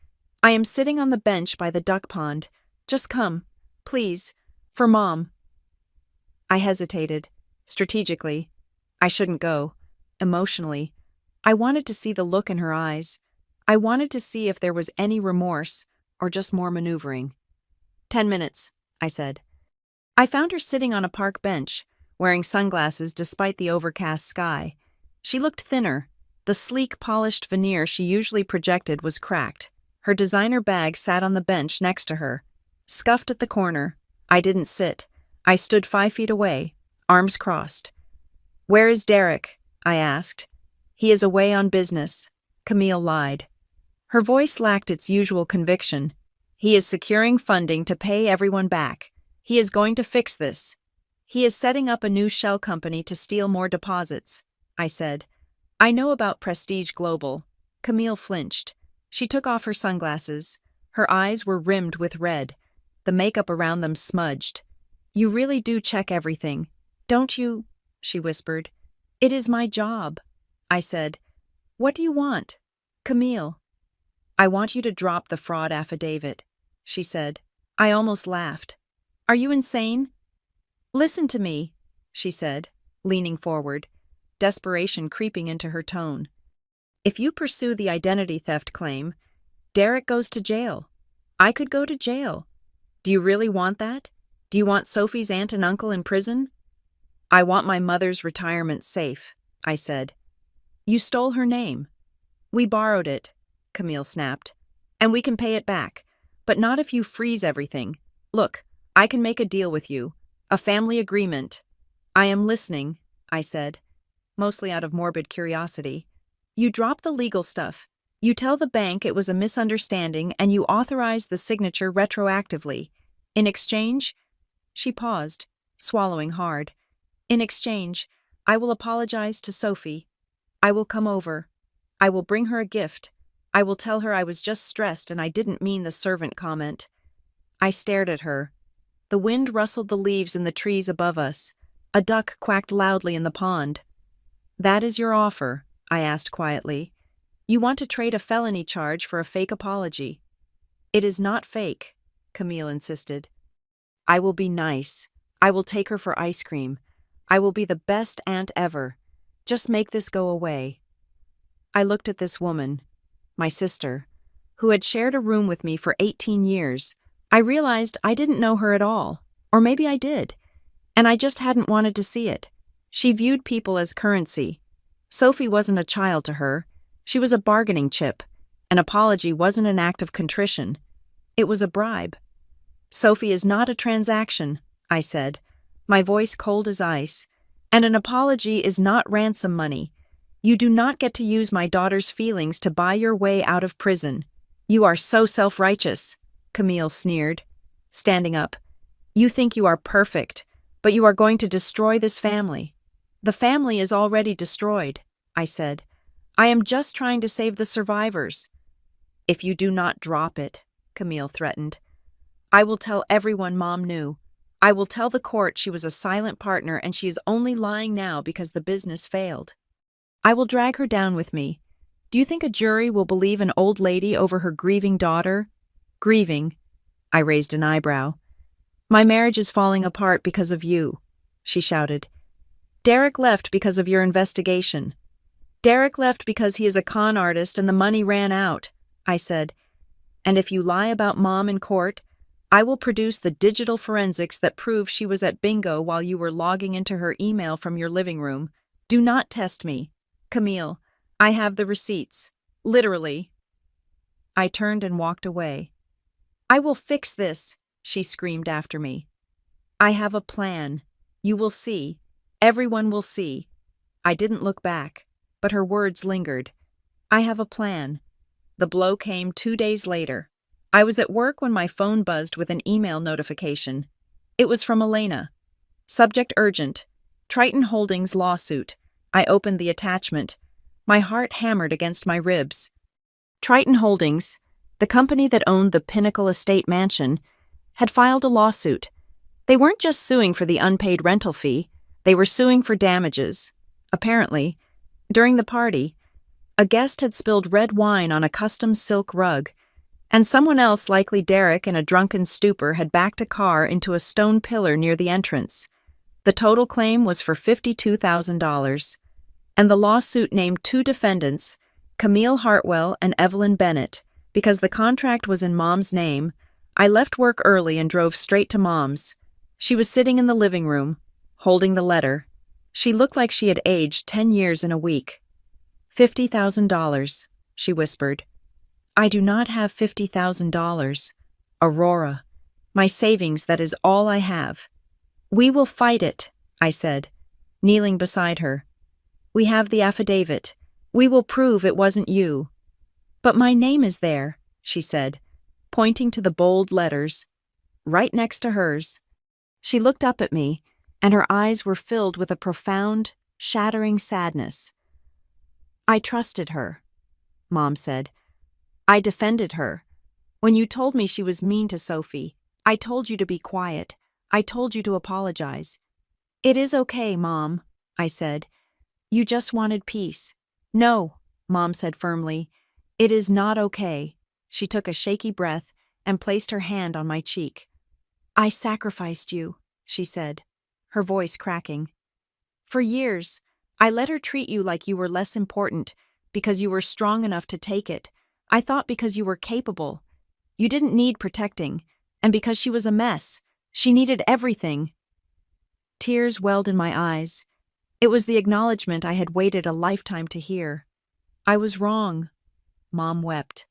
"I am sitting on the bench by the duck pond. Just come, please, for Mom." I hesitated. Strategically, I shouldn't go. Emotionally, I wanted to see the look in her eyes. I wanted to see if there was any remorse or just more maneuvering. 10 minutes, I said. I found her sitting on a park bench, wearing sunglasses despite the overcast sky. She looked thinner. The sleek, polished veneer she usually projected was cracked. Her designer bag sat on the bench next to her, scuffed at the corner. I didn't sit. I stood 5 feet away, arms crossed. "Where is Derek?" I asked. "He is away on business," Camille lied. Her voice lacked its usual conviction. "He is securing funding to pay everyone back. He is going to fix this. He is setting up a new shell company to steal more deposits," I said. "I know about Prestige Global." Camille flinched. She took off her sunglasses. Her eyes were rimmed with red. The makeup around them smudged. "You really do check everything, don't you?" she whispered. "It is my job," I said. "What do you want?" "Camille." "I want you to drop the fraud affidavit," she said. I almost laughed. "Are you insane?" "Listen to me," she said, leaning forward, desperation creeping into her tone. "If you pursue the identity theft claim, Derek goes to jail. I could go to jail. Do you really want that? Do you want Sophie's aunt and uncle in prison?" "I want my mother's retirement safe," I said. "You stole her name." "We borrowed it," Camille snapped. "And we can pay it back, but not if you freeze everything. Look, I can make a deal with you. A family agreement." "I am listening," I said, mostly out of morbid curiosity. "You drop the legal stuff. You tell the bank it was a misunderstanding and you authorize the signature retroactively. In exchange—" She paused, swallowing hard. "In exchange, I will apologize to Sophie. I will come over. I will bring her a gift. I will tell her I was just stressed and I didn't mean the servant comment." I stared at her. The wind rustled the leaves in the trees above us. A duck quacked loudly in the pond. "That is your offer?" I asked quietly. "You want to trade a felony charge for a fake apology?" "It is not fake," Camille insisted. "I will be nice. I will take her for ice cream. I will be the best aunt ever. Just make this go away." I looked at this woman, my sister, who had shared a room with me for 18 years. I realized I didn't know her at all, or maybe I did, and I just hadn't wanted to see it. She viewed people as currency. Sophie wasn't a child to her. She was a bargaining chip. An apology wasn't an act of contrition. It was a bribe. "Sophie is not a transaction," I said, my voice cold as ice, "and an apology is not ransom money. You do not get to use my daughter's feelings to buy your way out of prison." "You are so self-righteous," Camille sneered, standing up. "You think you are perfect, but you are going to destroy this family." "The family is already destroyed," I said. "I am just trying to save the survivors." "If you do not drop it," Camille threatened, "I will tell everyone Mom knew. I will tell the court she was a silent partner and she is only lying now because the business failed. I will drag her down with me. Do you think a jury will believe an old lady over her grieving daughter? Grieving. I raised an eyebrow. My marriage is falling apart because of you, she shouted. Derek left because of your investigation. Derek left because he is a con artist and the money ran out, I said. And if you lie about Mom in court, I will produce the digital forensics that prove she was at bingo while you were logging into her email from your living room. Do not test me. Camille, I have the receipts. Literally. I turned and walked away. I will fix this, she screamed after me. I have a plan. You will see. Everyone will see. I didn't look back, but her words lingered. I have a plan. The blow came 2 days later. I was at work when my phone buzzed with an email notification. It was from Elena. Subject urgent. Triton Holdings lawsuit. I opened the attachment. My heart hammered against my ribs. Triton Holdings, the company that owned the Pinnacle Estate mansion, had filed a lawsuit. They weren't just suing for the unpaid rental fee, they were suing for damages. Apparently, during the party, a guest had spilled red wine on a custom silk rug, and someone else, likely Derek in a drunken stupor, had backed a car into a stone pillar near the entrance. The total claim was for $52,000, and the lawsuit named 2 defendants, Camille Hartwell and Evelyn Bennett. Because the contract was in Mom's name, I left work early and drove straight to Mom's. She was sitting in the living room, holding the letter. She looked like she had aged 10 years in a week. $50,000, she whispered. I do not have $50,000. Aurora. My savings, that is all I have. We will fight it, I said, kneeling beside her. We have the affidavit. We will prove it wasn't you. But my name is there, she said, pointing to the bold letters, right next to hers. She looked up at me, and her eyes were filled with a profound, shattering sadness. I trusted her, Mom said. I defended her. When you told me she was mean to Sophie, I told you to be quiet. I told you to apologize. It is okay, Mom, I said. You just wanted peace. No, Mom said firmly. It is not okay. She took a shaky breath and placed her hand on my cheek. I sacrificed you, she said, her voice cracking. For years, I let her treat you like you were less important because you were strong enough to take it. I thought because you were capable. You didn't need protecting, and because she was a mess, she needed everything. Tears welled in my eyes. It was the acknowledgement I had waited a lifetime to hear. I was wrong, Mom wept.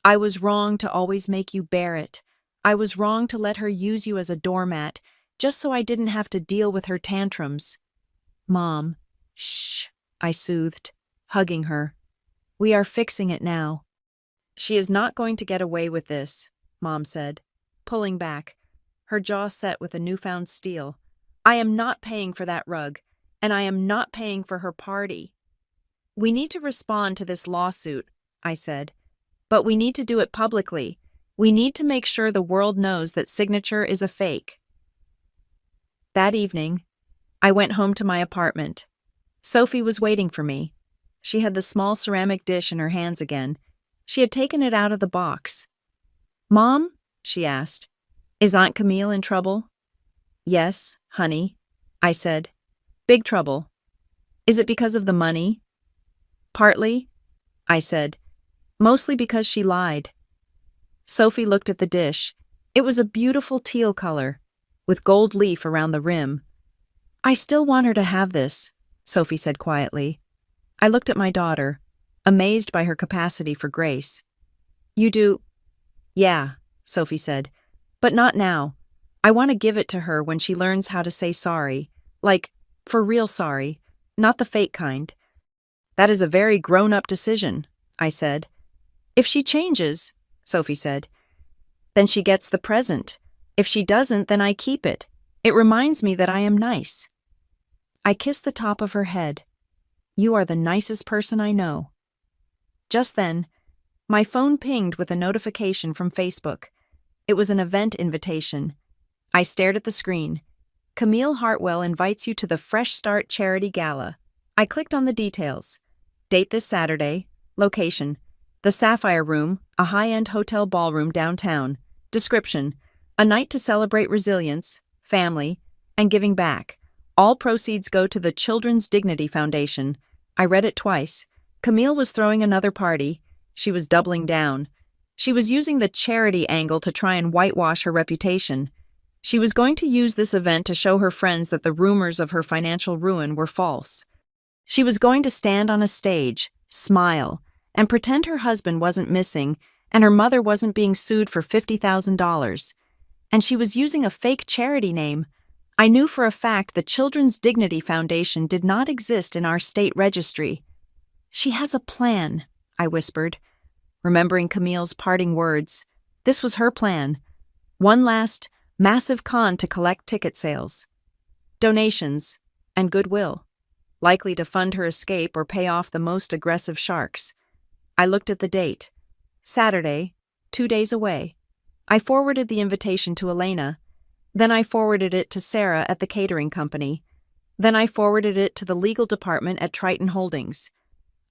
I was wrong to always make you bear it. I was wrong to let her use you as a doormat, just so I didn't have to deal with her tantrums. Mom, shh, I soothed, hugging her. We are fixing it now. She is not going to get away with this, Mom said, pulling back, her jaw set with a newfound steel. I am not paying for that rug, and I am not paying for her party. We need to respond to this lawsuit, I said, but we need to do it publicly. We need to make sure the world knows that Signature is a fake. That evening, I went home to my apartment. Sophie was waiting for me. She had the small ceramic dish in her hands again. She had taken it out of the box. Mom, she asked, is Aunt Camille in trouble? Yes, honey, I said. Big trouble. Is it because of the money? Partly, I said. Mostly because she lied. Sophie looked at the dish. It was a beautiful teal color, with gold leaf around the rim. I still want her to have this, Sophie said quietly. I looked at my daughter, amazed by her capacity for grace. You do? Yeah, Sophie said, but not now. I want to give it to her when she learns how to say sorry, like, for real sorry, not the fake kind. That is a very grown-up decision, I said. If she changes, Sophie said, then she gets the present. If she doesn't, then I keep it. It reminds me that I am nice. I kissed the top of her head. You are the nicest person I know. Just then, my phone pinged with a notification from Facebook. It was an event invitation. I stared at the screen. Camille Hartwell invites you to the Fresh Start Charity Gala. I clicked on the details. Date this Saturday. Location: the Sapphire Room, a high-end hotel ballroom downtown. Description: a night to celebrate resilience, family, and giving back. All proceeds go to the Children's Dignity Foundation. I read it twice. Camille was throwing another party. She was doubling down. She was using the charity angle to try and whitewash her reputation. She was going to use this event to show her friends that the rumors of her financial ruin were false. She was going to stand on a stage, smile, and pretend her husband wasn't missing and her mother wasn't being sued for $50,000. And she was using a fake charity name. I knew for a fact the Children's Dignity Foundation did not exist in our state registry. She has a plan, I whispered, remembering Camille's parting words. This was her plan. One last, massive con to collect ticket sales, donations, and goodwill, likely to fund her escape or pay off the most aggressive sharks. I looked at the date. Saturday, 2 days away. I forwarded the invitation to Elena. Then I forwarded it to Sarah at the catering company. Then I forwarded it to the legal department at Triton Holdings.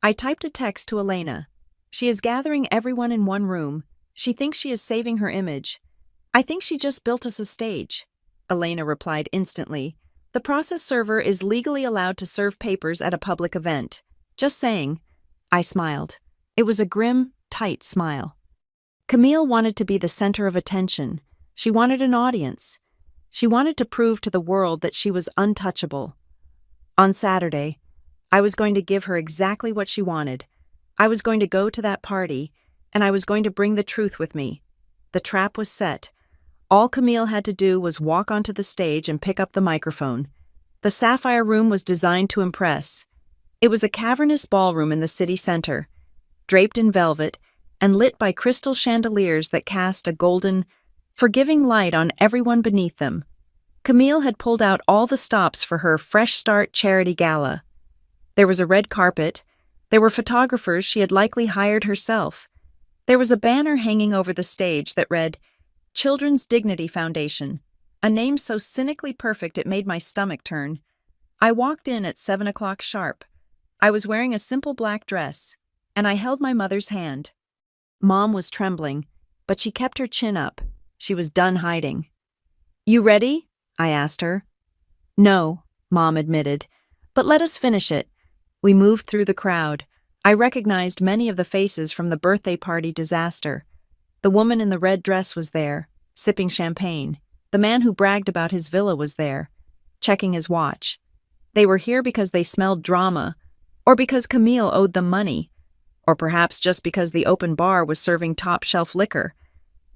I typed a text to Elena. She is gathering everyone in one room. She thinks she is saving her image. I think she just built us a stage. Elena replied instantly. The process server is legally allowed to serve papers at a public event. Just saying. I smiled. It was a grim, tight smile. Camille wanted to be the center of attention. She wanted an audience. She wanted to prove to the world that she was untouchable. On Saturday, I was going to give her exactly what she wanted. I was going to go to that party, and I was going to bring the truth with me. The trap was set. All Camille had to do was walk onto the stage and pick up the microphone. The Sapphire Room was designed to impress. It was a cavernous ballroom in the city center, draped in velvet and lit by crystal chandeliers that cast a golden, forgiving light on everyone beneath them. Camille had pulled out all the stops for her Fresh Start Charity Gala. There was a red carpet. There were photographers she had likely hired herself. There was a banner hanging over the stage that read, Children's Dignity Foundation, a name so cynically perfect it made my stomach turn. I walked in at 7 o'clock sharp. I was wearing a simple black dress, and I held my mother's hand. Mom was trembling, but she kept her chin up. She was done hiding. You ready? I asked her. No, Mom admitted, but let us finish it. We moved through the crowd. I recognized many of the faces from the birthday party disaster. The woman in the red dress was there, sipping champagne. The man who bragged about his villa was there, checking his watch. They were here because they smelled drama, or because Camille owed them money, or perhaps just because the open bar was serving top-shelf liquor.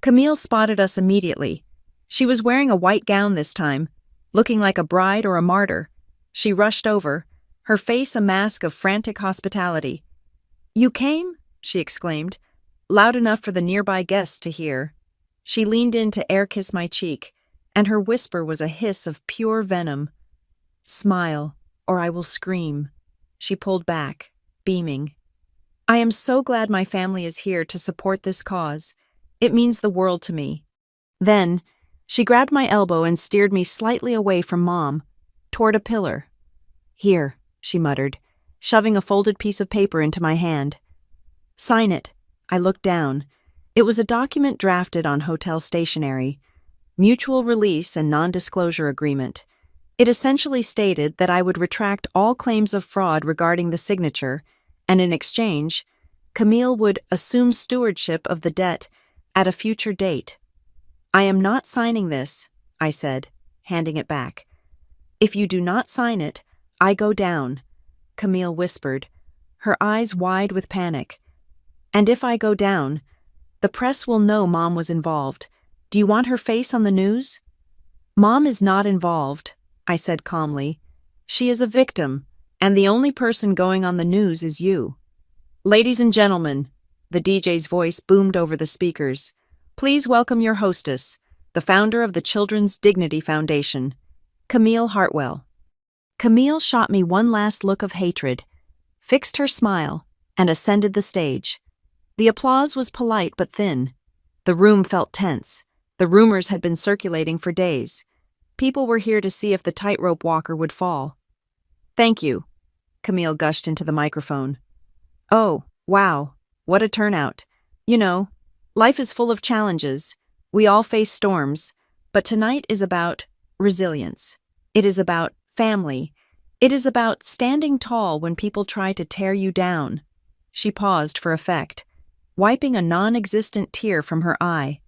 Camille spotted us immediately. She was wearing a white gown this time, looking like a bride or a martyr. She rushed over, her face a mask of frantic hospitality. You came? She exclaimed, loud enough for the nearby guests to hear. She leaned in to air-kiss my cheek, and her whisper was a hiss of pure venom. Smile, or I will scream. She pulled back, beaming. I am so glad my family is here to support this cause. It means the world to me. Then, she grabbed my elbow and steered me slightly away from Mom, toward a pillar. Here, she muttered, shoving a folded piece of paper into my hand. Sign it. I looked down. It was a document drafted on hotel stationery, mutual release and non-disclosure agreement. It essentially stated that I would retract all claims of fraud regarding the signature, and in exchange, Camille would assume stewardship of the debt at a future date. I am not signing this, I said, handing it back. If you do not sign it, I go down, Camille whispered, her eyes wide with panic. And if I go down, the press will know Mom was involved. Do you want her face on the news? Mom is not involved, I said calmly. She is a victim, and the only person going on the news is you. Ladies and gentlemen, the DJ's voice boomed over the speakers. Please welcome your hostess, the founder of the Children's Dignity Foundation, Camille Hartwell. Camille shot me one last look of hatred, fixed her smile, and ascended the stage. The applause was polite but thin. The room felt tense. The rumors had been circulating for days. People were here to see if the tightrope walker would fall. "Thank you," Camille gushed into the microphone. "Oh, wow, what a turnout. You know, life is full of challenges. We all face storms, but tonight is about resilience. It is about family. It is about standing tall when people try to tear you down." She paused for effect, wiping a non-existent tear from her eye.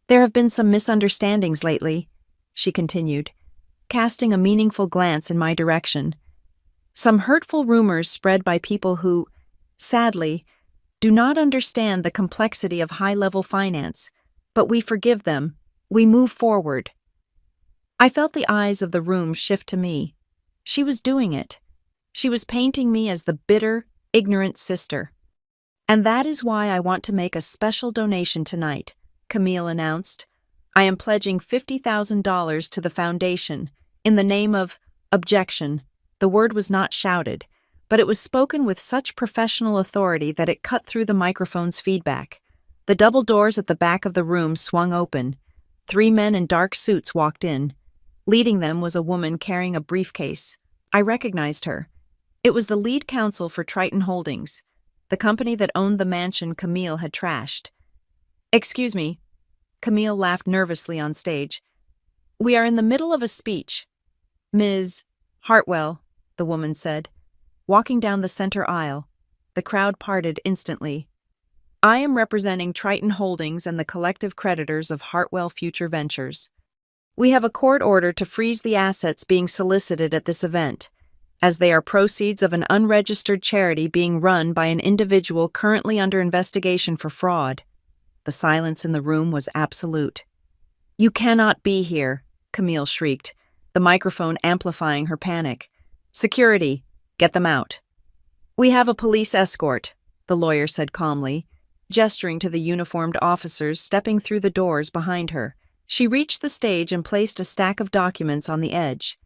"There have been some misunderstandings lately," she continued, casting a meaningful glance in my direction. "Some hurtful rumors spread by people who, sadly, do not understand the complexity of high-level finance, but we forgive them. We move forward." I felt the eyes of the room shift to me. She was doing it. She was painting me as the bitter, ignorant sister. "And that is why I want to make a special donation tonight," Camille announced. "I am pledging $50,000 to the foundation in the name of objection." The word was not shouted, but it was spoken with such professional authority that it cut through the microphone's feedback. The double doors at the back of the room swung open. 3 men in dark suits walked in. Leading them was a woman carrying a briefcase. I recognized her. It was the lead counsel for Triton Holdings, the company that owned the mansion Camille had trashed. "Excuse me," Camille laughed nervously on stage. "We are in the middle of a speech." "Ms. Hartwell," the woman said, walking down the center aisle. The crowd parted instantly. "I am representing Triton Holdings and the collective creditors of Hartwell Future Ventures. We have a court order to freeze the assets being solicited at this event, as they are proceeds of an unregistered charity being run by an individual currently under investigation for fraud." The silence in the room was absolute. "You cannot be here," Camille shrieked, the microphone amplifying her panic. "Security, get them out." "We have a police escort," the lawyer said calmly, gesturing to the uniformed officers stepping through the doors behind her. She reached the stage and placed a stack of documents on the edge.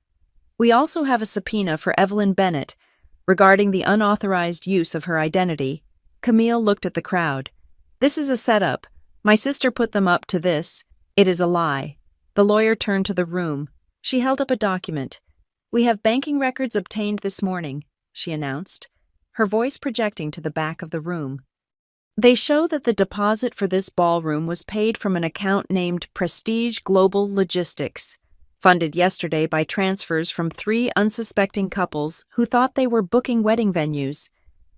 "We also have a subpoena for Evelyn Bennett regarding the unauthorized use of her identity." Camille looked at the crowd. "This is a setup. My sister put them up to this. It is a lie." The lawyer turned to the room. She held up a document. "We have banking records obtained this morning," she announced, her voice projecting to the back of the room. "They show that the deposit for this ballroom was paid from an account named Prestige Global Logistics, funded yesterday by transfers from 3 unsuspecting couples who thought they were booking wedding venues.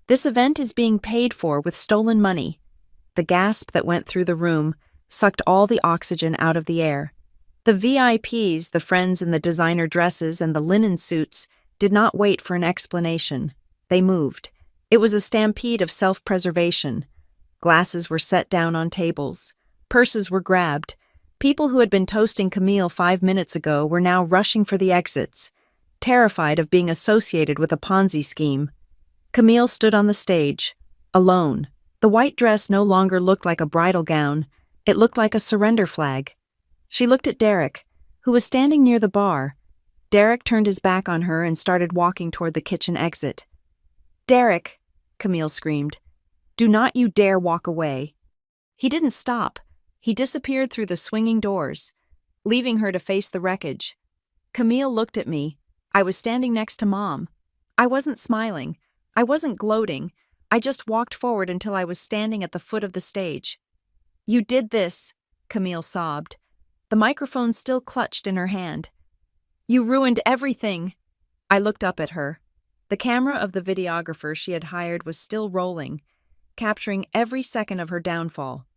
This event is being paid for with stolen money." The gasp that went through the room sucked all the oxygen out of the air. The VIPs, the friends in the designer dresses and the linen suits, did not wait for an explanation. They moved. It was a stampede of self-preservation. Glasses were set down on tables. Purses were grabbed. People who had been toasting Camille 5 minutes ago were now rushing for the exits, terrified of being associated with a Ponzi scheme. Camille stood on the stage, alone. The white dress no longer looked like a bridal gown. It looked like a surrender flag. She looked at Derek, who was standing near the bar. Derek turned his back on her and started walking toward the kitchen exit. "Derek," Camille screamed, "do not you dare walk away." He didn't stop. He disappeared through the swinging doors, leaving her to face the wreckage. Camille looked at me. I was standing next to Mom. I wasn't smiling. I wasn't gloating. I just walked forward until I was standing at the foot of the stage. "You did this," Camille sobbed, the microphone still clutched in her hand. "You ruined everything." I looked up at her. The camera of the videographer she had hired was still rolling, capturing every second of her downfall.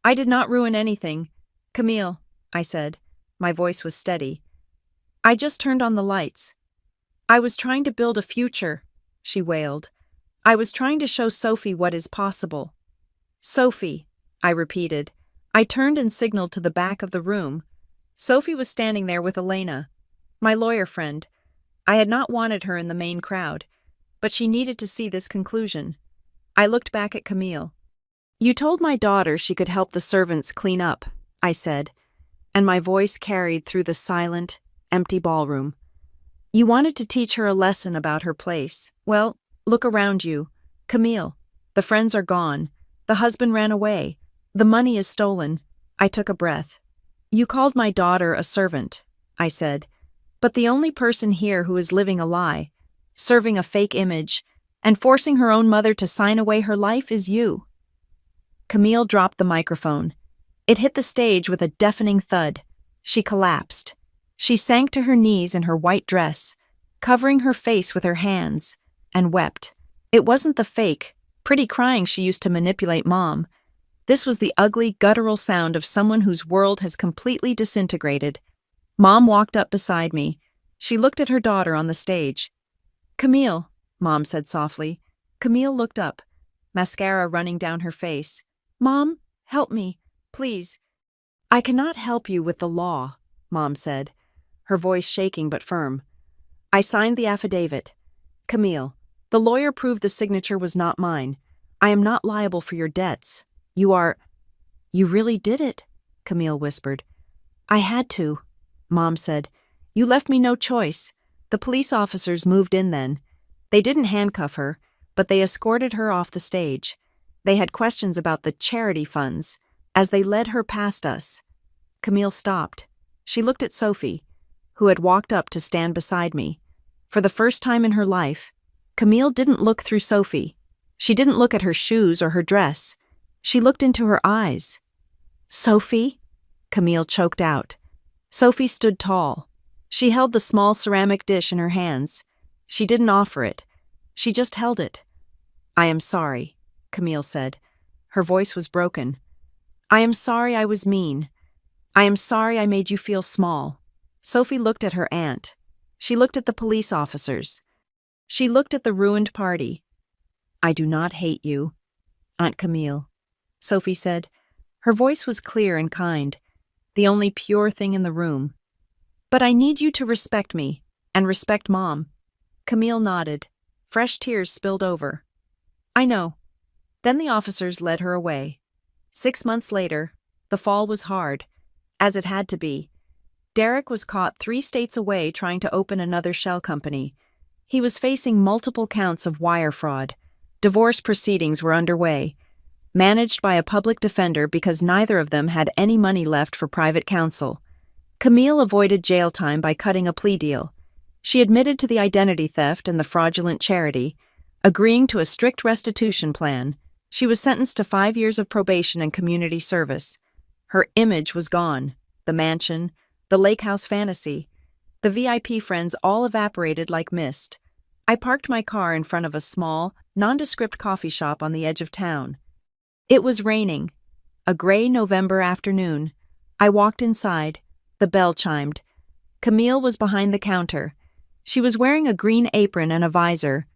"I did not ruin anything. Camille," I said. My voice was steady. "I just turned on the lights. I was trying to build a future," she wailed. "I was trying to show Sophie what is possible." "Sophie," I repeated. I turned and signaled to the back of the room. Sophie was standing there with Elena, my lawyer friend. I had not wanted her in the main crowd, but she needed to see this conclusion. I looked back at Camille. "You told my daughter she could help the servants clean up," I said, and my voice carried through the silent, empty ballroom. "You wanted to teach her a lesson about her place. Well, look around you. Camille, the friends are gone. The husband ran away. The money is stolen." I took a breath. You called my daughter a servant, I said, but the only person here who is living a lie, serving a fake image, and forcing her own mother to sign away her life is you. Camille dropped the microphone. It hit the stage with a deafening thud. She collapsed. She sank to her knees in her white dress, covering her face with her hands, and wept. It wasn't the fake, pretty crying she used to manipulate Mom. This was the ugly, guttural sound of someone whose world has completely disintegrated. Mom walked up beside me. She looked at her daughter on the stage. "Camille," Mom said softly. Camille looked up, mascara running down her face. "Mom, help me, please." "I cannot help you with the law," Mom said, her voice shaking but firm. I signed the affidavit. "Camille, the lawyer proved the signature was not mine. I am not liable for your debts. You really did it," Camille whispered. "I had to," Mom said. "You left me no choice. The police officers moved in then. They didn't handcuff her, but they escorted her off the stage. They had questions about the charity funds as they led her past us." Camille stopped. She looked at Sophie, who had walked up to stand beside me. For the first time in her life, Camille didn't look through Sophie. She didn't look at her shoes or her dress. She looked into her eyes. "Sophie?" Camille choked out. Sophie stood tall. She held the small ceramic dish in her hands. She didn't offer it. She just held it. "I am sorry," Camille said. Her voice was broken. "I am sorry I was mean. I am sorry I made you feel small." Sophie looked at her aunt. She looked at the police officers. She looked at the ruined party. "I do not hate you, Aunt Camille," Sophie said. Her voice was clear and kind, the only pure thing in the room. "But I need you to respect me, and respect Mom." Camille nodded. Fresh tears spilled over. "I know." Then the officers led her away. 6 months later, the fall was hard, as it had to be. Derek was caught 3 states away trying to open another shell company. He was facing multiple counts of wire fraud. Divorce proceedings were underway, managed by a public defender because neither of them had any money left for private counsel. Camille avoided jail time by cutting a plea deal. She admitted to the identity theft and the fraudulent charity, agreeing to a strict restitution plan. She was sentenced to 5 years of probation and community service. Her image was gone. The mansion, the lake house fantasy, the VIP friends all evaporated like mist. I parked my car in front of a small, nondescript coffee shop on the edge of town. It was raining. A gray November afternoon. I walked inside. The bell chimed. Camille was behind the counter. She was wearing a green apron and a visor.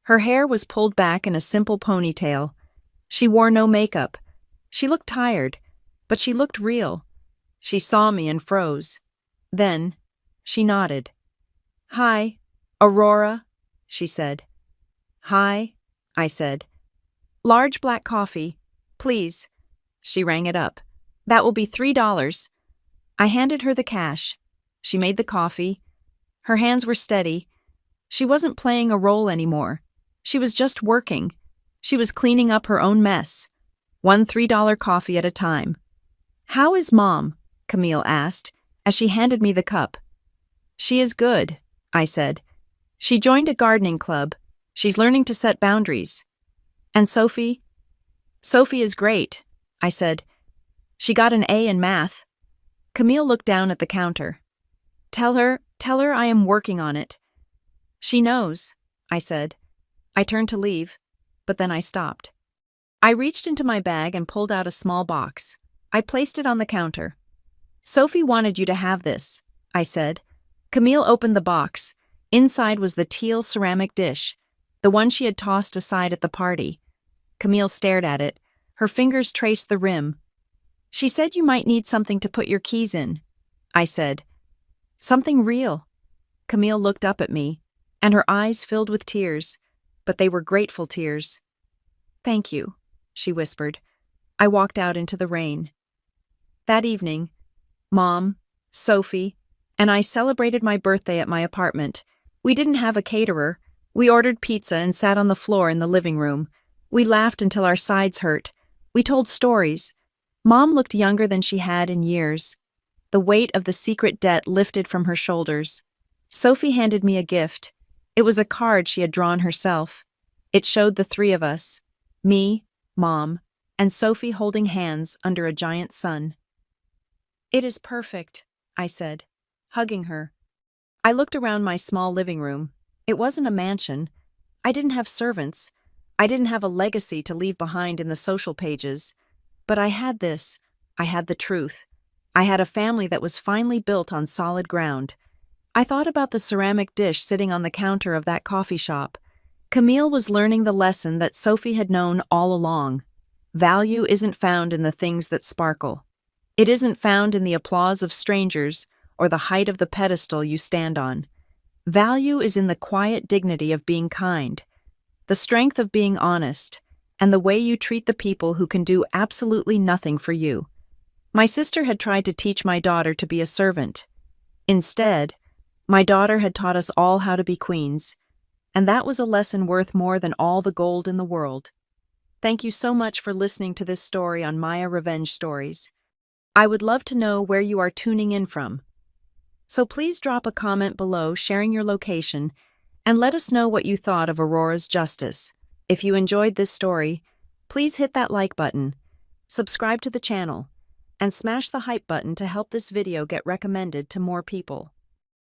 Her hair was pulled back in a simple ponytail. She wore no makeup. She looked tired, but she looked real. She saw me and froze. Then, she nodded. "Hi, Aurora," she said. "Hi," I said. "Large black coffee, please." She rang it up. "That will be $3. I handed her the cash. She made the coffee. Her hands were steady. She wasn't playing a role anymore. She was just working. She was cleaning up her own mess. One $3 coffee at a time. "How is Mom?" Camille asked, as she handed me the cup. "She is good," I said. "She joined a gardening club. She's learning to set boundaries." "And Sophie?" "Sophie is great," I said. "She got an A in math." Camille looked down at the counter. Tell her I am working on it." "She knows," I said. I turned to leave, but then I stopped. I reached into my bag and pulled out a small box. I placed it on the counter. "Sophie wanted you to have this," I said. Camille opened the box. Inside was the teal ceramic dish, the one she had tossed aside at the party. Camille stared at it. Her fingers traced the rim. "She said you might need something to put your keys in," I said. "Something real." Camille looked up at me, and her eyes filled with tears, but they were grateful tears. "Thank you," she whispered. I walked out into the rain. That evening, Mom, Sophie, and I celebrated my birthday at my apartment. We didn't have a caterer. We ordered pizza and sat on the floor in the living room. We laughed until our sides hurt. We told stories. Mom looked younger than she had in years. the weight of the secret debt lifted from her shoulders. Sophie handed me a gift. It was a card she had drawn herself. It showed the three of us, me, Mom, and Sophie holding hands under a giant sun. "It is perfect," I said, hugging her. I looked around my small living room. It wasn't a mansion. I didn't have servants. I didn't have a legacy to leave behind in the social pages. But I had this. I had the truth. I had a family that was finally built on solid ground. I thought about the ceramic dish sitting on the counter of that coffee shop. Camille was learning the lesson that Sophie had known all along. Value isn't found in the things that sparkle. It isn't found in the applause of strangers or the height of the pedestal you stand on. Value is in the quiet dignity of being kind, the strength of being honest, and the way you treat the people who can do absolutely nothing for you. My sister had tried to teach my daughter to be a servant. Instead, my daughter had taught us all how to be queens, and that was a lesson worth more than all the gold in the world. Thank you so much for listening to this story on Maya Revenge Stories. I would love to know where you are tuning in from. So please drop a comment below sharing your location and let us know what you thought of Aurora's justice. If you enjoyed this story, please hit that like button, subscribe to the channel, and smash the hype button to help this video get recommended to more people.